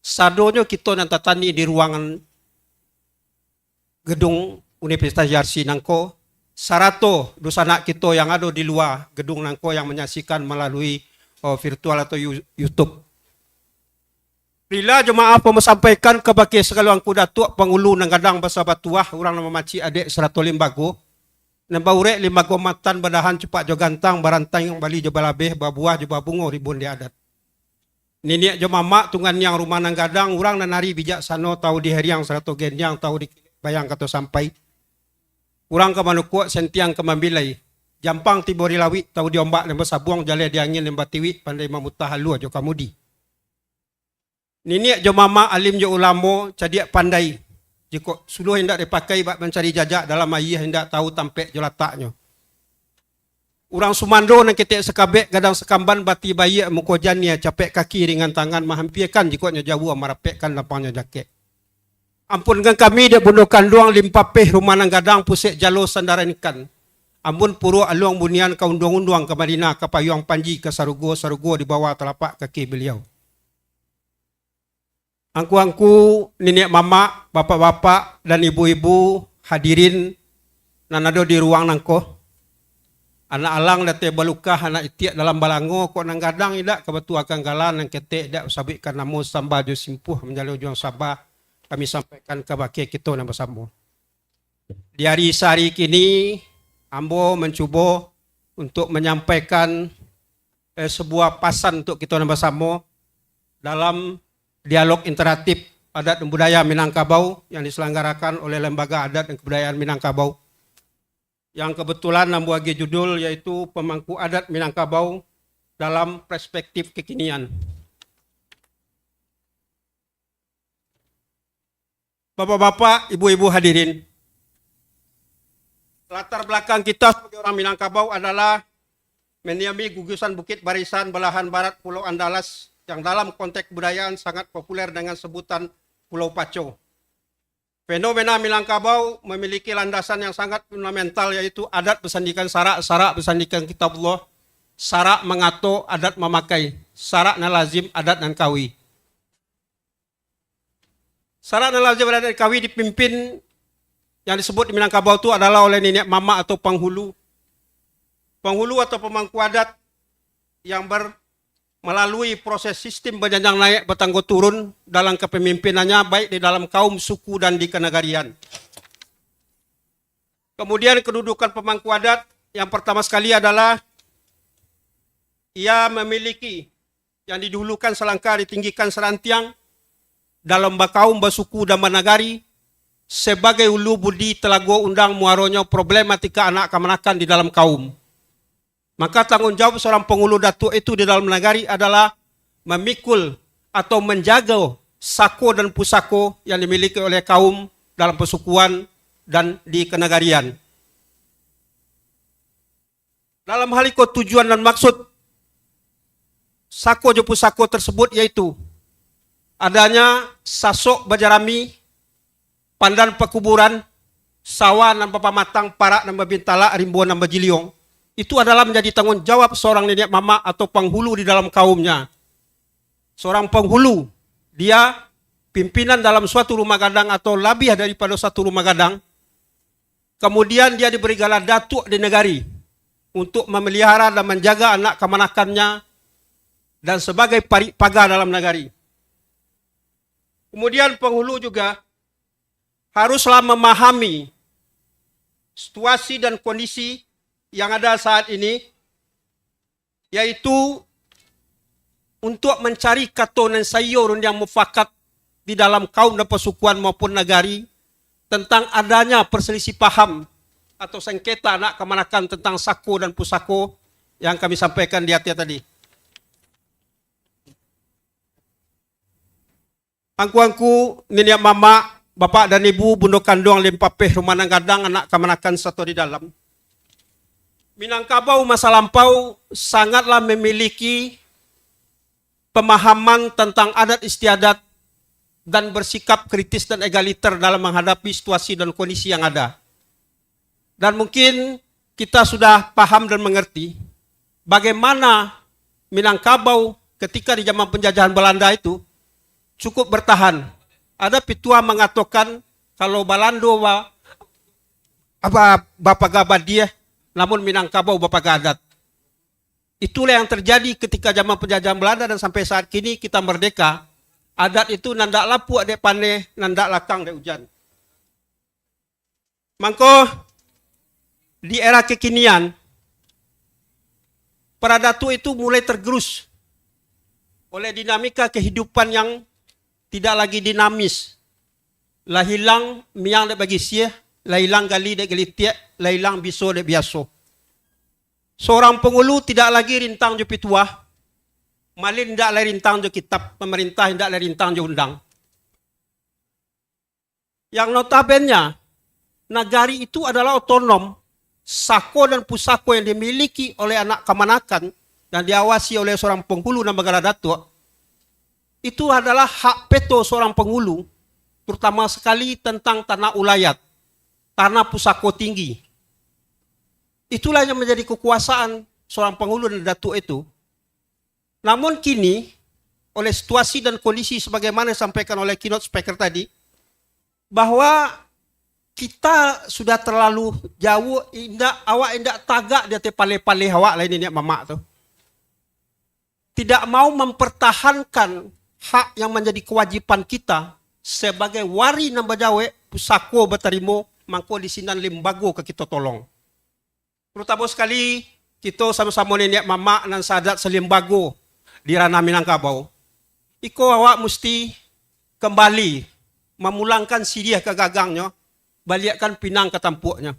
Sadonyo kita nantatani di ruangan gedung Universitas Yarsi Nangko. Sarato dosanak kita yang ada di luar gedung Nangko yang menyaksikan melalui virtual atau YouTube. Bila jemaah sampaikan kepada segala angku datuk pengulu nang gadang bahasa batuah orang nama maci adik 100 limbago. Nambaure limbago matan badahan cepat jo gantang barantang yang bali jo balabeh babuah jo babungo ribun di adat. Niniak jo mama tungan yang rumah nang gadang orang nanari bijaksana tahu di heriang 100 genyang tahu di bayang kata sampai. Urang ke manukuk sentiang ke mambilai. Jampang tibori lawi tahu diombak lembah sabuang jale di angin lembah tiwi pandai mamutah halu jo kamudi. Niniak jo mama alim jo ulamo cadiak pandai. Jika suluh hendak dipakai bak mencari jajak dalam ayah hendak tahu tampek jo lataknya. Urang sumando nang ketek sekabek gadang sekamban bati bayi mukojannya capek kaki ringan tangan mahampirkan jika nya jauh marapekkan lapangnya jaket. Ampun kan kami dia bundukan luang limpapeh rumah nang gadang pusek jalo sandaran ikan. Ampun puru aluang bunian ka undang-undang ke Madinah ke payung panji ke sarugo di bawah telapak kaki beliau. Angku-angku, nenek mama, bapak-bapak dan ibu-ibu hadirin nanado di ruang nangko. Anak alang date balukah anak itiak dalam balango kok nang gadang idak kebetua kanggalan nang ketek dak sabitkan namo samba jo simpuh menjalo juang sabah. Kami sampaikan ke bakia kita nama sambo. Di hari sehari kini, ambo mencuba untuk menyampaikan sebuah pesan untuk kita bersama dalam dialog interaktif adat dan budaya Minangkabau yang diselenggarakan oleh Lembaga Adat dan Kebudayaan Minangkabau. Yang kebetulan membuat judul yaitu Pemangku Adat Minangkabau dalam Perspektif Kekinian. Bapak-bapak, ibu-ibu hadirin, latar belakang kita sebagai orang Minangkabau adalah mendiami gugusan Bukit Barisan belahan barat Pulau Andalas yang dalam konteks budayaan sangat populer dengan sebutan Pulau Paco. Fenomena Minangkabau memiliki landasan yang sangat fundamental yaitu adat bersandikan sarak, sarak bersandikan kitabullah, sarak mengato, adat memakai, sarak na lazim, adat dan kawi. Sarak dan lazim adat dan kawi dipimpin yang disebut di Minangkabau itu adalah oleh nenek mama atau penghulu. Penghulu atau pemangku adat yang melalui proses sistem berjenjang naik bertangga turun dalam kepemimpinannya baik di dalam kaum, suku, dan di kenegarian. Kemudian kedudukan pemangku adat yang pertama sekali adalah ia memiliki yang didahulukan selangkah ditinggikan serantiang dalam bakaum, basuku, dan banagari sebagai ulu budi telago undang muaronya problematika anak kemanakan di dalam kaum. Maka tanggung jawab seorang penghulu datuk itu di dalam negari adalah memikul atau menjaga sako dan pusako yang dimiliki oleh kaum dalam persukuan dan di kenegarian. Dalam hal itu tujuan dan maksud sako dan pusako tersebut yaitu adanya sasok bajarami, pandan pekuburan, sawah dan papamatang, parak dan babintala, rimbuan dan bajiliong. Itu adalah menjadi tanggung jawab seorang nenek mama atau penghulu di dalam kaumnya. Seorang penghulu, dia pimpinan dalam suatu rumah gadang atau lebih daripada satu rumah gadang. Kemudian dia diberi gelar datuk di negari untuk memelihara dan menjaga anak kemanakannya dan sebagai pagar dalam negari. Kemudian penghulu juga haruslah memahami situasi dan kondisi yang ada saat ini, yaitu untuk mencari katonan sayur yang mufakat di dalam kaum dan persukuan maupun negari tentang adanya perselisih paham atau sengketa anak kemanakan tentang sako dan pusako yang kami sampaikan di atas tadi. Angku-angku, nenek mama, bapak dan ibu, bundo kandung, limpapeh, rumah gadang, anak kemanakan satu di dalam. Minangkabau masa lampau sangatlah memiliki pemahaman tentang adat istiadat dan bersikap kritis dan egaliter dalam menghadapi situasi dan kondisi yang ada. Dan mungkin kita sudah paham dan mengerti bagaimana Minangkabau ketika di zaman penjajahan Belanda itu cukup bertahan. Ada pitua mengatakan kalau Balando bapak gabat dia, namun Minangkabau bapak gadat. Itulah yang terjadi ketika zaman penjajahan Belanda dan sampai saat kini kita merdeka. Adat itu nandak lapu adek pane, nandak lakang adek hujan. Mangko di era kekinian, para datu itu mulai tergerus oleh dinamika kehidupan yang tidak lagi dinamis. Lah hilang miang dek bagi sia, lah hilang gali dek gali tiak, lah hilang biso dek biaso. Seorang penghulu tidak lagi rintang jo pituah, malin tidak lagi rintang jo kitab, pemerintah tidak lagi rintang jo undang. Yang notabene nagari itu adalah otonom, sako dan pusako yang dimiliki oleh anak kemanakan dan diawasi oleh seorang penghulu dan negara datuk. Itu adalah hak peto seorang penghulu, terutama sekali tentang tanah ulayat, tanah pusako tinggi. Itulah yang menjadi kekuasaan seorang penghulu dan datuk itu. Namun kini, oleh situasi dan kondisi sebagaimana disampaikan oleh keynote speaker tadi, bahwa kita sudah terlalu jauh, awak indak tagak dia pale-pale awak lain ini mamak tu. Tidak mau mempertahankan hak yang menjadi kewajiban kita sebagai wari nambah jawe pusako berterimo mangko di sinan lembago ke kita tolong. Terutama sekali kita sama-sama nenek mama dan sadat selimbago di ranah Minangkabau. Iko awak mesti kembali memulangkan siriah ke gagangnya, balikkan pinang ke tampuknya.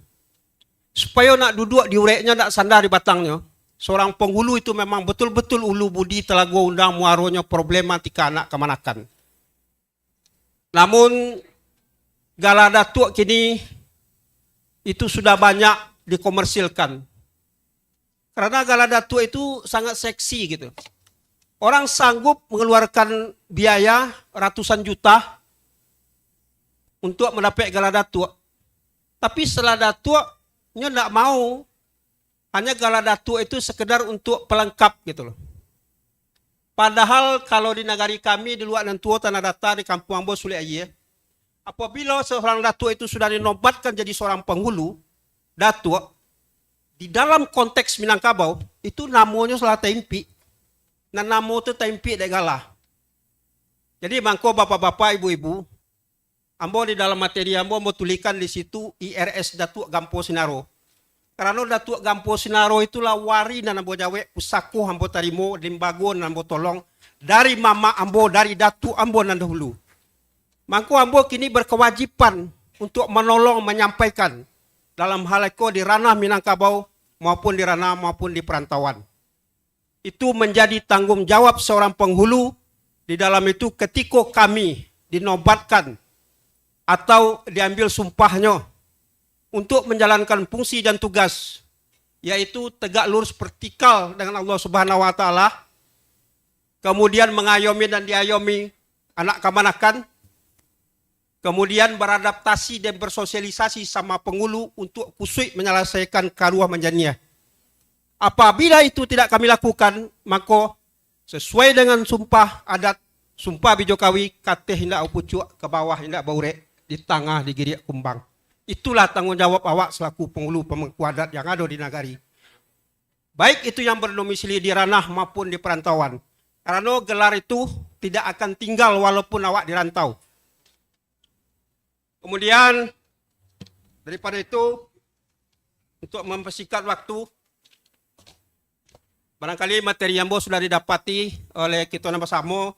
Supaya nak duduk di ureknya, nak sandar di batangnya. Seorang penghulu itu memang betul-betul ulu budi telago undang muaronya problematika anak kemanakan. Namun Gala Datuk kini itu sudah banyak dikomersilkan. Karena Gala Datuk itu sangat seksi gitu. Orang sanggup mengeluarkan biaya ratusan juta untuk mendapat Gala Datuk. Tapi setelah Datuknya tidak mau, hanya Gala Datuk itu sekedar untuk pelengkap gitu loh. Padahal kalau di negari kami, di luar Nantua, Tanah Datar, di Kampung Ambo, Sule Aye, apabila seorang Datuk itu sudah dinobatkan jadi seorang penghulu, Datuk, di dalam konteks Minangkabau, itu namanya salah tempi. Nah namo itu tempi dek Gala. Jadi mangko bapak-bapak, ibu-ibu, Ambo di dalam materi Ambo mau tulikan di situ IRS Datuk Gampo Sinaro. Karena Datuk Gampo Sinaro itulah wari dan Ambo Jawa pusako Ambo tarimo, limbago dan Ambo tolong dari mama Ambo, dari Datuk Ambo nan dahulu. Mangko Ambo kini berkewajiban untuk menolong, menyampaikan dalam hal itu di ranah Minangkabau maupun di ranah maupun di perantauan. Itu menjadi tanggung jawab seorang penghulu di dalam itu ketika kami dinobatkan atau diambil sumpahnya untuk menjalankan fungsi dan tugas, yaitu tegak lurus vertikal dengan Allah Subhanahu wa Ta'ala, kemudian mengayomi dan diayomi anak kemanakan, kemudian beradaptasi dan bersosialisasi sama penghulu untuk kusui menyelesaikan karuah menjaniah. Apabila itu tidak kami lakukan, maka sesuai dengan sumpah adat, sumpah bijokawi, kateh hindak upucuk ke bawah hindak baurek, di tengah digiriak kumbang. Itulah tanggung jawab awak selaku penghulu pemangku adat yang ada di nagari. Baik itu yang berdomisili di ranah maupun di perantauan. Karena gelar itu tidak akan tinggal walaupun awak dirantau. Kemudian daripada itu, untuk mempersingkat waktu, barangkali materi yang sudah didapati oleh kita bersama.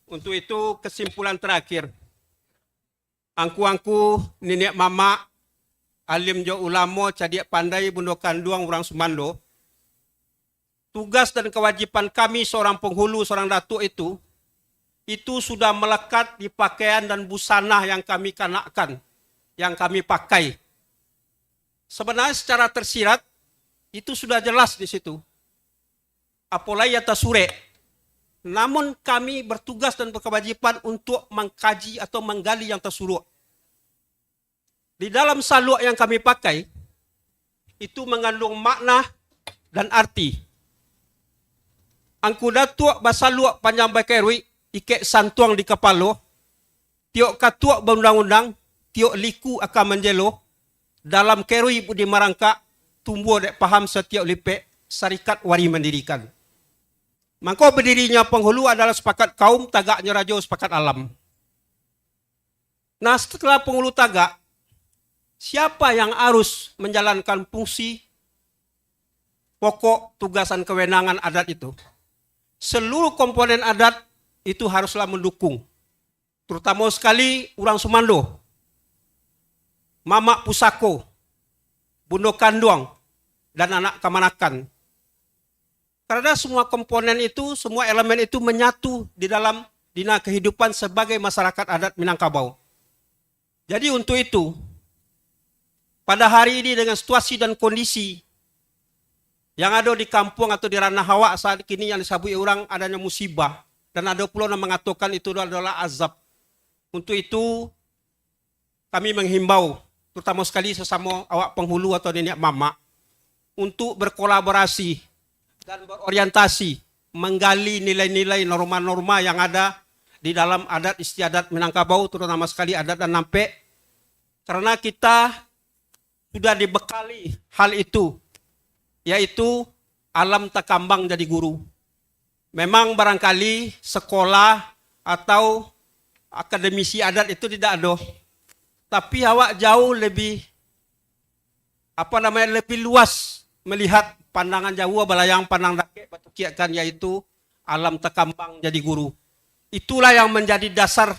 Untuk itu kesimpulan terakhir. Angku-angku, nenek mama, alim jo ulama, cadiak pandai, bundo kanduang orang Sumando. Tugas dan kewajiban kami seorang penghulu, seorang datuk itu sudah melekat di pakaian dan busana yang kami kenakan, yang kami pakai. Sebenarnya secara tersirat, itu sudah jelas di situ. Apalagi atas sure. Namun kami bertugas dan berkewajiban untuk mengkaji atau menggali yang tersuruh. Di dalam saluk yang kami pakai, itu mengandung makna dan arti. Angku datuk basaluk panjang bakerui, ikek santuang di kepala, tiok katuak berundang-undang, tiok liku akan menjelo, dalam kerui budi marangka, tumbuh dek paham setiap lipek, syarikat wari mendirikan. Maka berdirinya penghulu adalah sepakat kaum, tagaknya raja sepakat alam. Nah setelah penghulu tagak, siapa yang harus menjalankan fungsi pokok tugasan kewenangan adat itu? Seluruh komponen adat itu haruslah mendukung. Terutama sekali orang Sumando, Mamak Pusako, Bundo Kanduang, dan anak kemanakan. Karena semua komponen itu, semua elemen itu menyatu di dalam dina kehidupan sebagai masyarakat adat Minangkabau. Jadi untuk itu, pada hari ini dengan situasi dan kondisi yang ada di kampung atau di ranah hawa saat ini yang disebut orang adanya musibah, dan ada pula yang mengatakan itu adalah azab. Untuk itu, kami menghimbau, terutama sekali sesama awak penghulu atau nenek mama, untuk berkolaborasi dan berorientasi, menggali nilai-nilai norma-norma yang ada di dalam adat istiadat Minangkabau, terutama sekali adat dan nampek, karena kita sudah dibekali hal itu, yaitu alam takambang jadi guru. Memang barangkali sekolah atau akademisi adat itu tidak ada, tapi awak jauh lebih lebih luas melihat pandangan Jawa balayang pandang dake batu kiakan yaitu alam tekambang jadi guru. Itulah yang menjadi dasar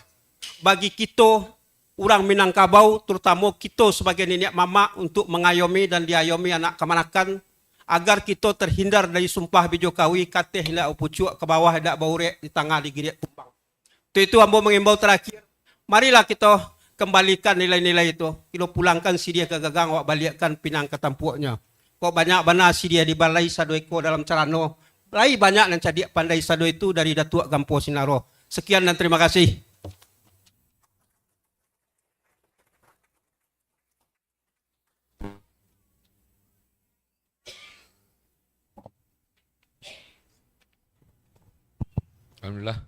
bagi kita orang Minangkabau, terutama kita sebagai nenek mama untuk mengayomi dan diayomi anak kemanakan agar kita terhindar dari sumpah bijo kawi kateh hendak upucuk ke bawah hendak baurek di tengah di girik kumbang. Itu ambo mengimbau terakhir. Marilah kita kembalikan nilai-nilai itu. Kita pulangkan si dia ke gagang, wak balikkan pinang ke tampuknya. Kok banyak bana si dia di balai sado eko dalam carano. Lai banyak yang cadik pandai sado itu dari Datuk Gampo Sinaro. Sekian dan terima kasih. Alhamdulillah.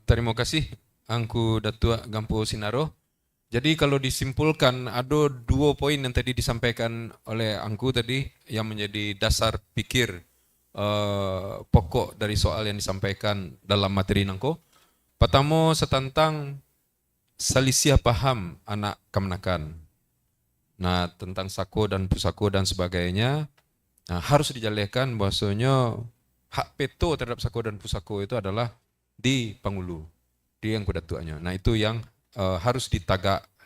Terima kasih Angku Datuk Gampo Sinaro. Jadi kalau disimpulkan ada 2 poin yang tadi disampaikan oleh Angku tadi yang menjadi dasar pikir pokok dari soal yang disampaikan dalam materi nangko. Pertama setentang selisih paham anak kemenakan. Nah tentang sako dan pusako dan sebagainya harus dijelaskan bahwasanya hak peto terhadap sako dan pusako itu adalah di Pangulu, di Angku Datuknya. Nah itu yang harus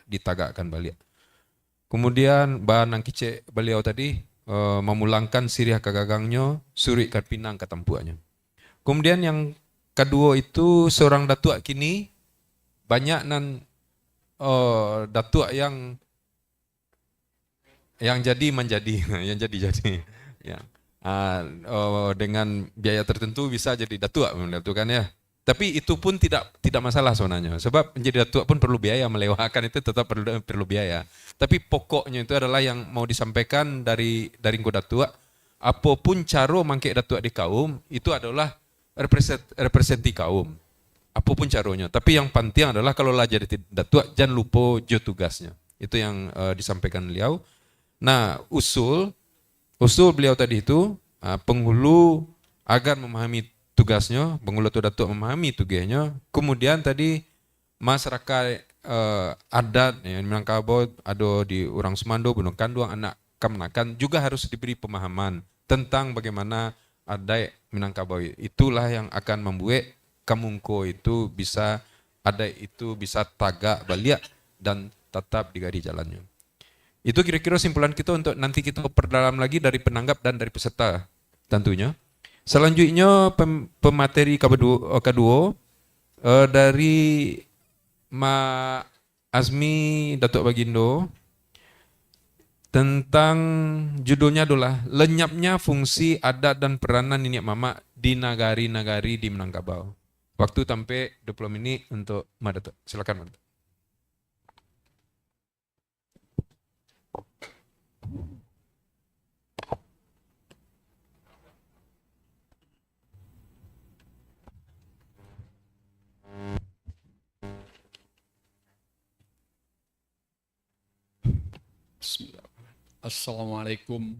ditagakkan balik. Kemudian bahan yang kicek beliau tadi memulangkan siriah kagagangnya, suri karpinang ketampuannya. Kemudian yang kedua itu seorang datuk kini banyak nan datuk yang jadi menjadi, yang jadi ya. Dengan biaya tertentu bisa jadi datuk kan ya. Tapi itu pun tidak masalah sebenarnya. Sebab menjadi datuk pun perlu biaya, melewakan itu tetap perlu biaya. Tapi pokoknya itu adalah yang mau disampaikan dari Angku Datuk. Apapun cara mangkek datuk di kaum itu adalah representasi kaum. Apapun caranya. Tapi yang penting adalah kalau lah jadi datuk jangan lupa jo tugasnya. Itu yang disampaikan beliau. Nah usul beliau tadi itu penghulu agar memahami tugasnya, penghulu atau datuk memahami tugasnya. Kemudian tadi masyarakat adat yang Minangkabau ada di orang Semando, Gunung Kanduang, anak kemenakan juga harus diberi pemahaman tentang bagaimana adat Minangkabau. Itulah yang akan membuat Kamungko itu bisa tagak balik dan tetap di garis jalannya. Itu kira-kira simpulan kita untuk nanti kita perdalam lagi dari penanggap dan dari peserta tentunya. Selanjutnya pemateri kedua dari Ma Azmi Datuk Bagindo tentang judulnya adalah lenyapnya fungsi adat dan peranan nenek mama di nagari-nagari di Minangkabau. Waktu sampai 20 menit untuk Ma Datuk. Silakan Ma Datuk. Assalamualaikum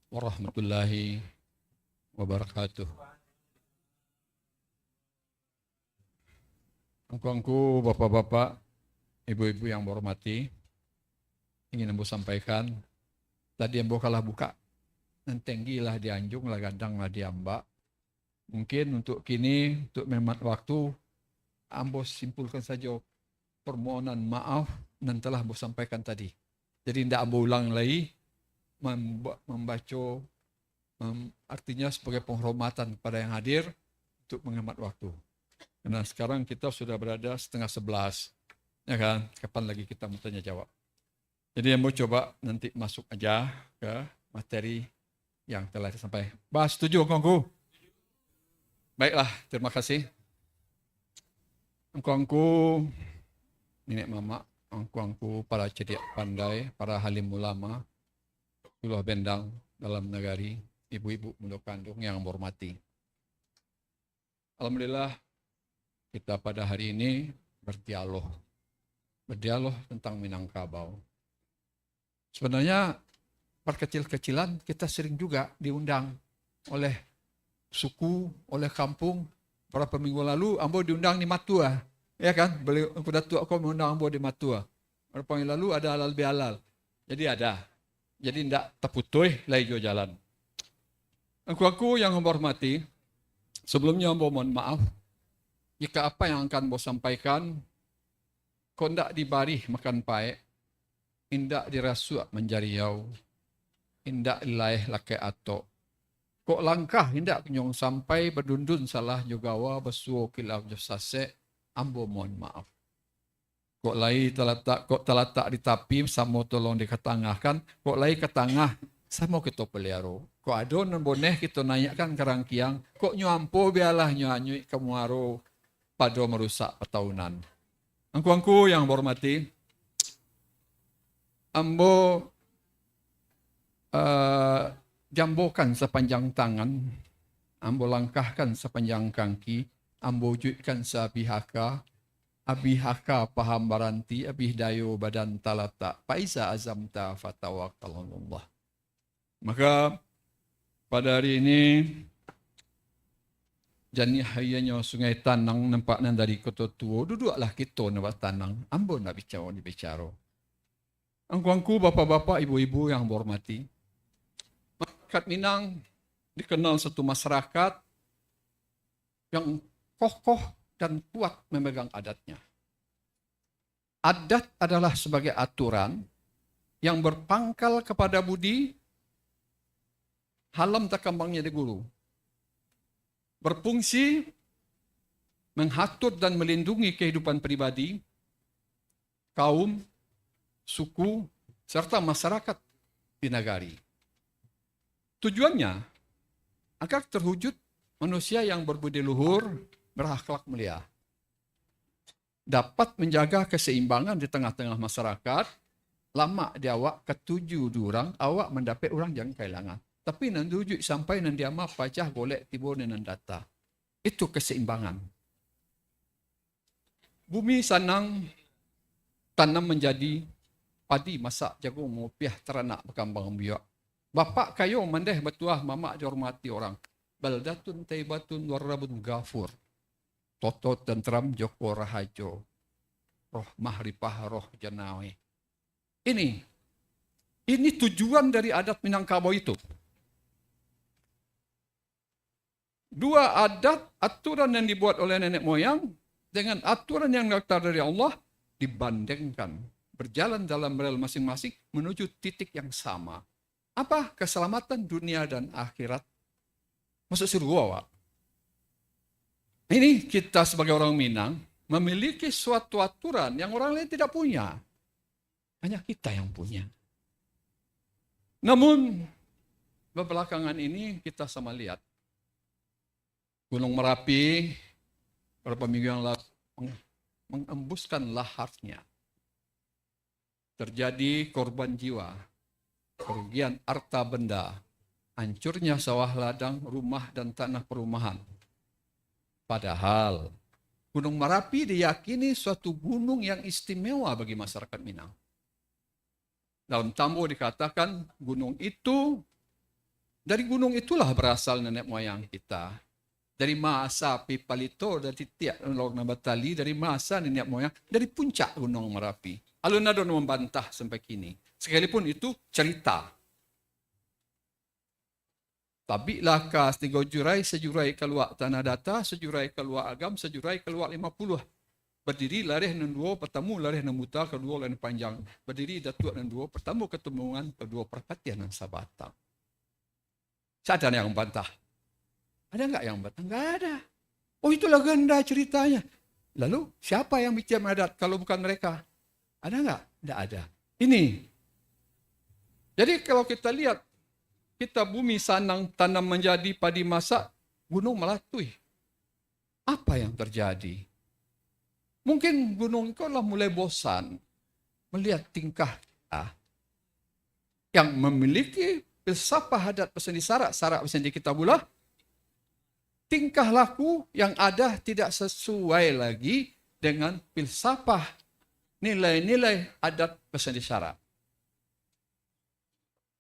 warahmatullahi wabarakatuh. Angku-angku, bapak-bapak, ibu-ibu yang berhormati, ingin ambo sampaikan, tadi ambo kalah buka, nentenggi lah di Anjung, lah gadang lah di Amba. Mungkin untuk kini, untuk memat waktu, ambo simpulkan saja permohonan maaf dan telah ambo sampaikan tadi. Jadi tidak ambo ulang lagi, membaca, artinya sebagai penghormatan kepada yang hadir untuk menghemat waktu. Karena sekarang kita sudah berada 10:30, ya kan? Kapan lagi kita mau tanya jawab? Jadi ambo coba nanti masuk aja ke materi yang telah disampaikan. Bahas setuju, Angku? Baiklah, terima kasih. Angku-angku, nenek mama, angku-angku, para cedik pandai, para halim ulama, uluh bendang dalam negari, ibu-ibu muda kandung yang berhormati. Alhamdulillah, kita pada hari ini berdialog tentang Minangkabau. Sebenarnya perkecil-kecilan kita sering juga diundang oleh suku, oleh kampung. Beberapa minggu lalu ambo diundang di Matua, ya kan? Beliau Angku Datuk aku mengundang ambo di Matua. Beberapa minggu lalu ada halal bihalal. Jadi ada. Jadi tidak terputus lah hijau jalan. Aku yang hormati, sebelumnya mohon maaf jika apa yang akan Bo sampaikan kau ndak dibari makan paek, indak dirasuak menjariau, indak ilaih lakai atok. Kok langkah indak kenyong sampai berdundun salah jugawa besuo kilau josase, ambo mohon maaf. Kok lai terletak di tapi samo tolong diketangahkan, kok lai ke tengah samo kita peliaro. Kok adon dan boneh kita nanyakan kerangkiang, kok nyuampo biarlah nyuanyui kemuaro pada merusak pertahunan. Angku-angku yang hormati, ambo jambokan sepanjang tangan, ambo langkahkan sepanjang kaki, ambo wujudkan seabihaka, abihaka paham baranti, abih dayo badan talata, paisa azamta fatawakallallah. Maka pada hari ini, jani hayanya sungai Tanang nampak nan dari kota tua, duduklah kita nampak Tanang, ambo nak bicara. Angku-angku, bapak-bapak, ibu-ibu yang hormati, masyarakat Minang dikenal satu masyarakat yang kokoh dan kuat memegang adatnya. Adat adalah sebagai aturan yang berpangkal kepada budi, halam tak kembangnya di guru. Berfungsi mengatur dan melindungi kehidupan pribadi, kaum, suku, serta masyarakat di negari. Tujuannya agar terwujud manusia yang berbudi luhur, berakhlak mulia, dapat menjaga keseimbangan di tengah-tengah masyarakat. Lama di awak ketujuh durang, awak mendapat orang yang kehilangan. Tapi nan tujuh sampai nan diama pacah golek tibo nan data. Itu keseimbangan. Bumi sanang tanam menjadi padi, masak, jagung, mopiah, teranak, berkembang biak. Bapak kayo mandeh betuah mamak dihormati orang. Baldatun taibatun warrabun gafur. Totot tentram joko rahajo. Roh mahripah roh janawi. Ini tujuan dari adat Minangkabau itu. Dua adat, aturan yang dibuat oleh nenek moyang dengan aturan yang datang dari Allah dibandingkan. Berjalan dalam rel masing-masing menuju titik yang sama. Apa? Keselamatan dunia dan akhirat. Masuk surga, Pak. Ini kita sebagai orang Minang memiliki suatu aturan yang orang lain tidak punya. Hanya kita yang punya. Namun, belakangan ini kita sama lihat. Gunung Merapi, beberapa minggu yang lalu mengembuskan laharnya. Terjadi korban jiwa, kerugian harta benda, hancurnya sawah ladang, rumah dan tanah perumahan. Padahal Gunung Merapi diyakini suatu gunung yang istimewa bagi masyarakat Minang. Dalam Tambo dikatakan gunung itu, dari gunung itulah berasal nenek moyang kita. Dari masa Pipalito, dari Tiak Lorna Batali, dari masa nenek moyang, dari puncak Gunung Merapi. Alun Adon membantah sampai kini. Sekalipun itu cerita. Tabilah kas 3 jurai, sejurai keluar tanah data, sejurai keluar agam, sejurai keluar 50. Berdiri larih nan dua, pertemu larih nan buta, kedua larih panjang. Berdiri datuk nan dua, pertemu ketemuan, kedua perhatian nan sabatang. Siapa yang membantah? Ada enggak yang membantah? Enggak ada. Oh, itu legenda ceritanya. Lalu siapa yang bicara adat kalau bukan mereka? Ada enggak? Enggak ada. Ini. Jadi kalau kita lihat, kita bumi sanang tanam menjadi padi masak, gunung melatui. Apa yang terjadi? Mungkin gunung itu lah mulai bosan melihat tingkah kita yang memiliki filsafat adat pesendi sarak pesendi kita pula. Tingkah laku yang ada tidak sesuai lagi dengan filsafat nilai-nilai adat pesendi sarak.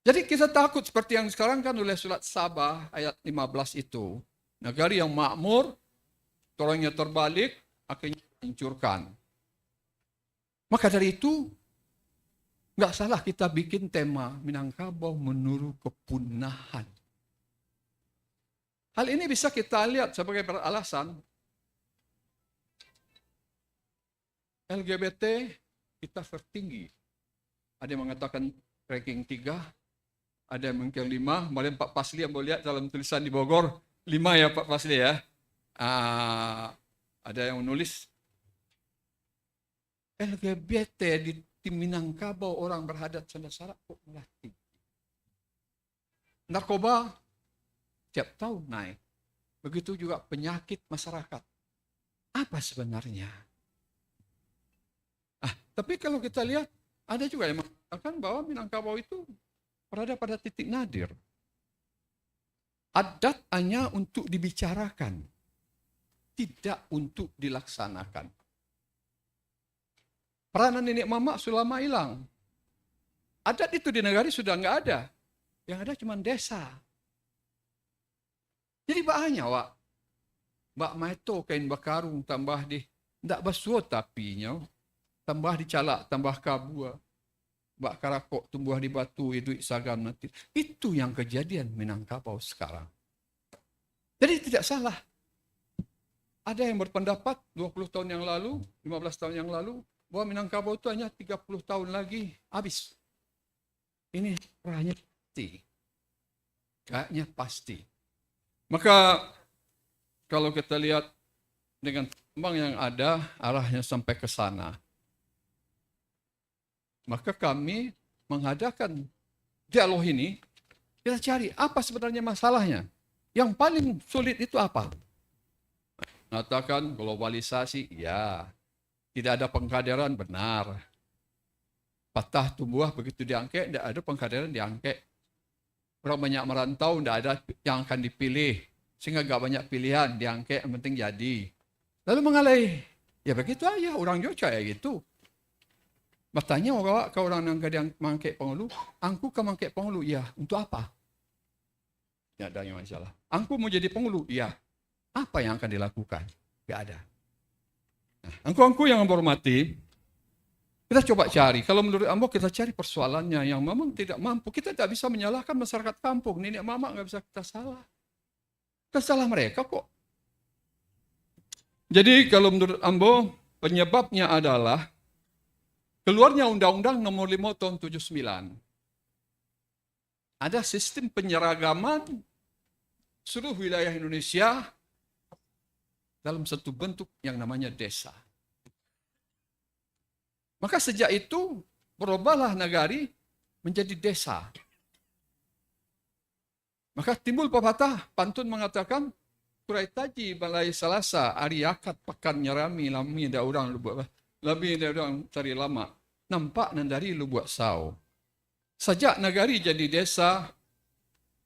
Jadi kita takut seperti yang sekarang kan oleh surat Sabah ayat 15 itu. Negari yang makmur, orangnya terbalik, akhirnya hancurkan. Maka dari itu, nggak salah kita bikin tema Minangkabau menuru kepunahan. Hal ini bisa kita lihat sebagai beralasan LGBT kita tertinggi. Ada yang mengatakan ranking 3, ada yang mungkin 5, kemudian Pak Pasli yang boleh lihat dalam tulisan di Bogor, 5 ya Pak Pasli ya. Ada yang menulis LGBT di Minangkabau orang berhadat syarat kok malah tinggi. Narkoba tiap tahun naik. Begitu juga penyakit masyarakat. Apa sebenarnya? Tapi kalau kita lihat, ada juga yang mengatakan bahwa Minangkabau itu berada pada titik nadir. Adat hanya untuk dibicarakan, tidak untuk dilaksanakan. Peranan nenek mama sudah lama hilang. Adat itu di negara sudah nggak ada. Yang ada cuma desa. Jadi banyak, Wak. Mbak Maito kain bakarung tambah di, ndak basuh tapinya, tambah dicalak, tambah kabua. Mbak Karakok tumbuh di batu, itu sagam nanti. Itu yang kejadian Minangkabau sekarang. Jadi tidak salah. Ada yang berpendapat 20 tahun yang lalu, 15 tahun yang lalu, bahwa Minangkabau itu hanya 30 tahun lagi habis. Ini hanya pasti. Kayaknya pasti. Maka kalau kita lihat dengan kembang yang ada, arahnya sampai ke sana. Maka kami mengadakan dialog ini, kita cari apa sebenarnya masalahnya. Yang paling sulit itu apa? Mengatakan globalisasi, ya. Tidak ada pengkaderan, benar. Patah tumbuh begitu diangkat, tidak ada pengkaderan diangkat. Orang banyak merantau, tidak ada yang akan dipilih. Sehingga gak banyak pilihan, diangkat, yang penting jadi. Lalu mengalih, ya begitu aja, orang juga kayak gitu. Bertanya bahwa ke orang yang mangkek pengulu, angku ke mangkek pengulu, ya, untuk apa? Tidak ada yang masalah. Angku mau jadi pengulu, ya. Apa yang akan dilakukan? Gak ada. Nah, angku-angku yang menghormati, kita coba cari. Kalau menurut Ambo kita cari persoalannya yang memang tidak mampu. Kita tidak bisa menyalahkan masyarakat kampung. Nenek mama nggak bisa kita salah. Kita salah mereka kok. Jadi kalau menurut Ambo, penyebabnya adalah keluarnya Undang-Undang Nomor 5 Tahun 79. Ada sistem penyeragaman seluruh wilayah Indonesia dalam satu bentuk yang namanya desa. Maka sejak itu berubahlah nagari menjadi desa. Maka timbul pepatah, pantun mengatakan, kurai taji balai salasa, ari akad pekan nyerami, lami da orang lebih da orang cari lama. Nampak nandari lu buat sau. Sejak nagari jadi desa,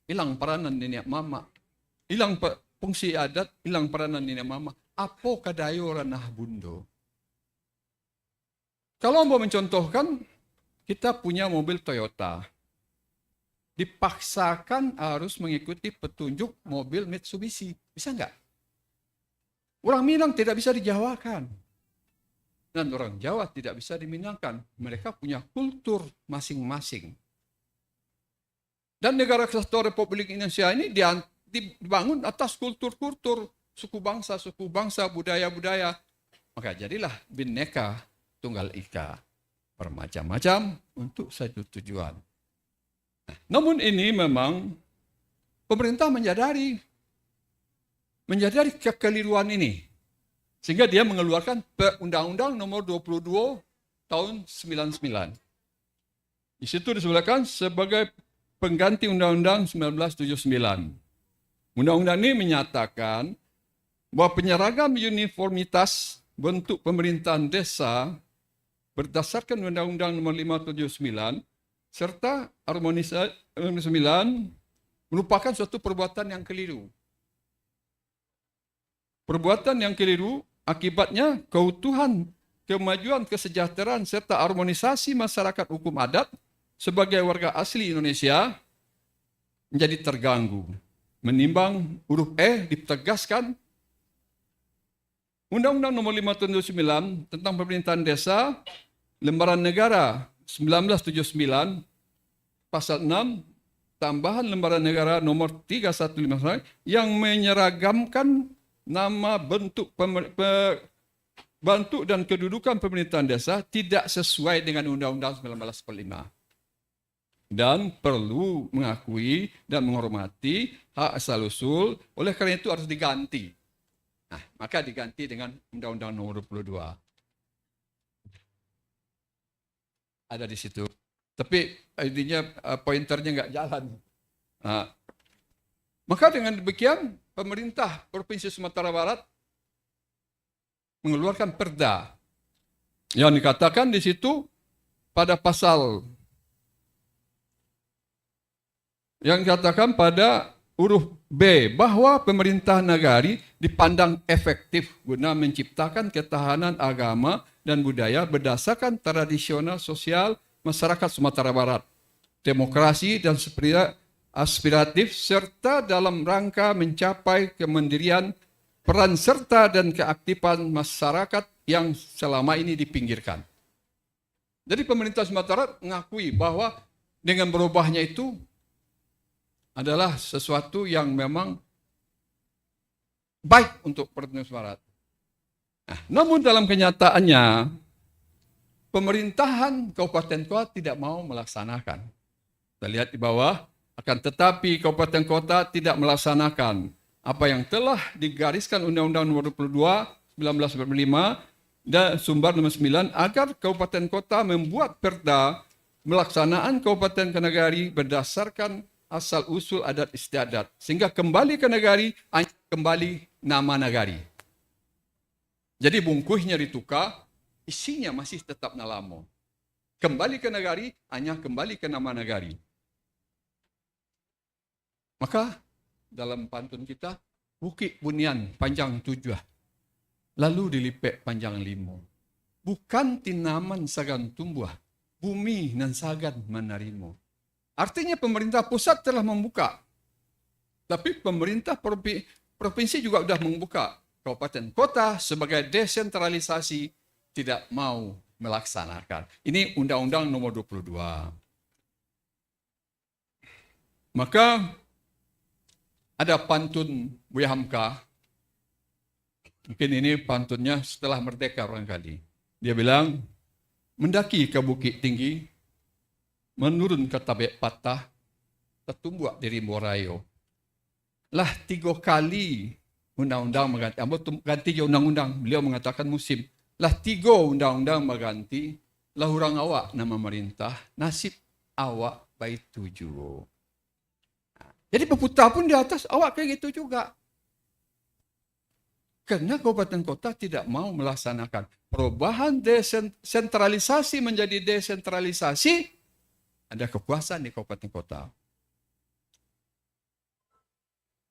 hilang peranan nenek mama. Hilang fungsi adat, hilang peranan nenek mama. Apo kadayo ranah bundo. Kalau mau mencontohkan, kita punya mobil Toyota. Dipaksakan harus mengikuti petunjuk mobil Mitsubishi. Bisa nggak? Orang Minang tidak bisa dijawakan. Dan orang Jawa tidak bisa diminangkan. Mereka punya kultur masing-masing. Dan negara kesatuan Republik Indonesia ini dibangun atas kultur-kultur, suku bangsa, budaya-budaya. Maka jadilah Bhinneka Tunggal Ika, bermacam-macam untuk satu tujuan. Namun ini memang pemerintah menyadari kekeliruan ini. Sehingga dia mengeluarkan Undang-Undang Nomor 22 Tahun 99. Di situ disebutkan sebagai pengganti Undang-Undang 1979. Undang-undang ini menyatakan bahwa penyeragam uniformitas bentuk pemerintahan desa berdasarkan Undang-Undang Nomor 579 serta harmonisasi 9 merupakan suatu perbuatan yang keliru. Perbuatan yang keliru akibatnya keutuhan, kemajuan, kesejahteraan serta harmonisasi masyarakat hukum adat sebagai warga asli Indonesia menjadi terganggu. Menimbang huruf E ditegaskan Undang-Undang Nomor 5 Tahun 2009 tentang Pemerintahan Desa, Lembaran Negara 1979, Pasal 6, tambahan lembaran negara nomor 3159 yang menyeragamkan nama bentuk bentuk dan kedudukan pemerintahan desa tidak sesuai dengan Undang-Undang 1945. Dan perlu mengakui dan menghormati hak asal-usul, oleh karena itu harus diganti. Nah, maka diganti dengan Undang-Undang nomor 22. Ada di situ. Tapi intinya pointernya nggak jalan. Nah, maka dengan demikian pemerintah Provinsi Sumatera Barat mengeluarkan perda yang dikatakan di situ pada pasal yang dikatakan pada huruf B bahwa pemerintah nagari dipandang efektif guna menciptakan ketahanan agama dan budaya berdasarkan tradisional sosial masyarakat Sumatera Barat, demokrasi dan aspiratif serta dalam rangka mencapai kemandirian, peran serta dan keaktifan masyarakat yang selama ini dipinggirkan. Jadi pemerintah Sumatera Barat mengakui bahwa dengan berubahnya itu adalah sesuatu yang memang baik untuk Provinsi Sumatera Barat. Nah, namun dalam kenyataannya pemerintahan kabupaten kota tidak mau melaksanakan. Kita lihat di bawah, akan tetapi kabupaten kota tidak melaksanakan apa yang telah digariskan Undang-Undang Nomor 22 1945 dan Sumbar Nomor 9 agar kabupaten kota membuat perda melaksanaan kabupaten ke negari berdasarkan asal usul adat istiadat sehingga kembali ke negari kembali nama negari. Jadi bungkusnya ditukar, isinya masih tetap Nalamo. Kembali ke negari hanya kembali ke nama negari. Maka dalam pantun kita Bukit Bunian panjang 7 lalu dilipek panjang 5. Bukan tinaman sagan tumbuh, bumi nan sagan menarimo. Artinya pemerintah pusat telah membuka. Tapi pemerintah provinsi juga sudah membuka. Kabupaten kota sebagai desentralisasi tidak mau melaksanakan. Ini Undang-Undang Nomor 22. Maka ada pantun Buya Hamka. Mungkin ini pantunnya setelah merdeka barangkali. Dia bilang, mendaki ke bukit tinggi, menurun ke tabek patah, tertumbuak dari Morayo. Lah 3 kali undang-undang ganti undang-undang. Beliau mengatakan musim. Lah 3 undang-undang mengganti, lah orang awak nama merintah, nasib awak baik 7. Jadi peputar pun di atas awak kayak gitu juga. Karena kabupaten kota tidak mau melaksanakan perubahan desentralisasi menjadi desentralisasi, ada kekuasaan di kabupaten kota.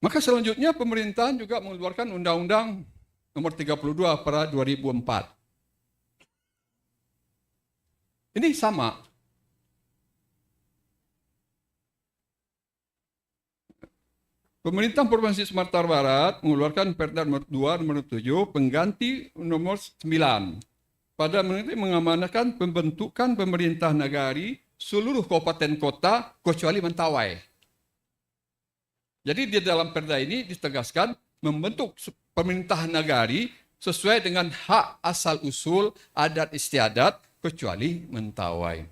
Maka selanjutnya pemerintahan juga mengeluarkan Undang-Undang Nomor 32 pada 2004. Ini sama. Pemerintah Provinsi Sumatera Barat mengeluarkan Perda Nomor 2 Nomor 7 pengganti Nomor 9 pada mengamanahkan pembentukan pemerintah nagari seluruh kabupaten kota kecuali Mentawai. Jadi di dalam Perda ini ditegaskan membentuk pemerintahan nagari sesuai dengan hak asal usul adat istiadat kecuali Mentawai.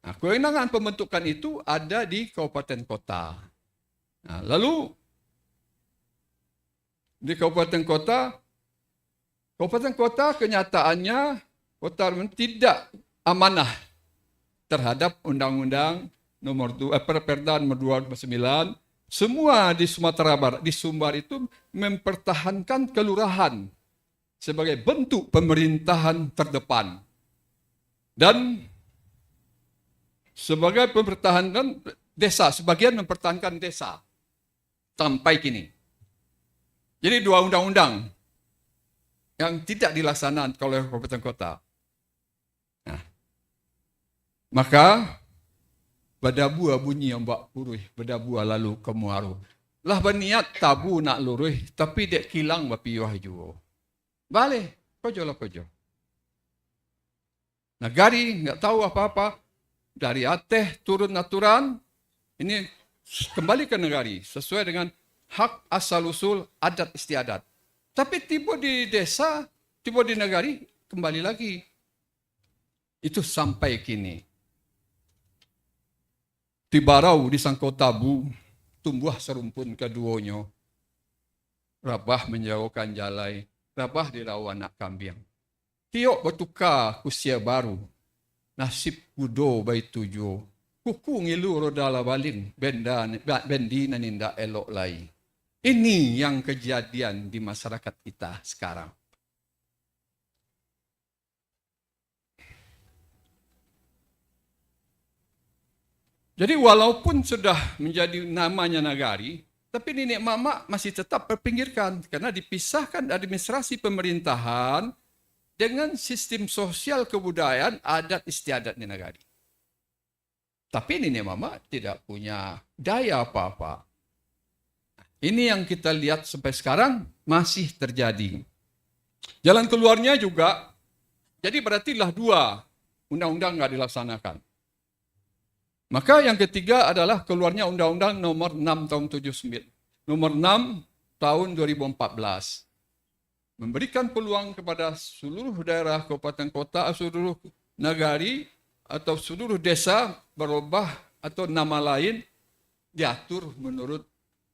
Nah, kewenangan pembentukan itu ada di kabupaten kota. Nah, lalu di kabupaten kota kenyataannya kota tidak amanah terhadap Undang-Undang Nomor 2 Perda Nomor 29. Semua di Sumatera Barat, di Sumbar itu mempertahankan kelurahan sebagai bentuk pemerintahan terdepan. Dan sebagai pemerintahan desa, sebagian mempertahankan desa sampai kini. Jadi 2 undang-undang yang tidak dilaksanakan oleh kabupaten kota. Nah, maka badabua bunyi yang bak puruh, badabua lalu kemuaru. Lah berniat tabu nak luruh, tapi dek kilang bapiwah juga. Balik, kojo lah kojo. Nagari nggak tahu apa-apa, dari Aceh turun aturan, Ini kembali ke negari sesuai dengan hak asal-usul adat istiadat. Tapi tiba di desa, tiba di negari, kembali lagi. Itu sampai kini. Di Barau, di Sangkau Tabu, tumbuh serumpun keduanya. Rabah menjauhkan jalai, rabah dirawa anak kambing. Tiok bertukar usia baru, nasib kudo bayi tujuh. Kuku ngilu rodala baling, bendi naninda elok lai. Ini yang kejadian di masyarakat kita sekarang. Jadi walaupun sudah menjadi namanya nagari, tapi nenek mama masih tetap berpinggirkan karena dipisahkan administrasi pemerintahan dengan sistem sosial kebudayaan adat istiadat di nagari. Tapi nenek mama tidak punya daya apa-apa. Ini yang kita lihat sampai sekarang masih terjadi. Jalan keluarnya juga, jadi berartilah dua undang-undang nggak dilaksanakan. Maka yang ketiga adalah keluarnya Undang-Undang nomor 6 tahun 79. Nomor 6 tahun 2014. Memberikan peluang kepada seluruh daerah, kabupaten kota, seluruh nagari, atau seluruh desa berubah atau nama lain diatur menurut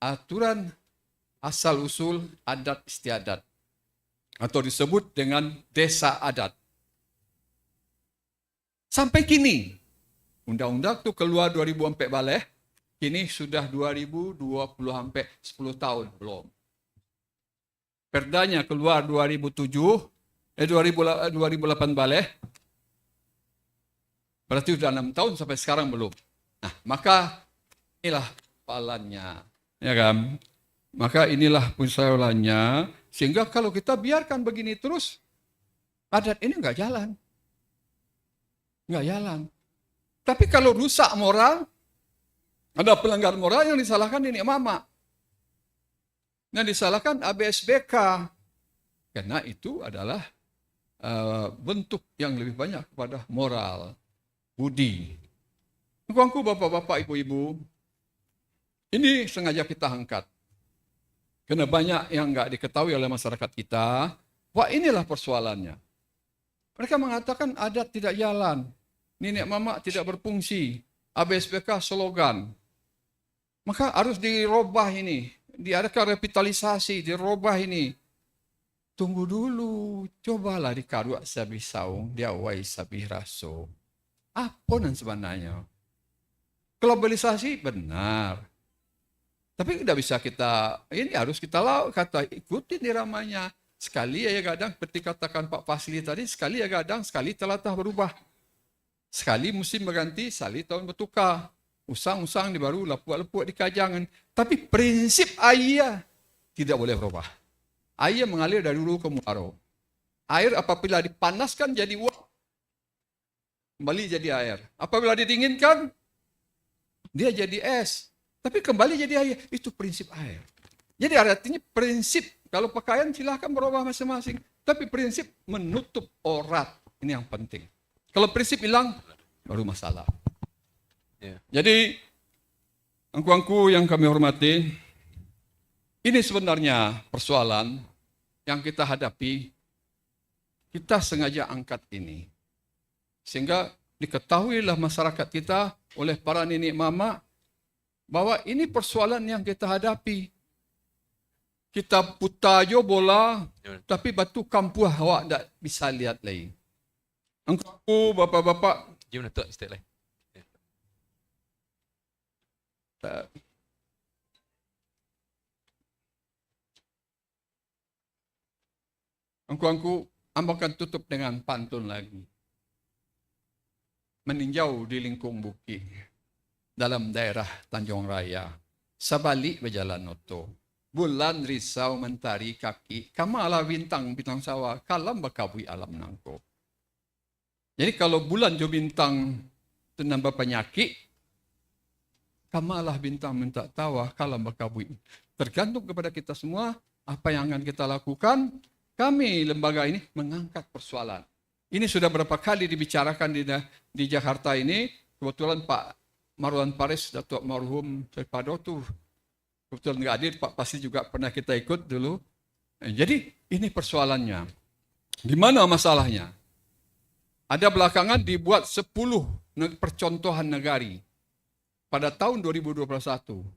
aturan asal-usul adat istiadat. Atau disebut dengan desa adat. Sampai kini, Undang-undang itu keluar 2004 balik, kini sudah 2020 sampai 10 tahun belum. Perdanya keluar 2008 balik, berarti sudah 6 tahun sampai sekarang belum. Nah, maka inilah palannya, ya kan? Maka inilah persoalannya, sehingga kalau kita biarkan begini terus, adat ini nggak jalan. Nggak jalan. Tapi kalau rusak moral, ada pelanggar moral yang disalahkan nenek mama. Yang disalahkan ABSBK. Karena itu adalah bentuk yang lebih banyak kepada moral, budi. Angku-angku bapak-bapak, ibu-ibu, ini sengaja kita angkat. Karena banyak yang nggak diketahui oleh masyarakat kita. Wah, inilah persoalannya. Mereka mengatakan adat tidak jalan. Nenek mama tidak berfungsi, ABSBK slogan. Maka harus dirubah ini, diadakan revitalisasi, dirubah ini. Tunggu dulu, cobalah dikaruak sabih saung, diawai sabih raso. Apa dan sebenarnya? Globalisasi benar. Tapi tidak bisa kita, ini harus kita kata ikutin diramanya. Sekali ya kadang, seperti katakan Pak Fasli tadi, sekali ya kadang, sekali telatah berubah. Sekali musim berganti, sekali tahun bertukar. Usang-usang di baru, lapuk-lapuk di kajangan. Tapi prinsip air tidak boleh berubah. Air mengalir dari hulu ke muaro. Air apabila dipanaskan jadi uap, kembali jadi air. Apabila didinginkan, dia jadi es. Tapi kembali jadi air. Itu prinsip air. Jadi artinya prinsip, kalau pakaian silahkan berubah masing-masing. Tapi prinsip menutup aurat. Ini yang penting. Kalau prinsip hilang, baru masalah. Jadi, angku-angku yang kami hormati, ini sebenarnya persoalan yang kita hadapi, kita sengaja angkat ini. Sehingga diketahuilah masyarakat kita oleh para nenek mama, bahwa ini persoalan yang kita hadapi. Kita putar jo bola, tapi batu kampuh awak tak bisa lihat lagi. Angku bapak-bapak, gimana tuh istilah? Angku-angku, amba akan tutup dengan pantun lagi. Meninjau di lingkung bukit dalam daerah Tanjung Raya, sabalik berjalan oto. Bulan risau mentari kaki, kamalah bintang sawah, kalam bakabui alam nangko. Jadi kalau bulan jo bintang itu nambah penyakit, kamalah bintang minta tawa, kalam bakabui. Tergantung kepada kita semua, apa yang akan kita lakukan. Kami lembaga ini mengangkat persoalan. Ini sudah berapa kali dibicarakan di Jakarta ini. Kebetulan Pak Marwan Paris, Datuk Marhum Pado tuh betul nggak hadir, Pak pasti juga pernah kita ikut dulu. Jadi ini persoalannya. Di mana masalahnya? Ada belakangan dibuat 10 percontohan negari pada tahun 2021,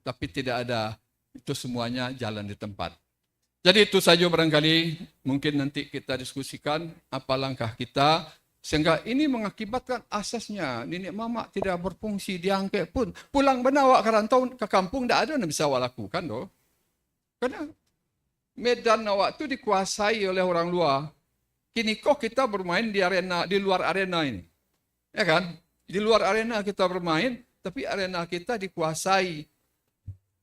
tapi tidak ada, itu semuanya jalan di tempat. Jadi itu saja barangkali, mungkin nanti kita diskusikan apa langkah kita, sehingga ini mengakibatkan asasnya nenek mama tidak berfungsi, diangkat pun. Pulang benar awak kerantau ke kampung, tidak ada yang bisa awak lakukan doh. Karena medan awak itu dikuasai oleh orang luar. Kini kok kita bermain di arena, di luar arena ini. Ya kan? Di luar arena kita bermain, tapi arena kita dikuasai.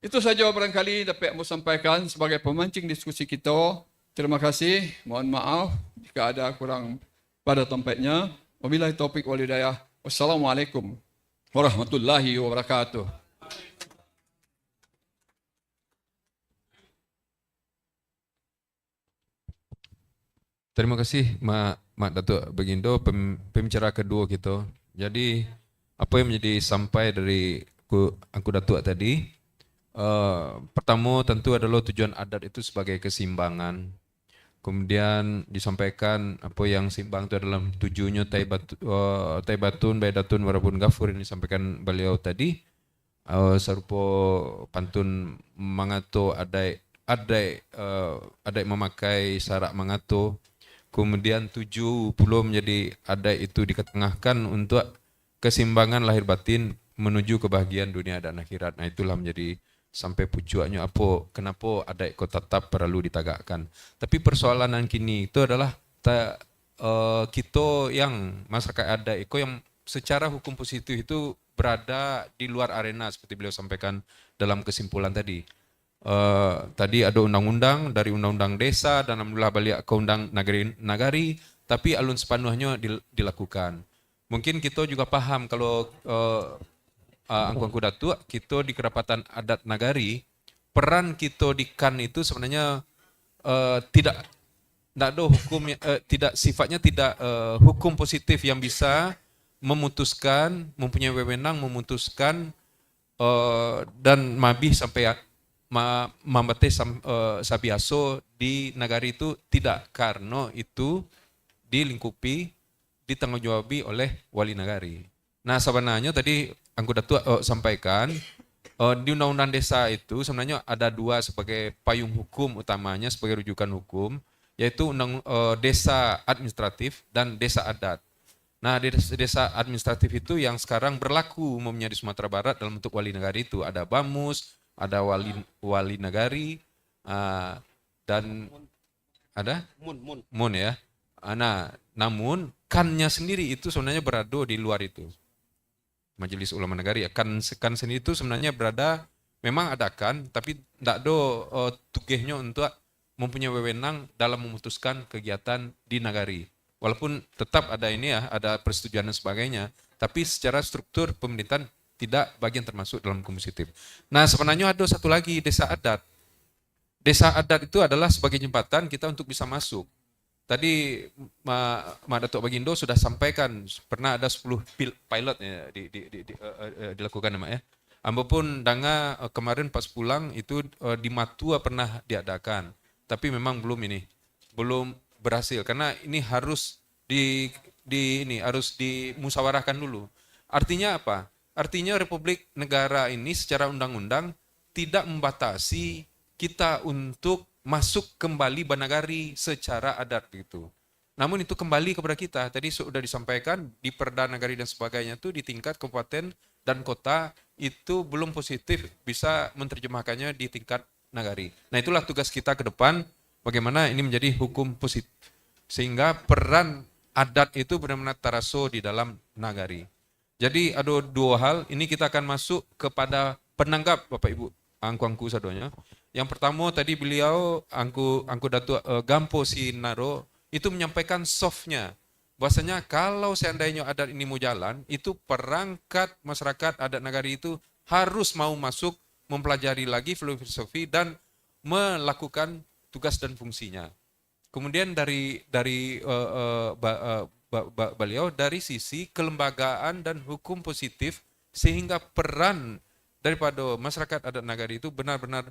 Itu saja barangkali dapat mau sampaikan sebagai pemancing diskusi kita. Terima kasih. Mohon maaf jika ada kurang pada tempatnya. Wabillahi taufiq wal hidayah. Wassalamualaikum warahmatullahi wabarakatuh. Terima kasih Mak Datuk Bagindo, pembicara kedua kita. Jadi apa yang menjadi sampai dari Angku Datuk tadi, pertama tentu adalah tujuan adat itu sebagai keseimbangan. Kemudian disampaikan apa yang seimbang itu adalah tujuannya taibatun baidatun warabun ghafur, ini disampaikan beliau tadi. Serupa pantun mangato adai memakai sarak mangato. Kemudian 7 menjadi adai itu diketengahkan untuk keseimbangan lahir batin menuju kebahagiaan dunia dan akhirat. Nah itulah menjadi sampai pucuannya kenapa adai kau tetap perlu ditagakkan. Tapi persoalan yang kini itu adalah kita yang masyarakat adai yang secara hukum positif itu berada di luar arena seperti beliau sampaikan dalam kesimpulan tadi. Tadi ada undang-undang dari undang-undang desa dan alhamdulillah balik ke undang nagari, tapi alun sepenuhnya dilakukan. Mungkin kita juga paham kalau Angku Datuk, kita di Kerapatan Adat Nagari, peran kita di KAN itu sebenarnya tidak ada hukum, sifatnya tidak hukum positif yang bisa memutuskan, mempunyai wewenang memutuskan dan mabih sampai mambate sabiaso di nagari itu tidak, karena itu dilingkupi, ditanggungjawab oleh wali nagari. Nah sebenarnya tadi Angku Datuk sampaikan di undang-undang desa itu sebenarnya ada 2 sebagai payung hukum utamanya, sebagai rujukan hukum, yaitu desa administratif dan desa adat. Nah desa administratif itu yang sekarang berlaku umumnya di Sumatera Barat dalam bentuk wali nagari itu ada Bamus, ada wali nagari, dan ada mun ya. Nah, namun kannya sendiri itu sebenarnya berada di luar itu. Majelis Ulama Nagari, kan sendiri itu sebenarnya berada, memang ada kan, tapi tidak ada tugehnya untuk mempunyai wewenang dalam memutuskan kegiatan di nagari. Walaupun tetap ada ini ya, ada persetujuan dan sebagainya, tapi secara struktur pemerintahan tidak bagian termasuk dalam kompositif. Nah sebenarnya ada satu lagi, desa adat. Desa adat itu adalah sebagai jembatan kita untuk bisa masuk. Tadi Mak Datuk Bagindo sudah sampaikan, pernah ada 10 pilot ya, dilakukan Mak ya. Ambapun danga kemarin pas pulang itu di Matua pernah diadakan. Tapi memang belum berhasil, karena ini harus harus dimusyawarahkan dulu. Artinya apa? Artinya Republik Negara ini secara undang-undang tidak membatasi kita untuk masuk kembali bernagari secara adat gitu. Namun itu kembali kepada kita. Tadi sudah disampaikan di Perda Nagari dan sebagainya itu di tingkat kabupaten dan kota itu belum positif bisa menerjemahkannya di tingkat nagari. Nah itulah tugas kita ke depan, bagaimana ini menjadi hukum positif. Sehingga peran adat itu benar-benar teraso di dalam nagari. Jadi ada 2 hal, ini kita akan masuk kepada penanggap Bapak Ibu, angku sadonya. Yang pertama tadi beliau, Angku Datuk Gampo Sinaro, itu menyampaikan softnya. Bahwasanya kalau seandainya adat ini mau jalan, itu perangkat masyarakat adat nagari itu harus mau masuk, mempelajari lagi filosofi dan melakukan tugas dan fungsinya. Kemudian dari beliau dari sisi kelembagaan dan hukum positif sehingga peran daripada masyarakat adat Nagari itu benar-benar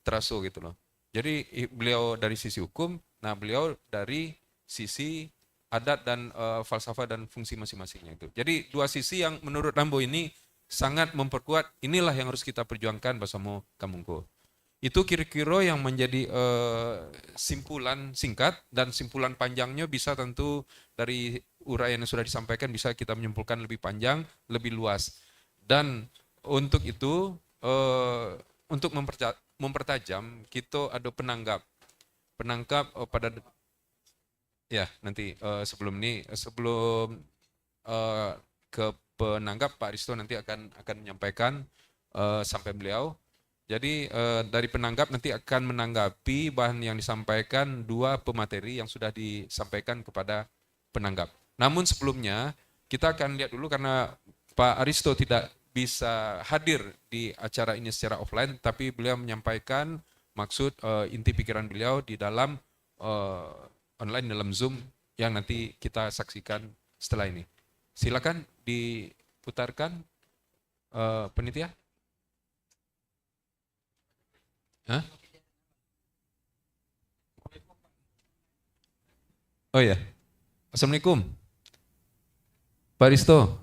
terasa gitu loh. Jadi beliau dari sisi hukum, nah beliau dari sisi adat dan falsafah dan fungsi masing-masingnya itu. Jadi dua sisi yang menurut Rambo ini sangat memperkuat, inilah yang harus kita perjuangkan bersama Kamungko. Itu kira-kira yang menjadi simpulan singkat, dan simpulan panjangnya bisa tentu dari uraian yang sudah disampaikan bisa kita menyimpulkan lebih panjang, lebih luas. Dan untuk itu, untuk mempertajam, kita ada penangkap pada ya nanti sebelum ke penanggap Pak Risto nanti akan menyampaikan sampai beliau. Jadi dari penanggap nanti akan menanggapi bahan yang disampaikan dua pemateri yang sudah disampaikan kepada penanggap. Namun sebelumnya kita akan lihat dulu karena Pak Aristo tidak bisa hadir di acara ini secara offline, tapi beliau menyampaikan maksud inti pikiran beliau di dalam online dalam Zoom yang nanti kita saksikan setelah ini. Silakan diputarkan penitia. Hah? Oh ya, Assalamualaikum, Pak Risto.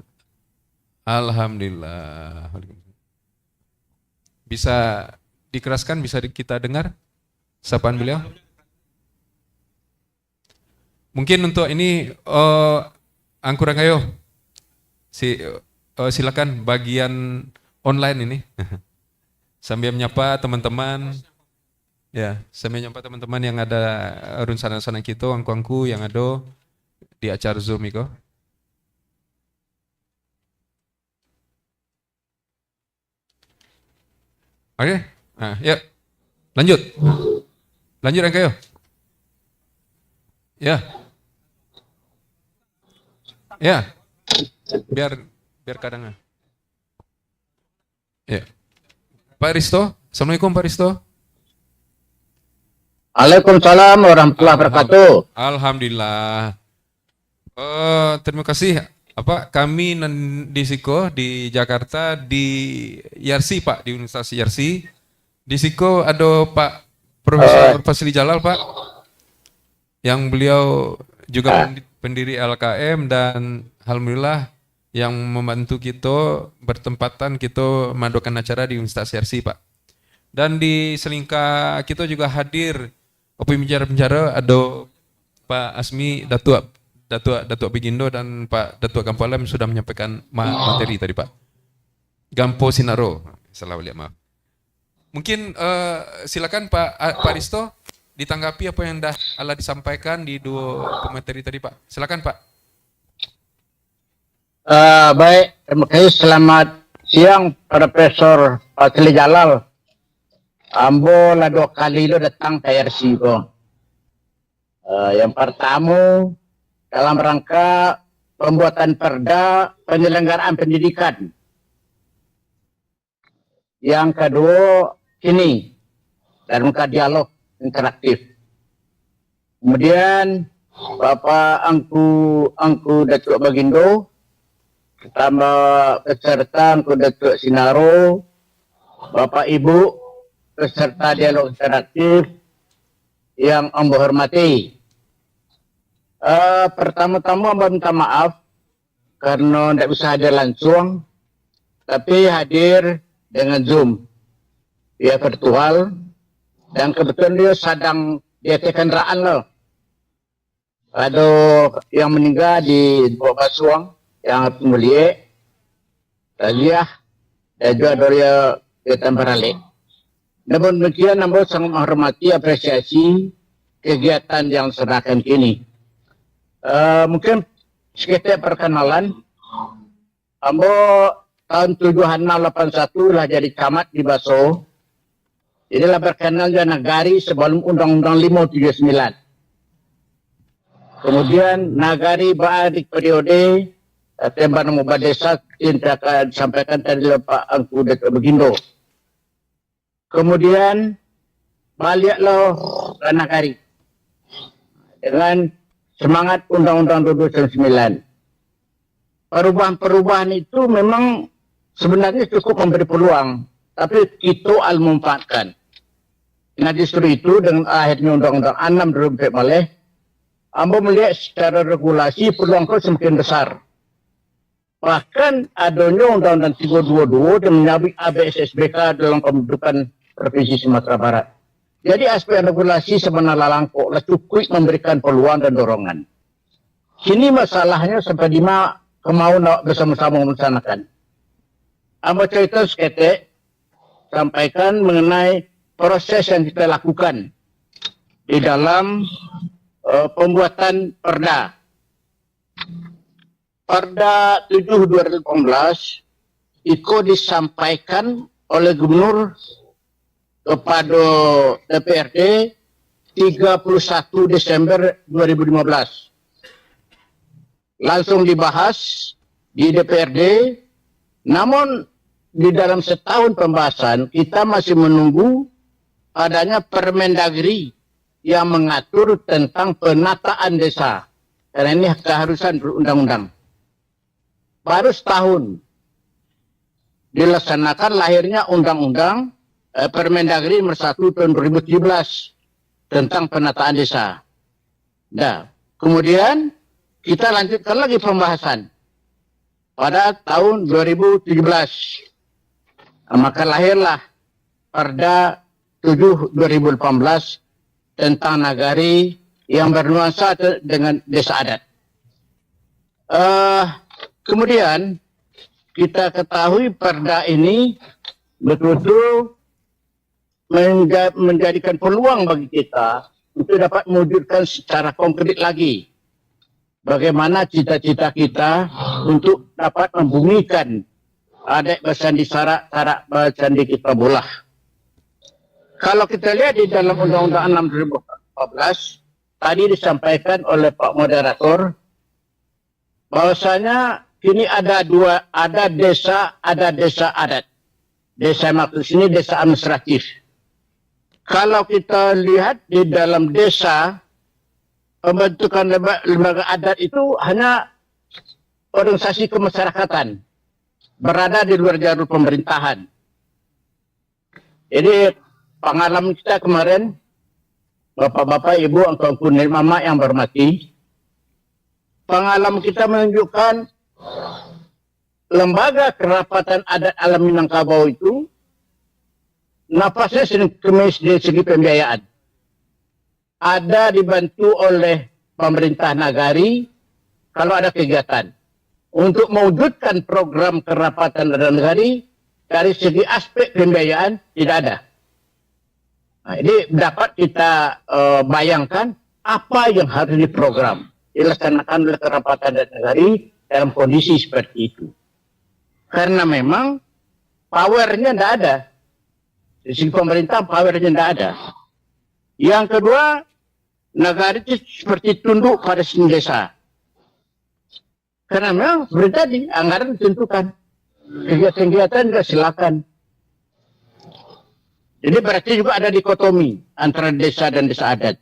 Alhamdulillah. Bisa dikeraskan, bisa kita dengar sapaan beliau? Mungkin untuk ini angkuran kayo, silakan bagian online ini. Sambil menyapa teman-teman, ya, sambil menyapa teman-teman yang ada runsana-runsana kita, angku-angku yang ada di acara Zoom itu. Oke, nah, ya, lanjut angkayo. Ya, biar kadang. Ya. Pak Risto, Assalamualaikum Pak Risto. Waalaikumsalam warahmatullahi wabarakatuh. Alhamdulillah. Terima kasih. Kami di Siko di Jakarta di Yarsi Pak, di Universitas Yarsi. Di Siko ada Pak Profesor Fasili Jalal Pak, yang beliau juga pendiri LKM dan alhamdulillah yang membantu kita bertempatan kita mengadakan acara di Universitas Yarsi Pak. Dan di selingkah kita juga hadir pembicara-pembicara, ada Pak Asmi Datuk Bigindo dan Pak Datuk Gampolem sudah menyampaikan materi tadi Pak. Gampo Sinaro, salah lihat maaf. Mungkin silakan Pak Risto ditanggapi apa yang dah disampaikan di dua pemateri tadi Pak. Silakan Pak. Baik, terima kasih. Selamat siang Profesor Fasili Jalal. Ambo lah 2 kali lo datang ke YRC ko. Yang pertama dalam rangka pembuatan perda penyelenggaraan pendidikan. Yang kedua ini dalam rangka dialog interaktif. Kemudian Bapak Angku Datuk Bagindo, pertama peserta Angku Datuk Sinaro, Bapak Ibu peserta dialog interaktif yang Ambo hormati. Pertama-tama Ambo minta maaf karena tidak bisa hadir langsung, tapi hadir dengan Zoom via virtual, dan kebetulan dia sedang di kendaraan loh. Ada yang meninggal di Bukit Basuang yang mulia, Taziah, dan juga dari Tambarale. Namun demikian, Ambo sangat menghormati apresiasi kegiatan yang sedangkan kini. Mungkin sekitar perkenalan, Ambo tahun 7681 lah jadi camat di Baso. Inilah berkenal dengan Nagari sebelum Undang-Undang 579. Kemudian Nagari beradik periode Temban Mubah Desa yang akan disampaikan tadi oleh Pak Angku Datuk Bagindo. Kemudian baliklah ke Nagari dengan semangat Undang-Undang 299. Perubahan-perubahan itu memang sebenarnya cukup memberi peluang, tapi kita al-memanfaatkan. Nah justru itu dengan akhirnya Undang-Undang 6 2004 malih, Ambo melihat secara regulasi peluang itu semakin besar. Bahkan adanya Undang-Undang 322 yang menyabik ABSSBK dalam pembentukan Provinsi Sumatera Barat. Jadi aspek regulasi sebenarnya langkok lah cukup memberikan peluang dan dorongan. Kini masalahnya sampai di mana kemauan bersama-sama melaksanakan. Ambo cerita seketik sampaikan mengenai proses yang kita lakukan di dalam pembuatan Perda. Perda 7/2018 itu disampaikan oleh Gubernur kepada DPRD 31 Desember 2015. Langsung dibahas di DPRD, namun di dalam setahun pembahasan kita masih menunggu adanya Permendagri yang mengatur tentang penataan desa. Karena ini keharusan berundang-undang. Baru setahun dilaksanakan lahirnya Undang-Undang Permendagri nomor 1 tahun 2017 tentang penataan desa. Nah, kemudian kita lanjutkan lagi pembahasan pada tahun 2017. Maka lahirlah Perda 7/2018 tentang nagari yang bernuansa dengan desa adat. Kemudian kita ketahui Perda ini betul-betul menjadikan peluang bagi kita untuk dapat mewujudkan secara konkret lagi bagaimana cita-cita kita untuk dapat membumikan adat bersandi sarak bersandi kita bolah. Kalau kita lihat di dalam Undang-Undang 6 2014, tadi disampaikan oleh Pak Moderator, bahwasanya kini ada desa adat. Desa maksud sini desa administratif. Kalau kita lihat di dalam desa, pembentukan lembaga adat itu hanya organisasi kemasyarakatan, berada di luar jalur pemerintahan. Jadi pengalaman kita kemarin, Bapak-bapak, Ibu, Angkau Nenek Mama yang bermati, pengalaman kita menunjukkan lembaga kerapatan adat alam Minangkabau itu napasnya kemis dari segi pembiayaan. Ada dibantu oleh pemerintah nagari kalau ada kegiatan. Untuk mewujudkan program kerapatan adat nagari, dari segi aspek pembiayaan tidak ada. Nah, ini dapat kita bayangkan apa yang harus diprogram, dilaksanakan oleh kerapatan adat nagari dalam kondisi seperti itu. Karena memang powernya tidak ada. Di sisi pemerintah powernya tidak ada. Yang kedua, nagari itu seperti tunduk pada seni desa. Karena memang seperti tadi, anggaran ditentukan. Kegiatan-kegiatan juga silakan. Jadi berarti juga ada dikotomi antara desa dan desa adat.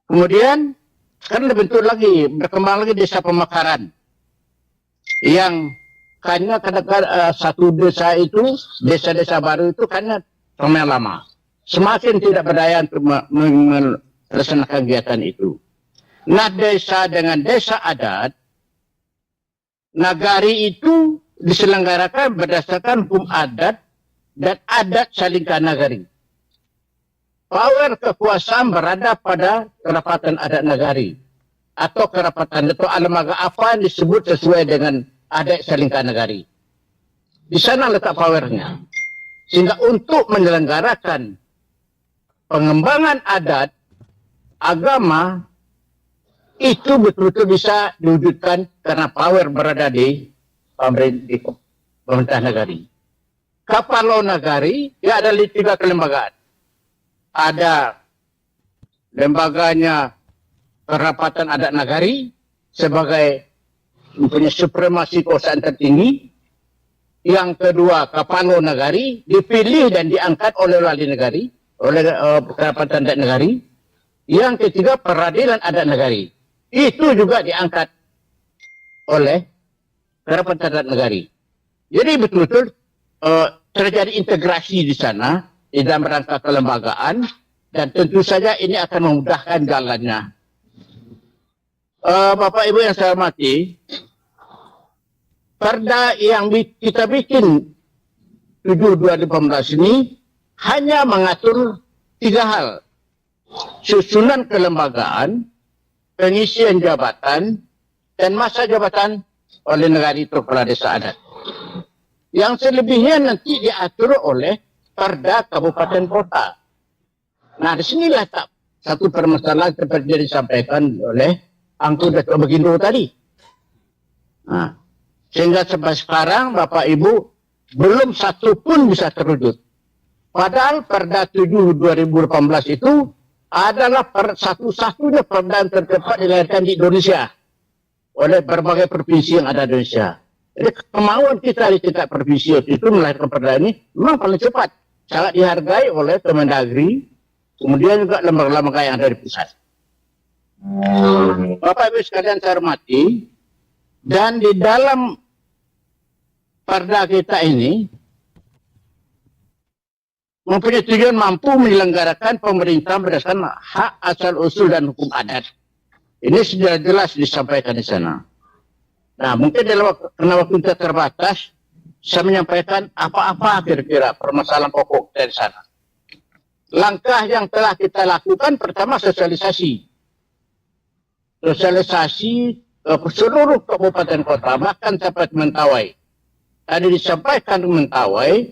Kemudian sekarang dibentuk lagi, berkembang lagi desa pemekaran. Yang karena kadang-kadang satu desa itu, desa-desa baru itu karena pemain lama. Semakin tidak berdaya untuk melaksanakan kegiatan itu. Nah desa dengan desa adat, nagari itu diselenggarakan berdasarkan hukum adat dan adat salingkan nagari. Power kekuasaan berada pada kerapatan adat nagari atau kerapatan atau lembaga apa yang disebut sesuai dengan adat salingkan nagari. Di sana letak powernya. Sehingga untuk menyelenggarakan pengembangan adat agama itu betul-betul bisa diwujudkan karena power berada di pemerintah nagari. Kapalo nagari, ya ada 3 kelembagaan. Ada lembaganya kerapatan adat nagari sebagai mempunyai supremasi kekuasaan tertinggi. Yang kedua, kapalo nagari dipilih dan diangkat oleh wali negari, oleh kerapatan adat nagari. Yang ketiga, peradilan adat nagari. Itu juga diangkat oleh kerapatan adat nagari. Jadi betul-betul terjadi integrasi di sana di dalam rangka kelembagaan, dan tentu saja ini akan memudahkan jalannya. Bapak Ibu yang saya hormati, perda yang kita bikin 7/2018 ini hanya mengatur 3 hal. Susunan kelembagaan, pengisian jabatan, dan masa jabatan oleh negara itu kepala desa adat. Yang selebihnya nanti diatur oleh perda kabupaten kota. Nah, disinilah satu permasalahan seperti yang disampaikan oleh Angku Datuk Bagindo tadi. Nah, sehingga sampai sekarang Bapak Ibu belum satu pun bisa terwujud. Padahal Perda 7/2018 itu adalah satu-satunya perda yang tercepat dilahirkan di Indonesia oleh berbagai provinsi yang ada di Indonesia. Jadi kemauan kita di tingkat provinsi itu melahirkan perda ini memang paling cepat, sangat dihargai oleh Kemendagri, kemudian juga lembaga-lembaga yang ada di pusat. Bapak Ibu sekalian saya hormati, dan di dalam perda kita ini mempunyai tujuan mampu menyelenggarakan pemerintahan berdasarkan hak asal usul dan hukum adat. Ini sudah jelas disampaikan di sana. Nah, mungkin karena waktu kita terbatas, saya menyampaikan apa-apa kira-kira permasalahan pokok dari sana. Langkah yang telah kita lakukan, pertama sosialisasi. Sosialisasi seluruh kabupaten kota, bahkan sampai Mentawai. Tadi disampaikan Mentawai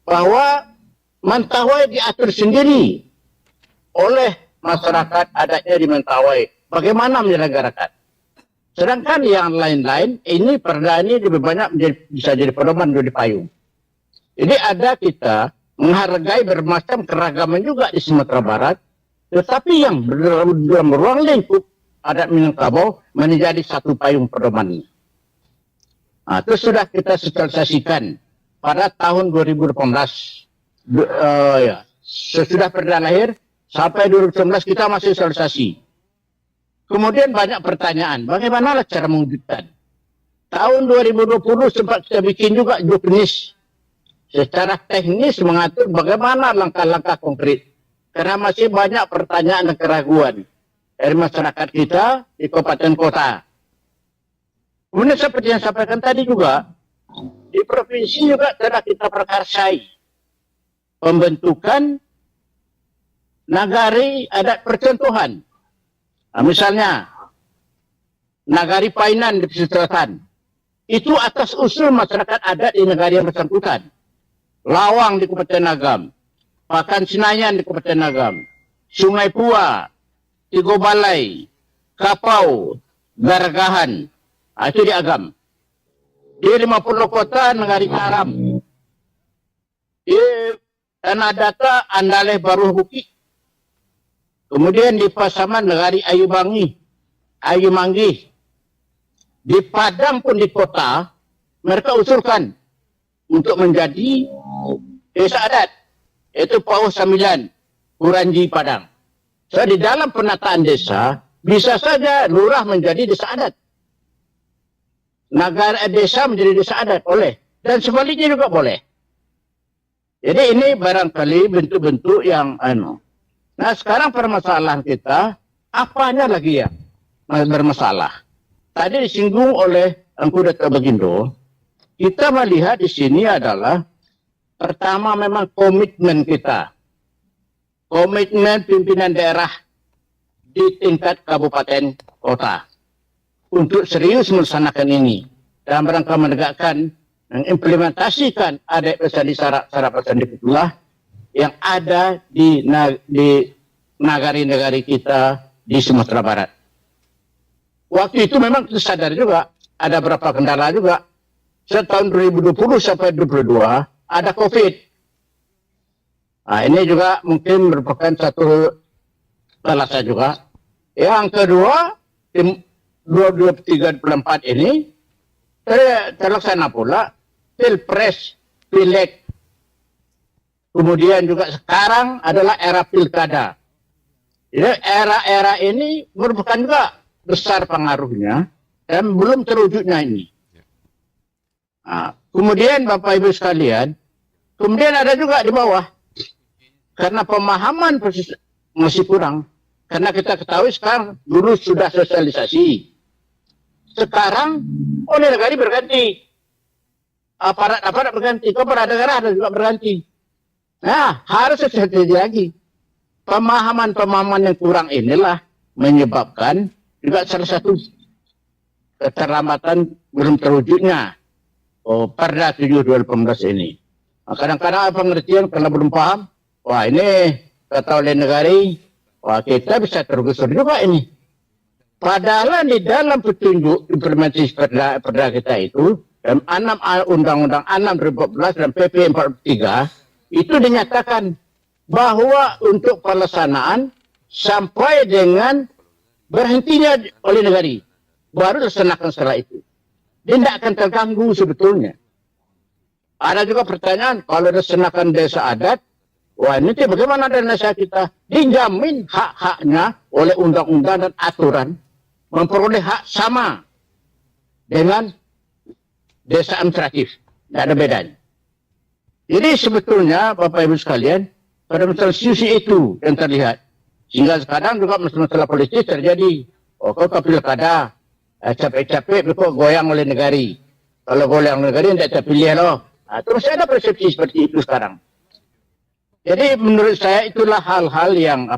bahwa Mentawai diatur sendiri oleh masyarakat adatnya di Mentawai. Bagaimana menyelenggarakan? Sedangkan yang lain-lain, ini perda ini lebih banyak bisa jadi pedoman, jadi payung. Jadi ada kita menghargai bermacam keragaman juga di Sumatera Barat, tetapi yang dalam ruang lingkup adat Minangkabau menjadi satu payung pedoman. Nah, itu sudah kita sosialisasikan pada tahun 2018. Sesudah perda lahir sampai 2019 kita masih sosialisasi. Kemudian banyak pertanyaan, bagaimana cara mewujudkan? Tahun 2020 sempat kita bikin juga juknis secara teknis mengatur bagaimana langkah-langkah konkret. Karena masih banyak pertanyaan dan keraguan dari masyarakat kita di kabupaten kota. Kemudian seperti yang saya sampaikan tadi juga, di provinsi juga telah kita prakarsai pembentukan nagari adat percontohan. Nah, misalnya, nagari Painan di pesisir selatan, itu atas usul masyarakat adat di negara yang bersangkutan. Lawang di Kabupaten Agam, Pakan Senayan di Kabupaten Agam, Sungai Pua, Tigo Balai, Kapau, Gargahan, itu di Agam. Di 50 kota negari Karam. Di Tanah Data Andaleh Baru Bukit. Kemudian di Pasaman negari Ayu Manggi. Di Padang pun di kota, mereka usulkan untuk menjadi desa adat. Itu Pauh 9, Kuranji Padang. So, di dalam penataan desa, bisa saja lurah menjadi desa adat. Nagara desa menjadi desa adat, boleh. Dan sebaliknya juga boleh. Jadi ini barangkali bentuk-bentuk yang Nah, sekarang permasalahan kita, apanya lagi yang bermasalah? Tadi disinggung oleh Angku Datuk Bagindo, kita melihat di sini adalah pertama memang komitmen kita. Komitmen pimpinan daerah di tingkat kabupaten kota untuk serius melaksanakan ini dalam rangka menegakkan dan implementasikan adat pesandi syarat pesandi Pitulah yang ada di nagari-nagari kita di Sumatera Barat. Waktu itu memang kita sadar juga ada beberapa kendala juga. Setahun 2020 sampai 2022 ada COVID. Nah, ini juga mungkin merupakan satu alasan juga. Yang kedua, 2023-2024 ini terlaksana pula Pilpres, Pileg. Kemudian juga sekarang adalah era pilkada. Jadi era-era ini merupakan juga besar pengaruhnya dan belum terwujudnya ini. Nah, kemudian Bapak Ibu sekalian, kemudian ada juga di bawah. Karena pemahaman masih kurang. Karena kita ketahui sekarang dulu sudah sosialisasi. Sekarang oleh negara berganti. Aparat berganti, kepala negara ada juga berganti. Nah, harus sesuatu lagi. Pemahaman yang kurang inilah menyebabkan juga salah satu keterlambatan belum terwujudnya Perda 7 2018 ini. Nah, kadang-kadang pengertian karena belum paham, wah ini kata oleh negara, wah kita bisa tergusur juga ini. Padahal di dalam petunjuk implementasi perda kita itu, dalam Undang-Undang 6 2014 dan PP 43, itu dinyatakan bahwa untuk pelaksanaan sampai dengan berhentinya oleh negara, baru dilaksanakan setelah itu. Dia tidak akan terganggu sebetulnya. Ada juga pertanyaan, kalau dilaksanakan desa adat, wah ini bagaimana dana desa kita? Dijamin hak-haknya oleh undang-undang dan aturan, memperoleh hak sama dengan desa administratif. Tidak ada bedanya. Jadi sebetulnya Bapak Ibu sekalian, pada masalah sisi itu yang terlihat. Sehingga sekarang juga masalah politik terjadi. Oh kau pilkada, capek-capek kok goyang oleh negara. Kalau goyang negara tidak terpilih loh. Nah, terus ada persepsi seperti itu sekarang. Jadi menurut saya itulah hal-hal yang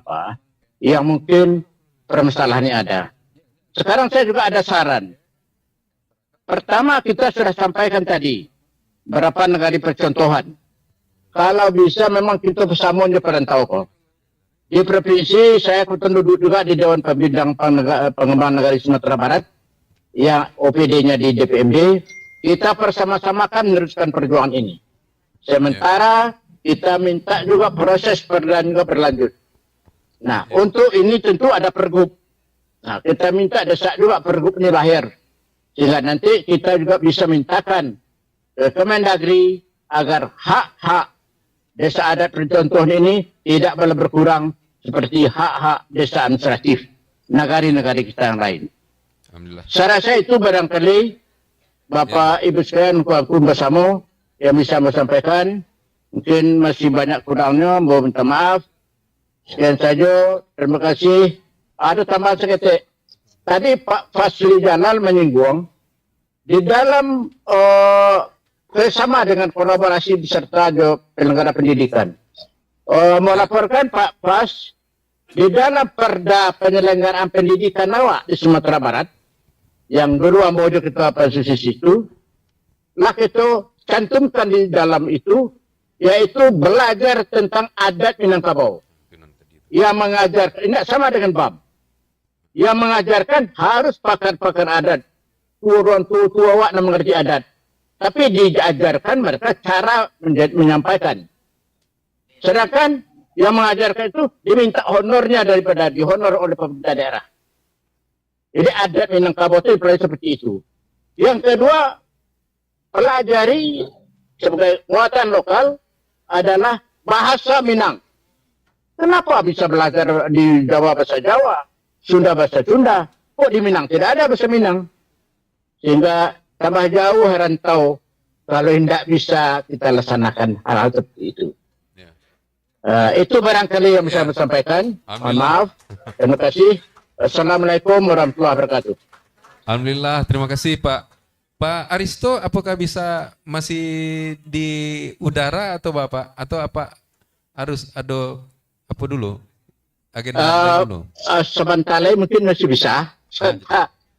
yang mungkin permasalahannya ada. Sekarang saya juga ada saran. Pertama kita sudah sampaikan tadi berapa negara percontohan. Kalau bisa memang kita bersama perantau kok. Di provinsi saya kebetulan duduk juga di Dewan Pembidang Pengembangan Negara Sumatera Barat, yang OPD-nya di DPMD, kita bersama-samakan meneruskan perjuangan ini. Sementara kita minta juga proses perda juga berlanjut. Nah, untuk ini tentu ada pergub. Nah, kita minta desak juga pergub ini lahir. Sehingga nanti kita juga bisa mintakan ke Kemendagri agar hak-hak desa adat percontohan ini tidak boleh berkurang seperti hak-hak desa administratif negara-negara kita yang lain. Saya rasa itu barangkali Bapak Ibu sekalian, aku bersama yang bisa sampaikan. Mungkin masih banyak kurangnya, mohon minta maaf. Sekian saja, terima kasih. Ada tambahan sedikit. Tadi Pak Fasli Jalal menyinggung di dalam bersama dengan kolaborasi beserta penyelenggara pendidikan. Melaporkan Pak Fas di dalam perda penyelenggaraan pendidikan awak di Sumatera Barat yang dulu Ambojo Ketua Pansus itu, lah itu cantumkan di dalam itu, yaitu belajar tentang adat Minangkabau. Yang mengajarkan, ini sama dengan BAM. Yang mengajarkan harus pakar-pakar adat. Tua awak yang mengerti adat. Tapi diajarkan mereka cara menyampaikan. Sedangkan yang mengajarkan itu diminta honornya daripada dihonor oleh pemerintah daerah. Jadi adat Minangkabau itu seperti itu. Yang kedua, pelajari sebagai muatan lokal adalah bahasa Minang. Kenapa bisa belajar di Jawa bahasa Jawa, Sunda bahasa Sunda, kok di Minang tidak ada bahasa Minang? Sehingga tambah jauh heran tahu kalau tidak bisa kita laksanakan hal-hal seperti itu. Itu barangkali yang bisa saya sampaikan. Mohon maaf. Terima kasih. Assalamualaikum warahmatullahi wabarakatuh. Alhamdulillah, terima kasih Pak. Pak Aristo, apakah bisa masih di udara atau Bapak? Atau apa harus ada apa dulu? Agenda dulu. Sebentar lagi mungkin masih bisa.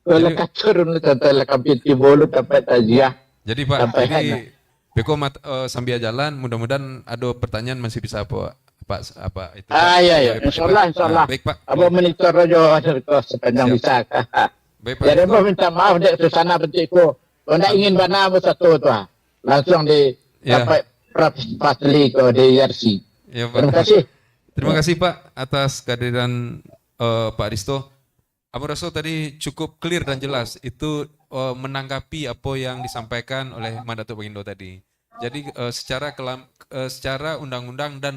Lekat turun lekat pintu bolu sampai tajiah. Jadi Pak, jadi Beko sambil jalan, mudah-mudahan ada pertanyaan masih bisa apa itu. Iya. Insyaallah. Baik Pak. Apa monitor aja sepanjang bisa. Baik Pak. Jadi mau minta maaf dek susana petiku. Kalau tidak ingin bana satu tuh, langsung di Prof. Fasli ke DRC. Ya, Pak. Terima kasih. Terima kasih Pak atas kehadiran Pak Aristo. Abu Rasul tadi cukup clear dan jelas itu menanggapi apa yang disampaikan oleh Mandato Bagindo tadi. Jadi secara undang-undang dan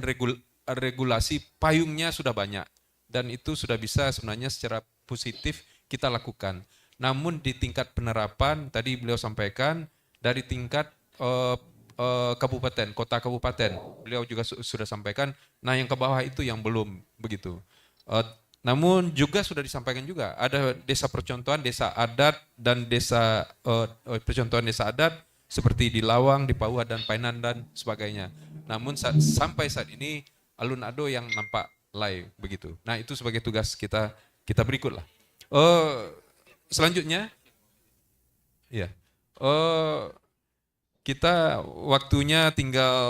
regulasi payungnya sudah banyak dan itu sudah bisa sebenarnya secara positif kita lakukan. Namun di tingkat penerapan tadi beliau sampaikan dari tingkat kabupaten, kota kabupaten. Beliau juga sudah sampaikan. Nah, yang ke bawah itu yang belum begitu. Namun juga sudah disampaikan juga ada desa percontohan, desa adat dan desa percontohan desa adat seperti di Lawang, di Pauha dan Painan dan sebagainya. Namun sampai saat ini alun ado yang nampak live begitu. Nah, itu sebagai tugas kita berikutlah. Selanjutnya, ya, kita waktunya tinggal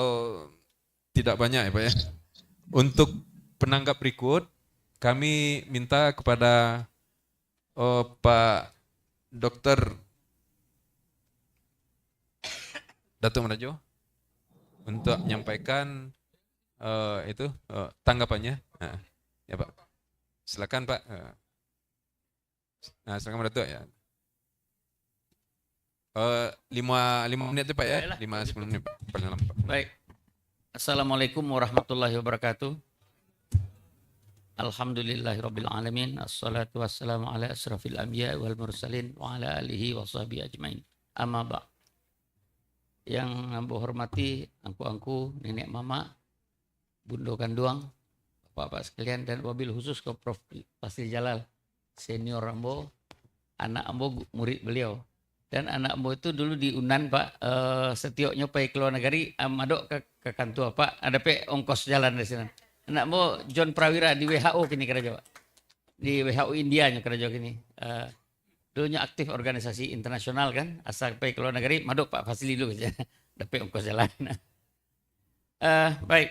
tidak banyak ya Pak ya. Untuk penanggap berikut, kami minta kepada Pak Dr. Datuk Manajo untuk menyampaikan tanggapannya. Nah, ya Pak, silakan Pak. Nah, silakan Datuk ya. 5 menit ya Pak ya, 5-10 menit paling lama. Baik. Assalamualaikum warahmatullahi wabarakatuh. Alhamdulillahirabbil alamin. Assalatu wassalamu ala asrafil anbiya wal mursalin wa ala alihi wa sahbihi ajmain. Amma ba'. Yang ambo hormati angku-angku, nenek mama, bundo kanduang, bapak-bapak sekalian, dan wabil khusus ke Prof. Fasil Jalal, senior ambo, anak ambo murid beliau. Dan anak ambo itu dulu di Unan Pak, setiap nyopai keluar negeri, amadok ke kantor Pak, ada ongkos jalan di sana. Anak ambo John Prawira di WHO kini kerja Pak, di WHO India nya kerja kini. Dulunya aktif organisasi internasional kan, asal pai keluar negeri, madok Pak Fasili dulu saja, dapat ongkos jalan. Baik,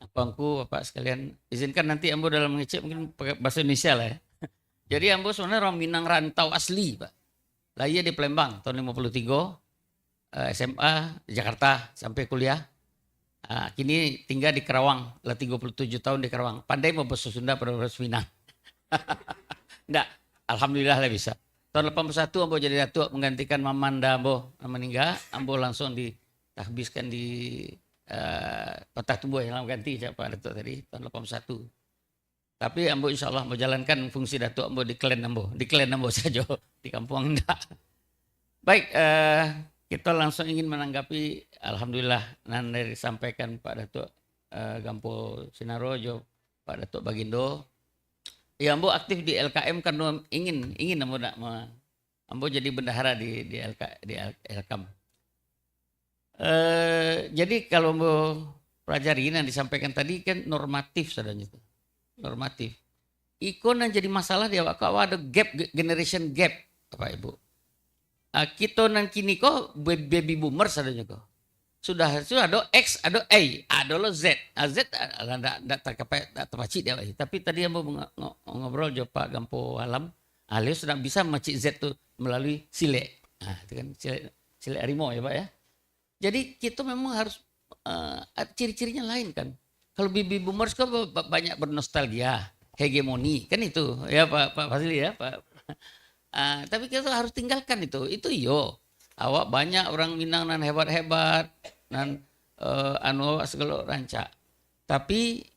abangku, bapak sekalian, izinkan nanti ambo dalam mengecek mungkin pakai bahasa Indonesia lah ya. Jadi ambo sebenarnya orang Minang rantau asli Pak. Lahir di Palembang tahun 53, SMA di Jakarta sampai kuliah. Kini tinggal di Karawang, lah 37 tahun di Karawang. Pandai mau bahasa Sunda pada bahasa Minang. Enggak, alhamdulillah lah bisa. Tahun 81 ambo jadi datuk menggantikan Mamanda ambo meninggal. Ambo langsung ditahbiskan di Kota Tumbuh yang lama ganti siapa datuk tadi tahun 81. Tapi ambo insya Allah mau jalankan fungsi datuk ambo di klan ambo saja, di kampung enggak. Baik, kita langsung ingin menanggapi, alhamdulillah nanti disampaikan Pak Datuk Gampo Sinarojo, Pak Datuk Bagindo. Ya ambo aktif di LKM karena ingin ambo jadi bendahara di LKM. Jadi kalau ambo pelajari yang disampaikan tadi kan normatif sadanya itu. Normatif. Ikon yang jadi masalah dia kalau ada gap, generation gap Bapak Ibu. Kita nan kini kok baby boomer sadanya kok. Sudah ada X, ada A, ada lo Z. Z tidak terpaci dia. Tapi tadi yang ngobrol jo Pak Gampo Alam, Alio sudah bisa macik Z tuh melalui sile. Nah, itu kan sile harimau ya Pak ya. Jadi kita memang harus ciri-cirinya lain kan. Kalau baby boomers kok banyak bernostalgia, hegemoni, kan itu ya Pak Fazli ya Pak. Tapi kita harus tinggalkan itu yo. Awak banyak orang Minang nan hebat-hebat, nan segala rancak. Tapi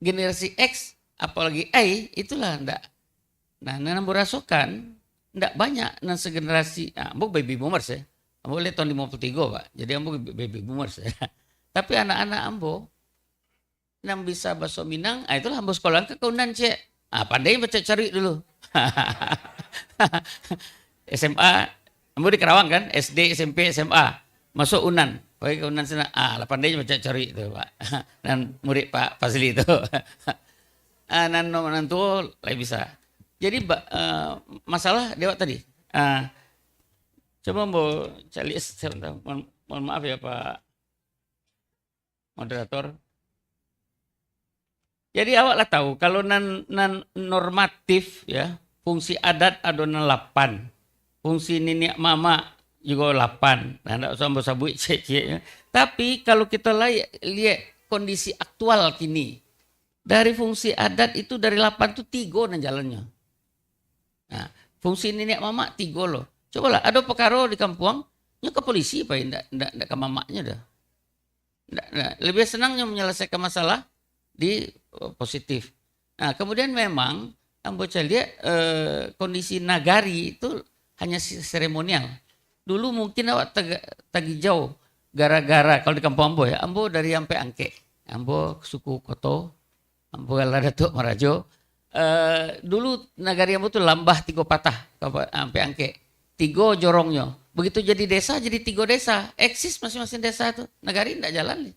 generasi X, apalagi A, itulah ndak. Nah, nan rasokan ndak banyak nan segenerasi. Ambo baby boomers ya. Ambo lihat tahun 53 Pak. Jadi ambo baby boomers ya. Tapi anak-anak ambo yang bisa bahasa Minang, itulah ambo sekolah ke Unan cek. Pandai baca cari dulu. SMA, ambo di Karawang kan, SD, SMP, SMA, masuk Unan. Pakai ke Unan sana, pandai baca cari itu Pak. Dan murid Pak Fazli itu. Nan tuh lah bisa. Jadi masalah dewa tadi. Coba ambo cari sebentar. Mohon maaf ya Pak moderator. Jadi awak lah tahu kalau nan normatif ya, fungsi adat ada 8. Fungsi nenek mama juga 8. Nah, enggak usah ambo sabui cek. Tapi kalau kita lihat kondisi aktual kini, dari fungsi adat itu dari 8 itu 3 nan jalannya. Nah, fungsi nenek mama 3 loh. Cobalah ada perkara di kampung, nya ke polisi Pak, enggak ke mamaknya dah. Nah, lebih senangnya menyelesaikan masalah di positif. Nah, kemudian memang ambo lihat kondisi nagari itu hanya seremonial. Dulu mungkin awak tagi jauh gara-gara kalau di kampung ambo ya, ambo dari sampai Angke, ambo suku Koto, ambo Datuk Marajo. Dulu nagari ambo tuh lambah 3 patah sampai Angke, 3 jorongnya. Begitu jadi desa, jadi 3 desa, eksis masing-masing desa itu, nagari tidak jalan.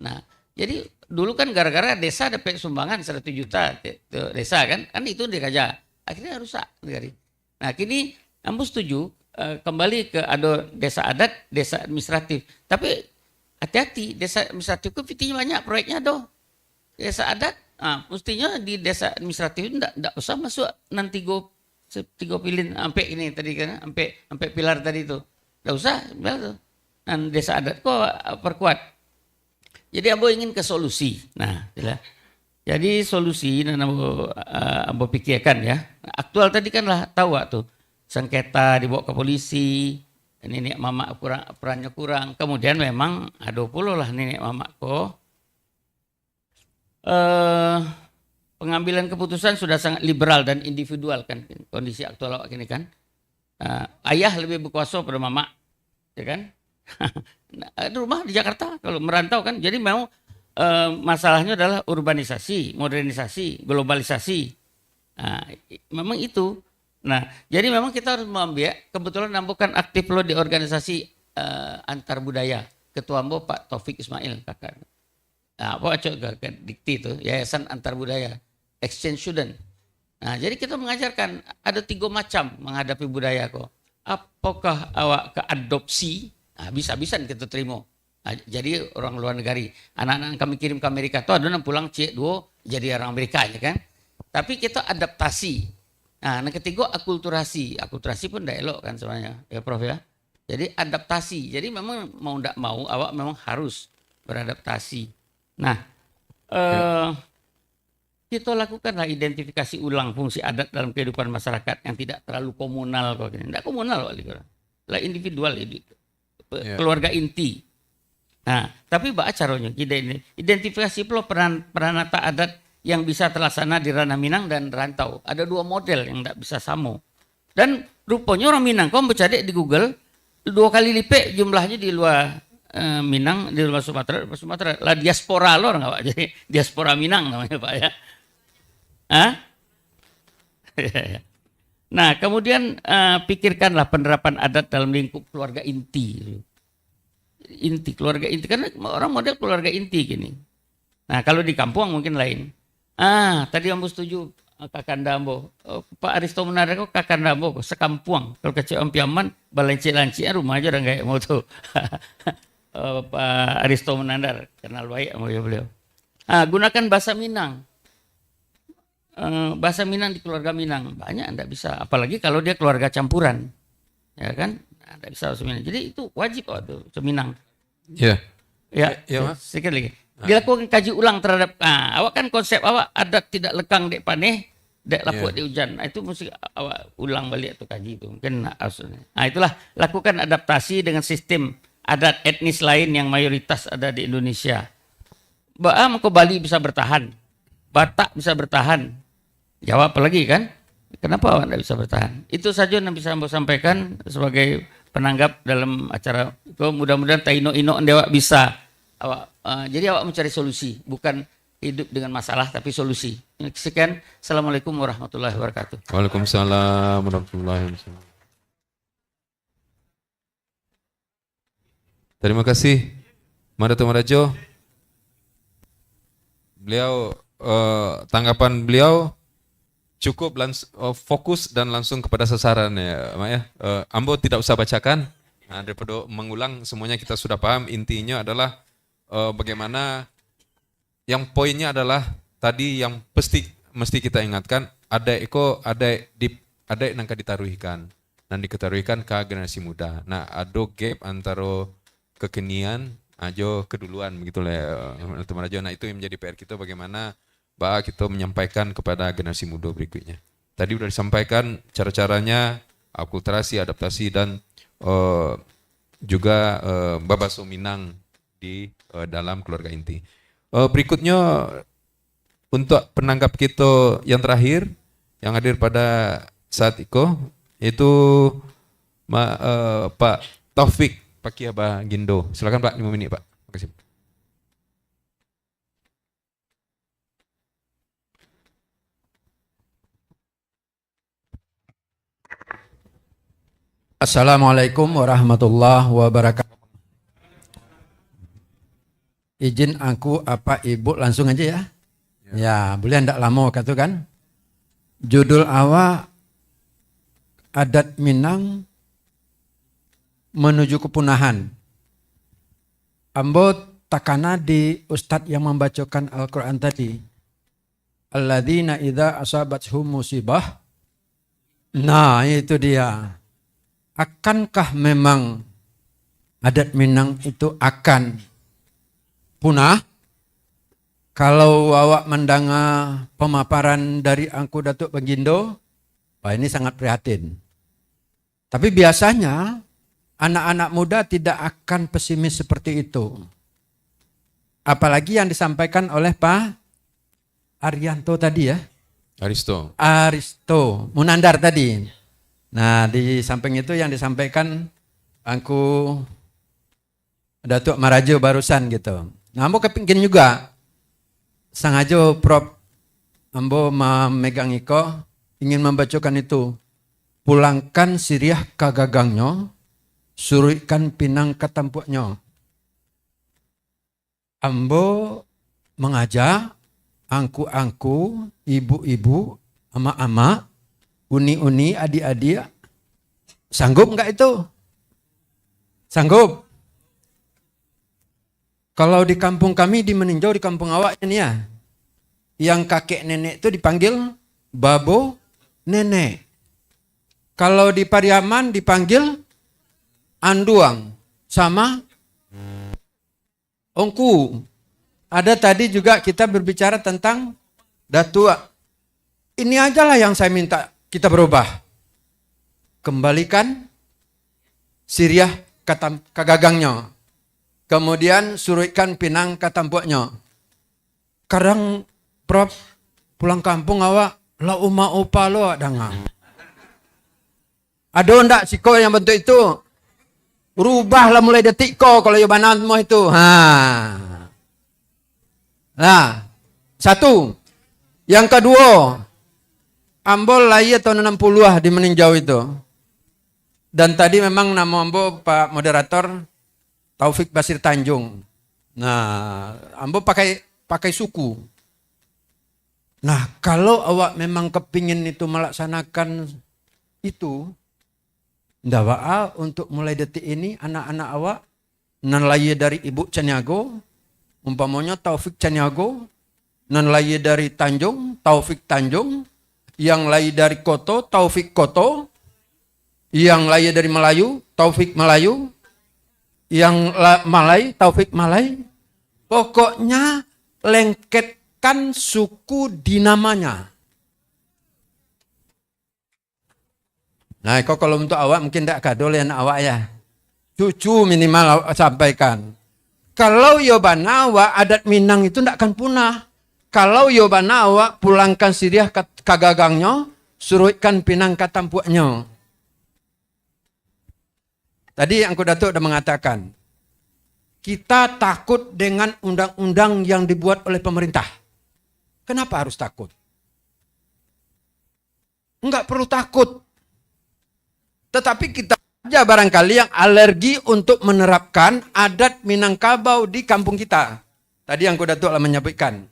Nah, jadi dulu kan gara-gara desa dapat sumbangan 100 juta desa kan itu diraja, akhirnya rusak nagari. Nah, kini ambo setuju kembali ke ada desa adat, desa administratif. Tapi hati-hati, desa administratif itu fitinya banyak proyeknya doh. Desa adat, mestinya di desa administratif tidak usah masuk nanti tiga pilin sampai ini tadi kan, sampai pilar tadi itu, tidak usah. Dan desa adat kok perkuat. Jadi ambo ingin ke solusi. Nah, jadi solusi dan ambo pikirkan ya. Aktual tadi kan lah tahu tuh sengketa dibawa ke polisi, nenek mama perannya kurang. Kemudian memang ada pula lah nenek mama kok. Pengambilan keputusan sudah sangat liberal dan individual kan kondisi aktual awak ini kan. Ayah lebih berkuasa pada mama, ya kan? Rumah di Jakarta kalau merantau kan. Jadi memang masalahnya adalah urbanisasi, modernisasi, globalisasi. Memang itu. Nah, jadi memang kita harus mengambil. Kebetulan Ambo kan aktif loh di organisasi antar budaya. Ketua Ambo Pak Taufik Ismail kakak. Nah, Pak Cok Dikti itu Yayasan Antar Budaya Exchange Student. Nah, jadi kita mengajarkan ada 3 macam menghadapi budaya kok. Apakah awak ke adopsi? Nah, bisa-bisan kita terima. Nah, jadi orang luar negeri. Anak-anak kami kirim ke Amerika tuh ada yang pulang C2 jadi orang Amerika ya kan. Tapi kita adaptasi. Nah, yang ketiga akulturasi. Akulturasi pun tidak elok kan sebenarnya ya Prof ya. Jadi adaptasi. Jadi memang mau tidak mau awak memang harus beradaptasi. Nah, kita lakukanlah identifikasi ulang fungsi adat dalam kehidupan masyarakat yang tidak terlalu komunal kok. Tidak komunal lah individual, keluarga inti. Nah, tapi bagaimana caranya? Identifikasi pula peranata adat yang bisa terlaksana di ranah Minang dan rantau. Ada 2 model yang tidak bisa sama. Dan rupanya orang Minang, kau mencari di Google 2 kali lipat jumlahnya di luar Minang, di luar Sumatera. Lah diaspora lo orang Pak. Jadi diaspora Minang namanya Pak ya. Nah, kemudian pikirkanlah penerapan adat dalam lingkup keluarga inti. Keluarga inti karena orang model keluarga inti gini. Nah, kalau di kampung mungkin lain. Tadi Ambo setuju Kakanda Ambo. Pak Aristo Munandar kok Kakanda Ambo sekampuang. Kalau kecil Ampiaman balanci-lanci rumah aja udah enggak mau tuh. Pak Aristo Munandar kenal baik sama beliau. Gunakan bahasa Minang. Bahasa Minang di keluarga Minang banyak enggak bisa, apalagi kalau dia keluarga campuran. Ya kan? Enggak bisa bahasa Minang. Jadi itu wajib tuh Minang. Iya. Ya, sedikit lagi. Dilakukan kaji ulang terhadap awak kan konsep awak adat tidak lekang dek paneh dek lapuk di hujan. Itu mesti awak ulang balik atau kaji itu. Mungkin itulah lakukan adaptasi dengan sistem adat etnis lain yang mayoritas ada di Indonesia. Maka Bali bisa bertahan, Batak bisa bertahan, Jawa apalagi kan? Kenapa awak tidak bisa bertahan? Itu saja yang bisa Ambo sampaikan sebagai penanggap dalam acara. Mudah-mudahan taino-ino awak bisa. Jadi awak mencari solusi, bukan hidup dengan masalah tapi solusi. Sekian. Assalamualaikum warahmatullahi wabarakatuh. Waalaikumsalam warahmatullahi wabarakatuh. Terima kasih Datuk Marajo. Beliau tanggapan beliau cukup fokus dan langsung kepada sasaran ya, Mak ya. Ambo tidak usah bacakan. Daripada mengulang semuanya kita sudah paham. Intinya adalah bagaimana yang poinnya adalah tadi yang mesti kita ingatkan ada nangka ditaruhkan dan diketaruhkan ke generasi muda. Nah, ada gap antara kekinian ajo keduluan begitulah ya, teman-teman aja. Nah, itu yang menjadi PR kita bagaimana kita menyampaikan kepada generasi muda berikutnya. Tadi sudah disampaikan cara-caranya akulturasi, adaptasi dan juga Babaso Minang di dalam keluarga inti. Berikutnya untuk penanggap kita yang terakhir yang hadir pada saat itu Pak Taufik Pakia Bagindo. Silakan Pak, 5 menit Pak. Terima kasih. Assalamualaikum warahmatullahi wabarakatuh. Izin aku apa ibu langsung aja ya. Ya, boleh ndak lama kata kan. Judul awak adat Minang menuju kepunahan. Ambo takana di ustadz yang membacakan Al-Quran tadi. Alladzina idza asabathum musibah. Nah, itu dia. Akankah memang adat Minang itu akan punah? Kalau awak mendengar pemaparan dari Angku Datuk Bagindo, wah ini sangat prihatin. Tapi biasanya anak-anak muda tidak akan pesimis seperti itu. Apalagi yang disampaikan oleh Pak Arianto tadi ya. Aristo Munandar tadi. Nah, di samping itu yang disampaikan Angku Datuk Marajo barusan gitu. Nah, ambo kepingin juga sengaja Prof ambo memegang iko ingin membacakan itu. Pulangkan siriah kagagangnya, suruhkan pinang katampuknya. Ambo mengajak angku-angku, ibu-ibu, ama-ama, uni-uni, adik-adik, sanggup enggak itu? Sanggup? Kalau di kampung kami di Meninjau, di kampung awak ini ya, yang kakek nenek itu dipanggil babo nenek. Kalau di Pariaman dipanggil anduang sama ongku. Ada tadi juga kita berbicara tentang datua. Ini ajalah yang saya minta kita berubah. Kembalikan siriah kagagangnya. Kemudian suruhkan pinang katampuknya. Kadang Prof pulang kampung awak la uma upa lo dengar. Ada ndak siko yang bentuk itu? Rubahlah mulai detik ko kalau jawaban mau itu. Nah, satu. Yang kedua, Ambol lahir tahun 60 di Meninjau itu. Dan tadi memang nama Ambo Pak Moderator Taufik Basir Tanjung. Nah, Ambo pakai suku. Nah, kalau awak memang kepingin itu melaksanakan itu, ndak wa'a untuk mulai detik ini anak-anak awak nan lahir dari Ibu Caniago, umpamanya Taufik Caniago, nan lahir dari Tanjung, Taufik Tanjung, yang lahir dari Koto, Taufik Koto, yang lahir dari Melayu, Taufik Melayu, yang Malay, Taufik Malay. Pokoknya lengketkan suku di namanya. Nah, kok kalau untuk awak mungkin tidak kadol ya awak ya. Cucu minimal awak sampaikan. Kalau yobana awak adat Minang itu tidak akan punah. Kalau yobana awak pulangkan siriah kagagangnya, suruhkan pinang katampuknya. Tadi Angku Datuk sudah mengatakan, kita takut dengan undang-undang yang dibuat oleh pemerintah. Kenapa harus takut? Enggak perlu takut. Tetapi kita saja barangkali yang alergi untuk menerapkan adat Minangkabau di kampung kita. Tadi Angku Datuk telah menyampaikan.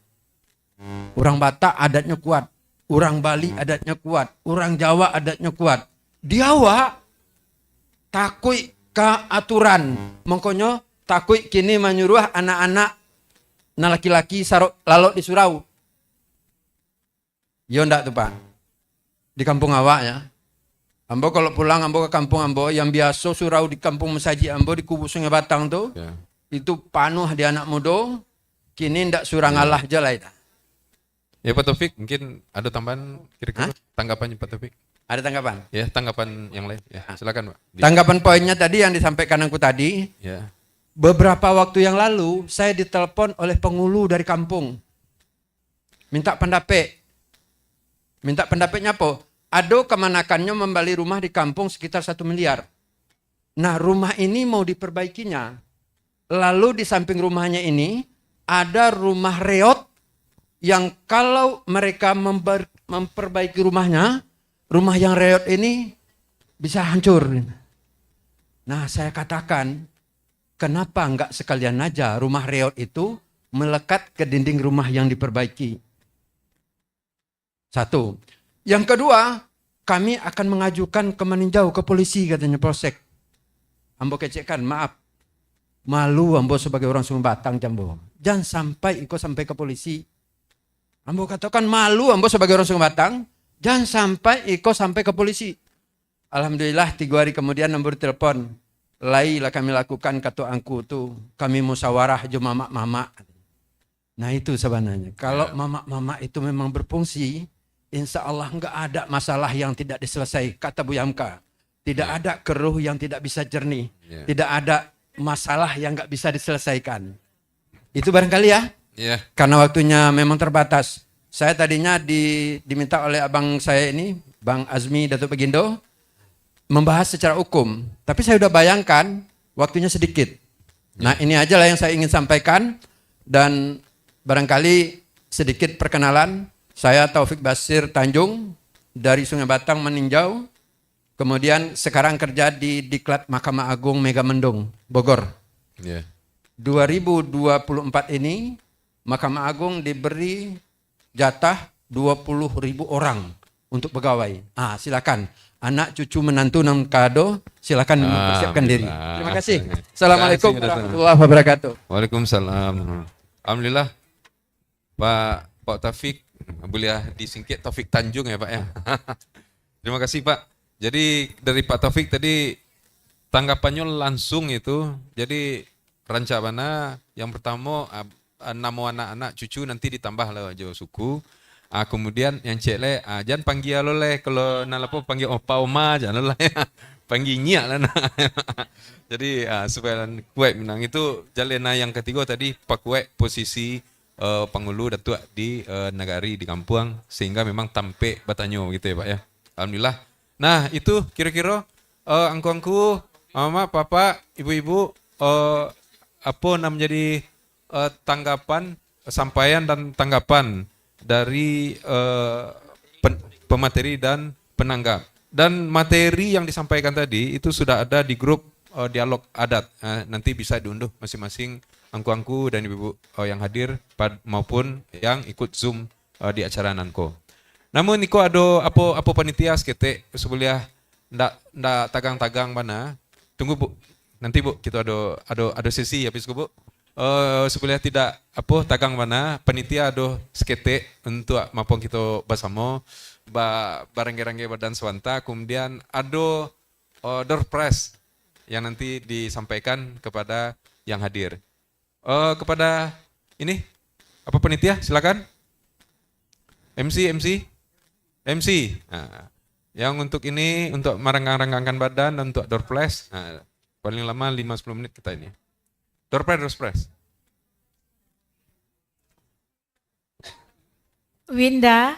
Orang Batak adatnya kuat. Orang Bali adatnya kuat. Orang Jawa adatnya kuat. Di awak takut ke aturan. Makanya takut kini menyuruh anak-anak na laki-laki lalok di surau. Ya ndak tuh Pak. Di kampung awak ya. Ambo kalau pulang Ambo ke kampung Ambo yang biasa surau di kampung Mesaji Ambo di Kubu Sungai Batang tuh. Ya. Itu panuh di anak muda. Kini ndak surang Allah aja lah itu. Ya Pak Taufik, mungkin ada tambahan kira-kira tanggapannya Pak Taufik? Ada tanggapan? Ya, tanggapan yang lain. Ya, silakan Pak. Tanggapan poinnya tadi yang disampaikan Angku tadi. Ya. Beberapa waktu yang lalu saya ditelepon oleh penghulu dari kampung. minta pendapat. Minta pendapatnya apa? Ado kemanakannya membeli rumah di kampung sekitar 1 miliar. Nah, rumah ini mau diperbaikinya. Lalu di samping rumahnya ini ada rumah reot yang kalau mereka memperbaiki rumahnya, rumah yang reot ini bisa hancur. Nah, saya katakan, kenapa enggak sekalian aja rumah reot itu melekat ke dinding rumah yang diperbaiki? Satu. Yang kedua, kami akan mengajukan ke meninjau ke polisi katanya Polsek. Ambo kecekkan, maaf. Malu ambo sebagai orang Sumba Batang jambo. Jangan sampai ikut sampai ke polisi. Ambo katakan malu ambo sebagai orang Sumba Batang. Jangan sampai ikut sampai ke polisi. Alhamdulillah 3 hari kemudian ambo telepon. Lailah kami lakukan kata angku tu. Kami musyawarah jo mama-mama. Nah itu sebenarnya. Kalau mama-mama itu memang berfungsi, insya Allah enggak ada masalah yang tidak diselesaikan. Kata Bu Yamka. Tidak ada keruh yang tidak bisa jernih. Tidak ada masalah yang enggak bisa diselesaikan. Itu barangkali ya. Karena waktunya memang terbatas. Saya tadinya diminta oleh abang saya ini, Bang Azmi Datuk Bagindo, membahas secara hukum. Tapi saya sudah bayangkan waktunya sedikit. Nah ini aja lah yang saya ingin sampaikan. Dan barangkali sedikit perkenalan. Saya Taufik Basir Tanjung dari Sungai Batang meninjau. Kemudian sekarang kerja di Diklat Mahkamah Agung Megamendung, Bogor. 2024 ini Mahkamah Agung diberi jatah 20.000 orang untuk pegawai. Silakan. Anak, cucu, menantu, nam kado, silakan mempersiapkan diri. Terima kasih. Assalamualaikum warahmatullahi wabarakatuh. Waalaikumsalam. Alhamdulillah Pak Taufik, boleh disingkit Taufik Tanjung ya Pak ya. Terima kasih Pak. Jadi dari Pak Taufik tadi tanggapannya langsung itu. Jadi rencana yang pertama nama anak-anak cucu nanti ditambah lah jo suku. Kemudian yang cek le, jangan panggil lo le, kalau nalapo panggil opa oma jangan lah ya. Panggil nyak lah nah. Jadi supaya kuat menang itu jalena yang ketiga tadi Pak kuat posisi Pangulu Datuk di Nagari di kampung sehingga memang tampe batanyo gitu ya Pak ya. Alhamdulillah. Nah itu kira-kira angku-angku, mama, papa, ibu-ibu apa namanya jadi tanggapan, sampaian dan tanggapan dari pemateri dan penanggap. Dan materi yang disampaikan tadi itu sudah ada di grup dialog adat. Nanti bisa diunduh masing-masing angku-angku dan ibu-ibu yang hadir maupun yang ikut Zoom di acara Nanko. Namun niko ada apa panitia sekete sebelah ndak tagang-tagang mana. Tunggu Bu. Nanti Bu kita ada sesi habis Bu. Sebelah tidak tagang mana panitia ada sekete untuk maupun kita bersama barang-barang badan swasta, kemudian ada door prize yang nanti disampaikan kepada yang hadir. Kepada ini apa panitia silakan. MC. Nah, yang untuk ini untuk merenggang-renggangkan badan dan untuk door prize, paling lama 5-10 menit kita ini. Door prize. Winda.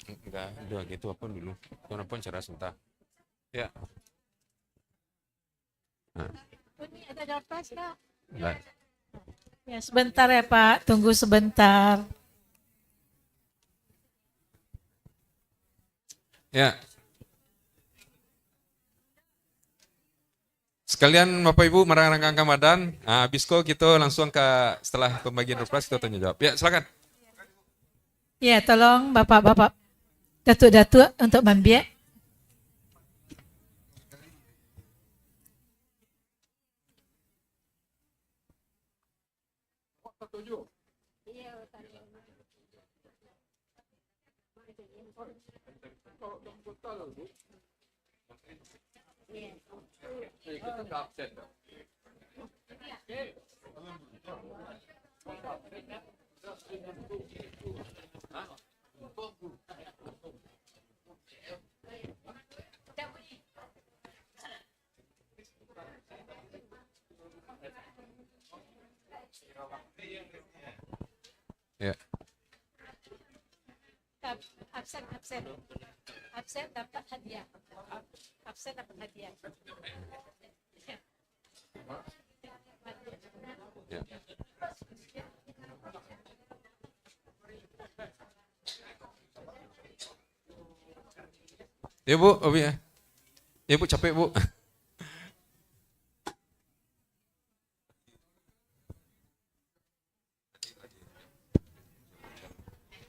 Enggak, udah gitu apa dulu. Kenapa cara sebentar. Ya. Ini ada door prize Kak? Enggak. Ya sebentar ya Pak, tunggu sebentar. Ya. Sekalian Bapak Ibu merangkang badan, habis kok kita langsung ke setelah pembagian door prize kita tanya jawab. Ya silakan. Ya tolong Bapak-bapak, datuk-datuk untuk membiak. Absen dapat hadiah. Absen dapat hadiah. Ya. Ya Bu, Obi ya. Ya Bu, capek Bu.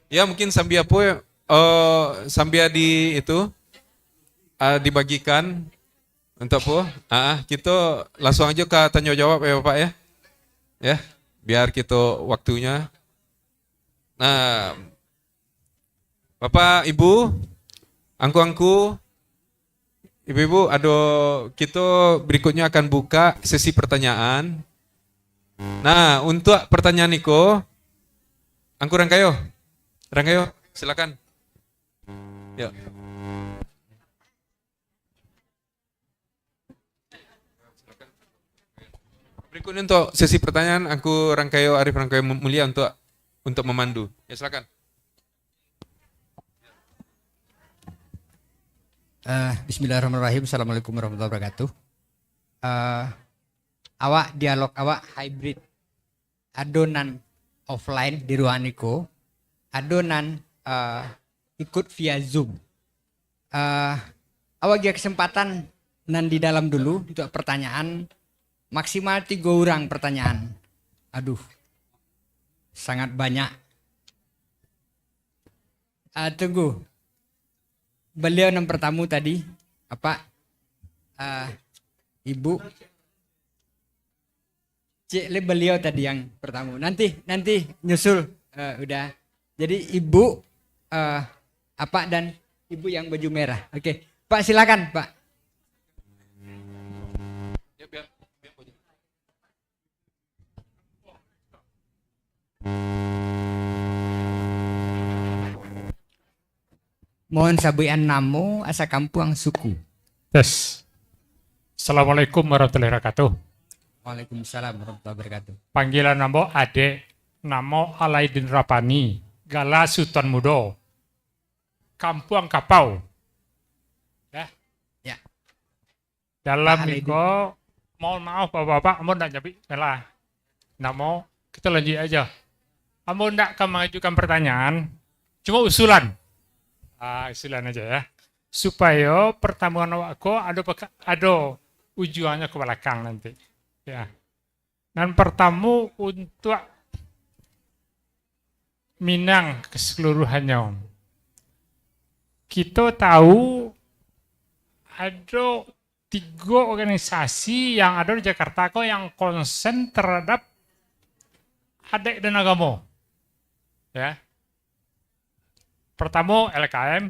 Ya mungkin sambil apa sambil di itu dibagikan untuk apa? Kita langsung aja ke tanya jawab ya Bapak ya. Ya, biar kita waktunya. Nah, Bapak, Ibu, angku-angku, Ibu-ibu, kita berikutnya akan buka sesi pertanyaan. Nah, untuk pertanyaan Niko, angku Rangkayo, silakan. Ya. Berikutnya untuk sesi pertanyaan, aku Arif Rangkayo Mulia untuk memandu. Ya silakan. Bismillahirrahmanirrahim. Assalamualaikum warahmatullahi wabarakatuh. Awak dialog awak hybrid. Adonan offline di ruangan Niko. Adonan ikut via Zoom. Awak dia kesempatan nan di dalam dulu untuk pertanyaan maksimal 3 orang pertanyaan. Aduh, sangat banyak. Tunggu. Beliau yang pertama tadi apa? Ibu. Beliau tadi yang pertama. Nanti nyusul udah. Jadi ibu apa dan ibu yang baju merah. Oke, Pak silakan Pak. Mohon sabuian namo asa kampung suku. Tes. Assalamualaikum warahmatullahi wabarakatuh. Waalaikumsalam warahmatullahi wabarakatuh. Panggilan namo Ade, namo Alaidin Rapani, Gala Sultan Mudo, Kampung Kapau. Ya. Ya. Dalam Niko, mohon maaf Bapak-bapak, Amo tidak nyabi lah. Namo, kita lanjut aja. Amo tidak akan mengajukan pertanyaan, cuma usulan. Usulan aja ya. Supaya pertemuan awakku ada ujuannya ke belakang nanti. Ya. Dan pertama untuk Minang keseluruhannya. Kita tahu ada 3 organisasi yang ada di Jakarta kok yang konsen terhadap adat dan agama. Ya. Pertama LKM,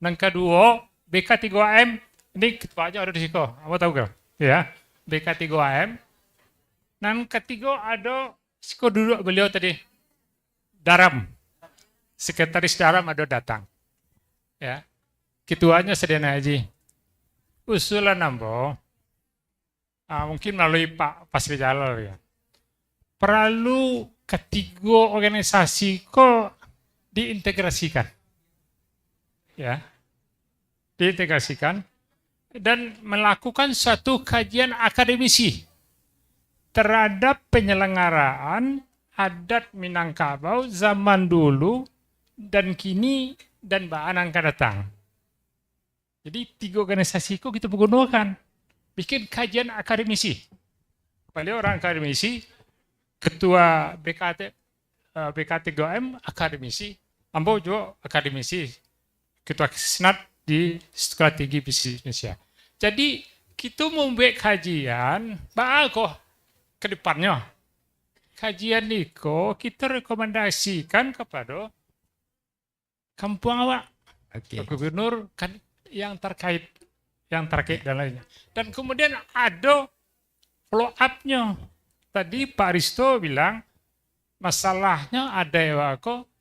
yang kedua BK3AM, ini ketuanya ada di situ, apa tahu gak? Ya, BK3AM. Dan ketiga ada siku duduk beliau tadi, Daram, sekretaris Daram ada datang. Ya, ketuanya Sedena Haji. Usulan nambo, mungkin melalui Pak Pasri Jalal ya. Perlu ketiga organisasi kok diintegrasikan. Ya, diintegrasikan dan melakukan suatu kajian akademisi terhadap penyelenggaraan adat Minangkabau zaman dulu dan kini dan bahkan akan datang. Jadi 3 organisasi kok kita pergunakan bikin kajian akademisi. Beliau orang akademisi, ketua BK3M akademisi, Ambo juga akademisi. Ketua Senat di Sekolah Tinggi Bisnis Indonesia. Jadi kita membuat kajian, bagus ke depannya. Kajian Niko kita rekomendasikan kepada kampung awak, Gubernur kan yang terkait dan lainnya. Dan kemudian ada follow up-nya. Tadi Pak Risto bilang masalahnya ada ya kok.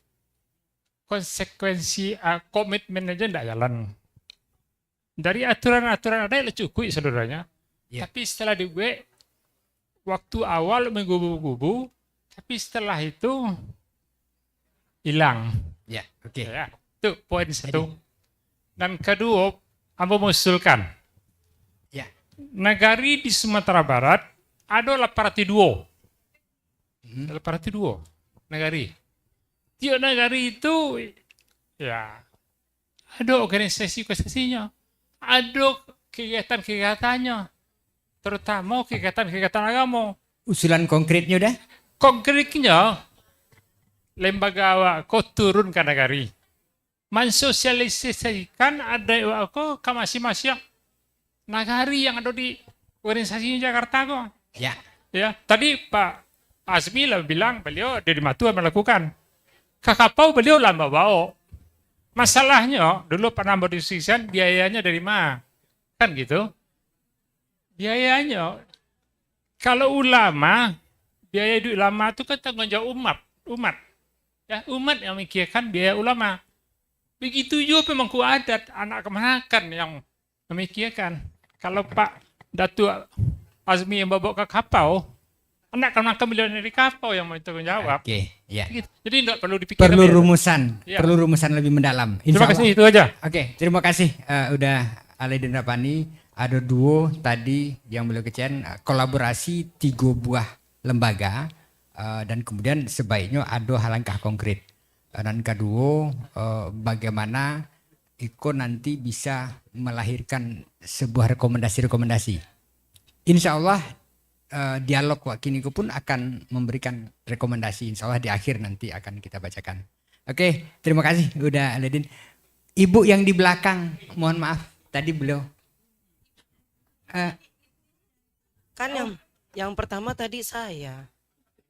Konsekuensi komitmen aja tidak jalan. Dari aturan-aturan ada yang cukup saudaranya. Yeah. Tapi setelah dibuat waktu awal menggubu-gubu, tapi setelah itu hilang. Ya, oke. Ya. Itu poin satu. Dan kedua, Ambo mengusulkan. Ya. Nagari di Sumatera Barat ada 802. 802 nagari. Tiap nagari itu ya ada organisasi-organisasinya, ada kegiatan-kegiatannya, terutama kegiatan-kegiatan agama. Usulan konkretnya udah? Konkretnya, lembaga kau turun ke nagari, mensosialisasikan ada ke masing-masing nagari yang ada di organisasi Jakarta kok. Ya. Ya, tadi Pak Azmi lah bilang beliau dari Matua melakukan. Kakapau beliau lama bawa. Masalahnya dulu Pak Nambo diskusikan biayanya dari mana? Kan gitu. Biayanya kalau ulama, biaya hidup ulama itu kan tanggung jawab umat. Ya, umat yang memikirkan biaya ulama. Begitu juga pemangku adat, anak kemanakan yang memikirkan. Kalau Pak Datuk Azmi yang bawa ke kapau, anak kemanakan beliau dari kapau yang mau tanggung jawab. Oke, ya. Gitu. Jadi tidak perlu dipikirkan. Perlu rumusan, Ya. perlu rumusan lebih mendalam. Terima kasih, itu aja. Oke, terima kasih udah Aledin Rapani. Ada duo tadi yang beliau kecen kolaborasi 3 buah lembaga dan kemudian sebaiknya ada langkah konkret. Dan kedua bagaimana Iko nanti bisa melahirkan sebuah rekomendasi-rekomendasi. Insya Allah dialog wakini pun akan memberikan rekomendasi. Insya Allah di akhir nanti akan kita bacakan. Oke, terima kasih udah Aledin. Ibu yang di belakang, mohon maaf tadi beliau. Kan yang pertama tadi saya.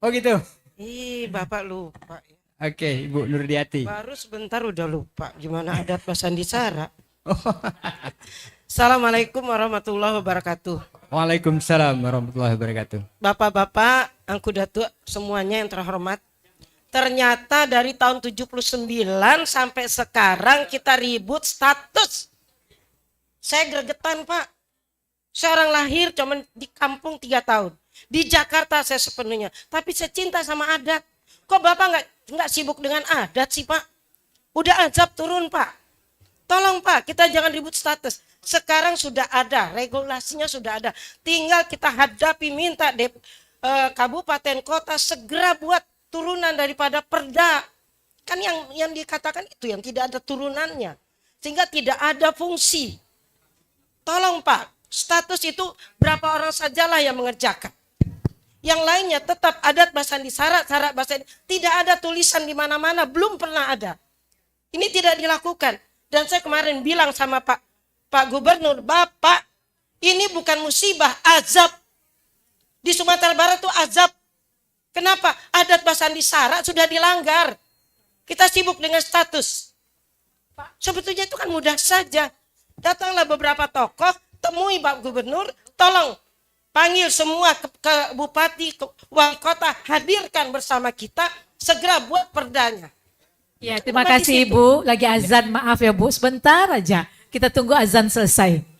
Oh gitu. Ih, Bapak lupa. Oke, Ibu Nurdiati. Baru sebentar udah lupa gimana adat Basandi Sara. Assalamualaikum warahmatullahi wabarakatuh. Waalaikumsalam warahmatullahi wabarakatuh. Bapak-bapak, Angku Datuk, semuanya yang terhormat. Ternyata dari tahun 79 sampai sekarang kita ribut status. Saya gregetan, Pak. Saya orang lahir cuman di kampung 3 tahun. Di Jakarta saya sepenuhnya. Tapi saya cinta sama adat. Kok Bapak nggak sibuk dengan adat sih, Pak? Udah azab turun, Pak. Tolong, Pak, kita jangan ribut status. Sekarang sudah ada, regulasinya sudah ada. Tinggal kita hadapi, minta kabupaten kota segera buat turunan daripada perda. Kan yang dikatakan itu yang tidak ada turunannya. Sehingga tidak ada fungsi. Tolong, Pak. Status itu berapa orang sajalah yang mengerjakan. Yang lainnya tetap adat Basandi syarat Basandi. Tidak ada tulisan di mana-mana, belum pernah ada. Ini tidak dilakukan. Dan saya kemarin bilang sama Pak Gubernur, Bapak, ini bukan musibah, azab. Di Sumatera Barat itu azab. Kenapa? Adat Basandi syarat sudah dilanggar. Kita sibuk dengan status. Sebetulnya itu kan mudah saja. Datanglah beberapa tokoh, temui Pak Gubernur, tolong panggil semua ke bupati, ke wali kota, hadirkan bersama kita, segera buat perdanya. Ya, terima kasih Ibu. Lagi azan, maaf ya Bu, sebentar aja. Kita tunggu azan selesai.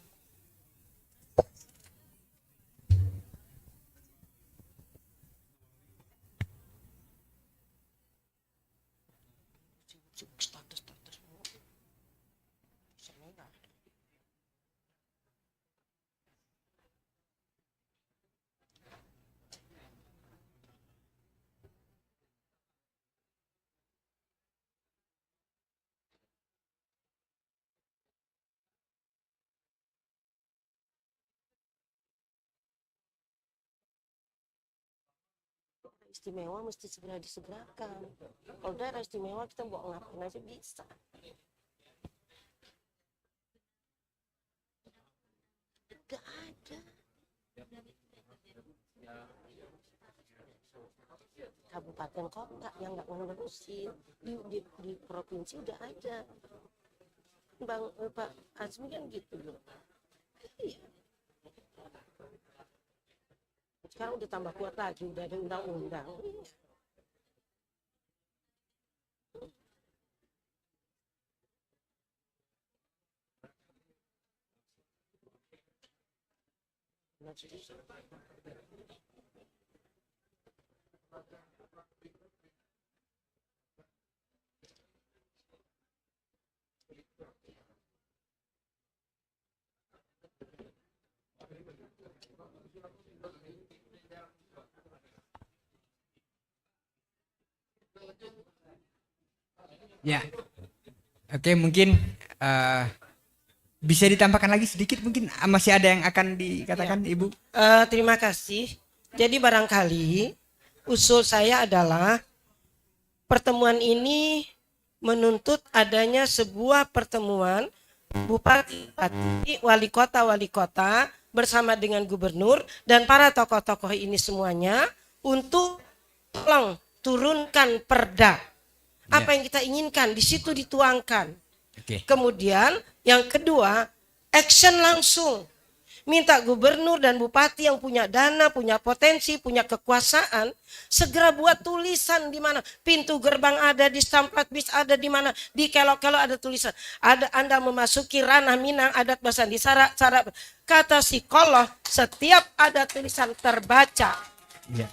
Istimewa mesti segera disegerakan. Kalau daerah istimewa kita mau ngapain aja bisa. Gak ada. Kabupaten kota yang nggak ngurusin di provinsi udah ada. Pak Azmi kan gitu loh. Iya. Sekarang udah tambah kuat lagi, udah ada undang-undang. Ya. Oke, mungkin bisa ditambahkan lagi sedikit, mungkin masih ada yang akan dikatakan Ibu? Terima kasih. Jadi barangkali usul saya adalah pertemuan ini menuntut adanya sebuah pertemuan bupati, wali kota bersama dengan gubernur dan para tokoh-tokoh ini semuanya untuk tolong turunkan perda. Apa yang kita inginkan di situ dituangkan. Kemudian yang kedua, action langsung. Minta gubernur dan bupati yang punya dana, punya potensi, punya kekuasaan, segera buat tulisan di mana pintu gerbang ada, di stampat bis ada, di mana di kelok-kelok ada tulisan. Ada Anda memasuki ranah Minang adat Basan di syarat kata psikolog, setiap ada tulisan terbaca. Ya.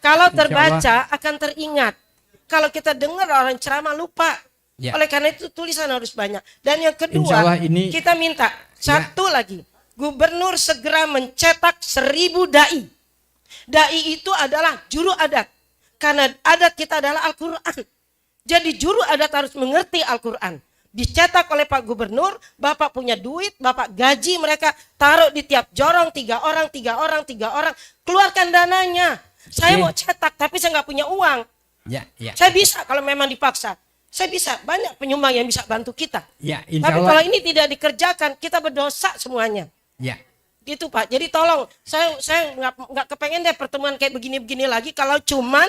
Kalau terbaca akan teringat. Kalau kita dengar orang ceramah lupa. Ya. Oleh karena itu tulisan harus banyak. Dan yang kedua, kita minta satu lagi. Gubernur segera mencetak 1000 dai. Dai itu adalah juru adat. Karena adat kita adalah Al-Quran. Jadi juru adat harus mengerti Al-Quran. Dicetak oleh Pak Gubernur, Bapak punya duit, Bapak gaji mereka, taruh di tiap jorong 3 orang, 3 orang, 3 orang. Keluarkan dananya. Saya mau cetak tapi saya nggak punya uang. Ya. Saya bisa kalau memang dipaksa. Saya bisa, banyak penyumbang yang bisa bantu kita. Ya, tapi kalau ini tidak dikerjakan, kita berdosa semuanya. Ya. Gitu Pak. Jadi tolong, saya nggak kepengen deh pertemuan kayak begini-begini lagi kalau cuman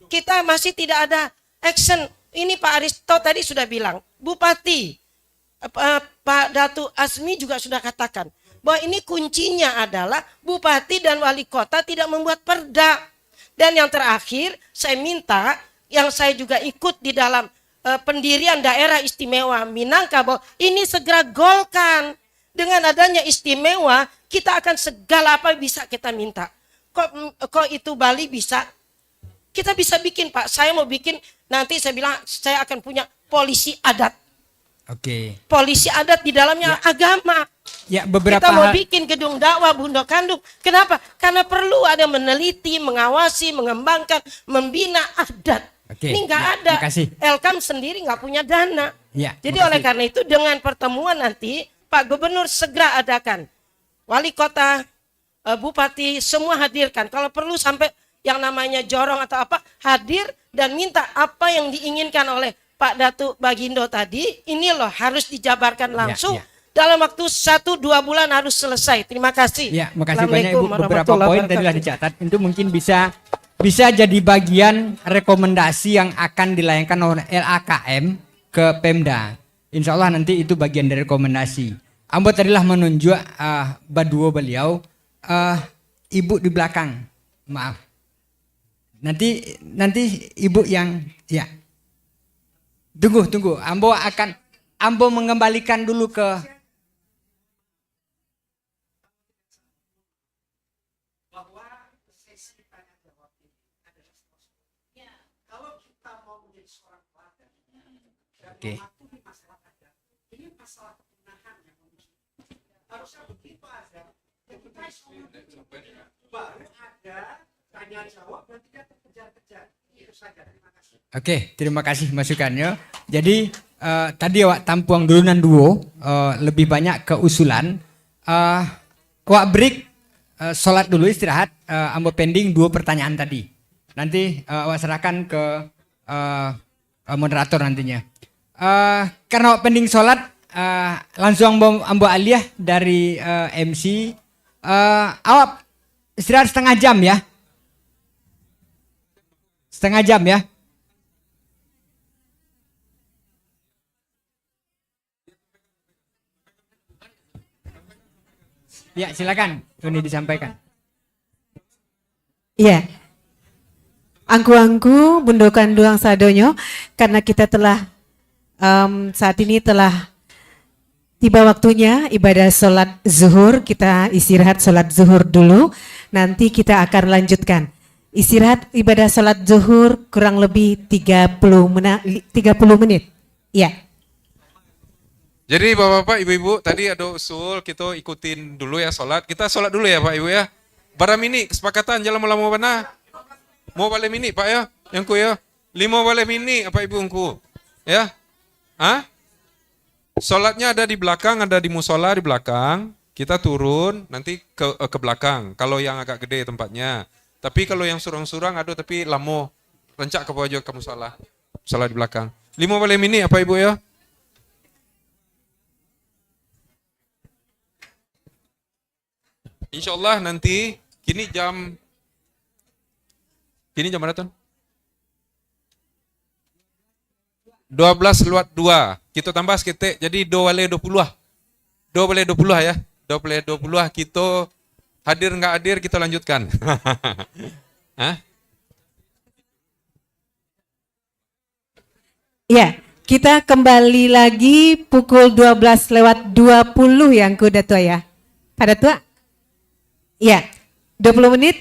kita masih tidak ada action. Ini Pak Aristo tadi sudah bilang, Bupati Pak Datu Azmi juga sudah katakan bahwa ini kuncinya adalah Bupati dan Wali Kota tidak membuat perda. Dan yang terakhir, saya minta yang saya juga ikut di dalam pendirian daerah istimewa Minangkabau ini segera golkan. Dengan adanya istimewa, kita akan segala apa bisa kita minta. Kok itu Bali bisa? Kita bisa bikin Pak. Saya mau bikin, nanti saya bilang saya akan punya polisi adat. Oke. Polisi adat di dalamnya agama. Ya, beberapa kita mau bikin gedung dakwah Bunda Kandung. Kenapa? Karena perlu ada meneliti, mengawasi, mengembangkan, membina adat. Oke. Ini nggak ada. Makasih. Elkam sendiri nggak punya dana. Ya, jadi makasih. oleh karena itu dengan pertemuan nanti Pak Gubernur segera adakan. Wali kota, bupati semua hadirkan. Kalau perlu sampai yang namanya jorong atau apa hadir dan minta apa yang diinginkan oleh Pak Datu Bagindo tadi. Ini loh harus dijabarkan langsung. Dalam waktu 1-2 bulan harus selesai. Terima kasih. Ya, makasih banyak Ibu. Beberapa poin tadi sudah dicatat. Itu mungkin bisa jadi bagian rekomendasi yang akan dilayangkan oleh LAKM ke Pemda. Insya Allah nanti itu bagian dari rekomendasi. Ambo tadilah menunjuk baduo beliau, Ibu di belakang, maaf. Nanti Ibu yang ya. Tunggu. Ambo mengembalikan dulu ke Oke. Harusnya begitu aja. Baru ada tanya jawab dan tidak kejar-kejar. Itu saja. Terima kasih. Oke, terima kasih masukannya. Jadi tadi awak tampuang dulunan duo lebih banyak ke usulan. Awak break sholat dulu istirahat. Ambo pending 2 pertanyaan tadi. Nanti awak serahkan ke moderator nantinya. Karena awak pending sholat. Langsung ambo aliyah dari MC. Awak istirahat setengah jam ya. Setengah jam ya. Ya silakan ini disampaikan. Iya. Angku-angku bundokan duang sadonyo karena kita telah saat ini telah tiba waktunya ibadah sholat zuhur. Kita istirahat sholat zuhur dulu. Nanti kita akan lanjutkan. Istirahat ibadah sholat zuhur kurang lebih 30 menit. Ya. Jadi Bapak-Bapak, Ibu-Ibu, tadi ada usul kita ikutin dulu ya sholat. Kita sholat dulu ya Pak Ibu ya. Barang ini kesepakatan jalan mula mau mana? Mau balik mini Pak ya? Yang ku ya. 5 balik mini apa Ibu engku? Ya? Hah? Sholatnya ada di belakang, ada di musola di belakang. Kita turun nanti ke belakang. Kalau yang agak gede tempatnya. Tapi kalau yang surang-surang, aduh tapi lamo. Rencak ke pojok ke musola. Musola di belakang. 5 boleh mini apa ibu ya? Insya Allah nanti kini jam berapa tuh? 12 lewat 2. Kita tambah sekitar jadi 2 wale 20 lah. 2 wale 20 ya. 2 wale 20 lah kita hadir nggak hadir kita lanjutkan. Hah? Ya, kita kembali lagi pukul 12 lewat 20 yang kuda tua ya. Pada tua? Ya, 20 menit.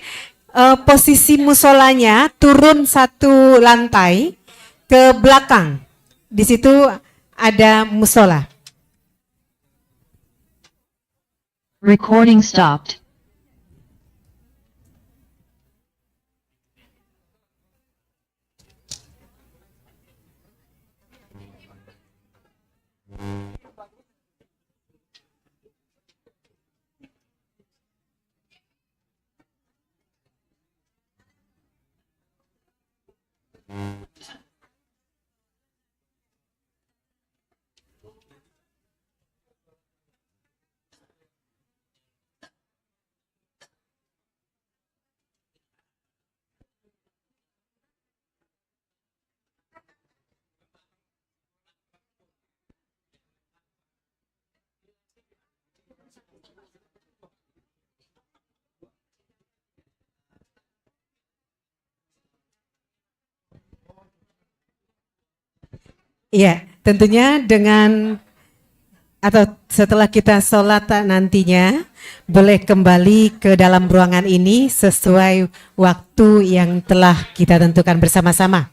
Posisi musolanya turun 1 lantai ke belakang. Di situ ada musola. Recording stopped. Iya, tentunya dengan atau setelah kita sholat nantinya boleh kembali ke dalam ruangan ini sesuai waktu yang telah kita tentukan bersama-sama.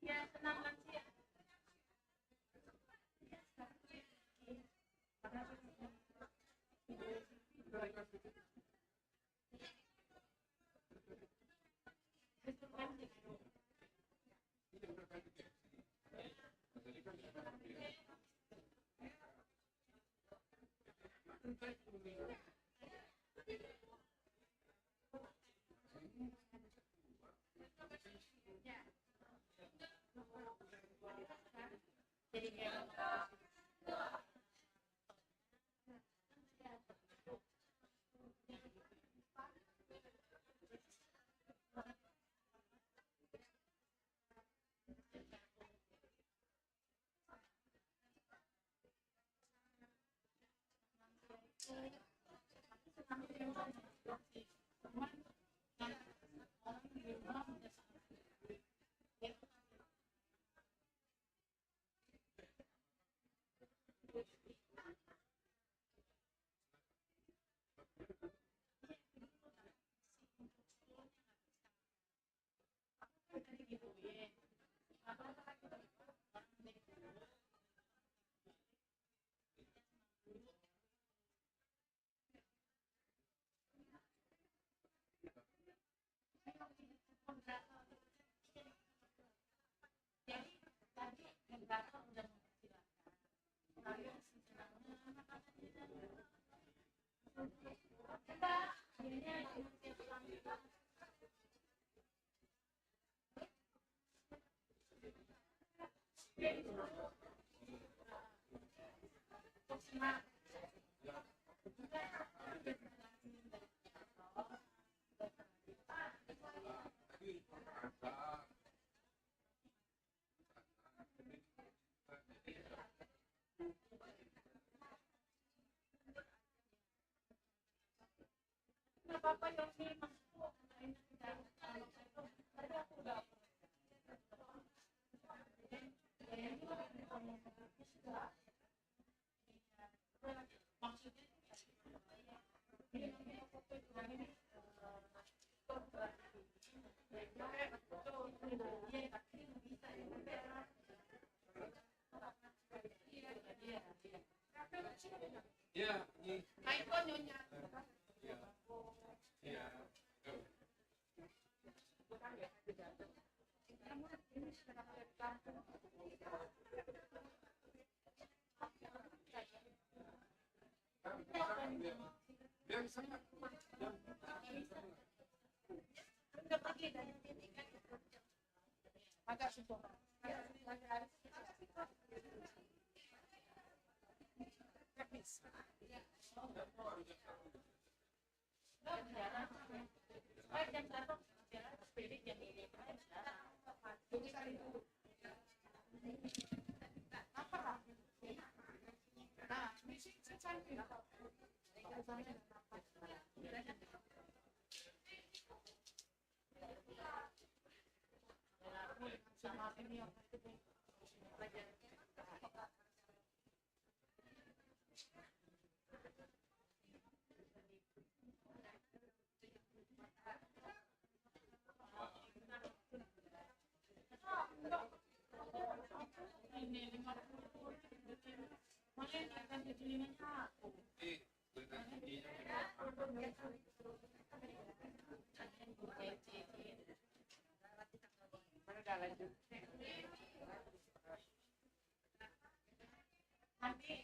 Ya, senang lansia. Apa-apa yang masuk. Ya, Main kok nyonya. Agak susah. Sama ini yang ini 50. Mana yang akan diterimanya aku? Nanti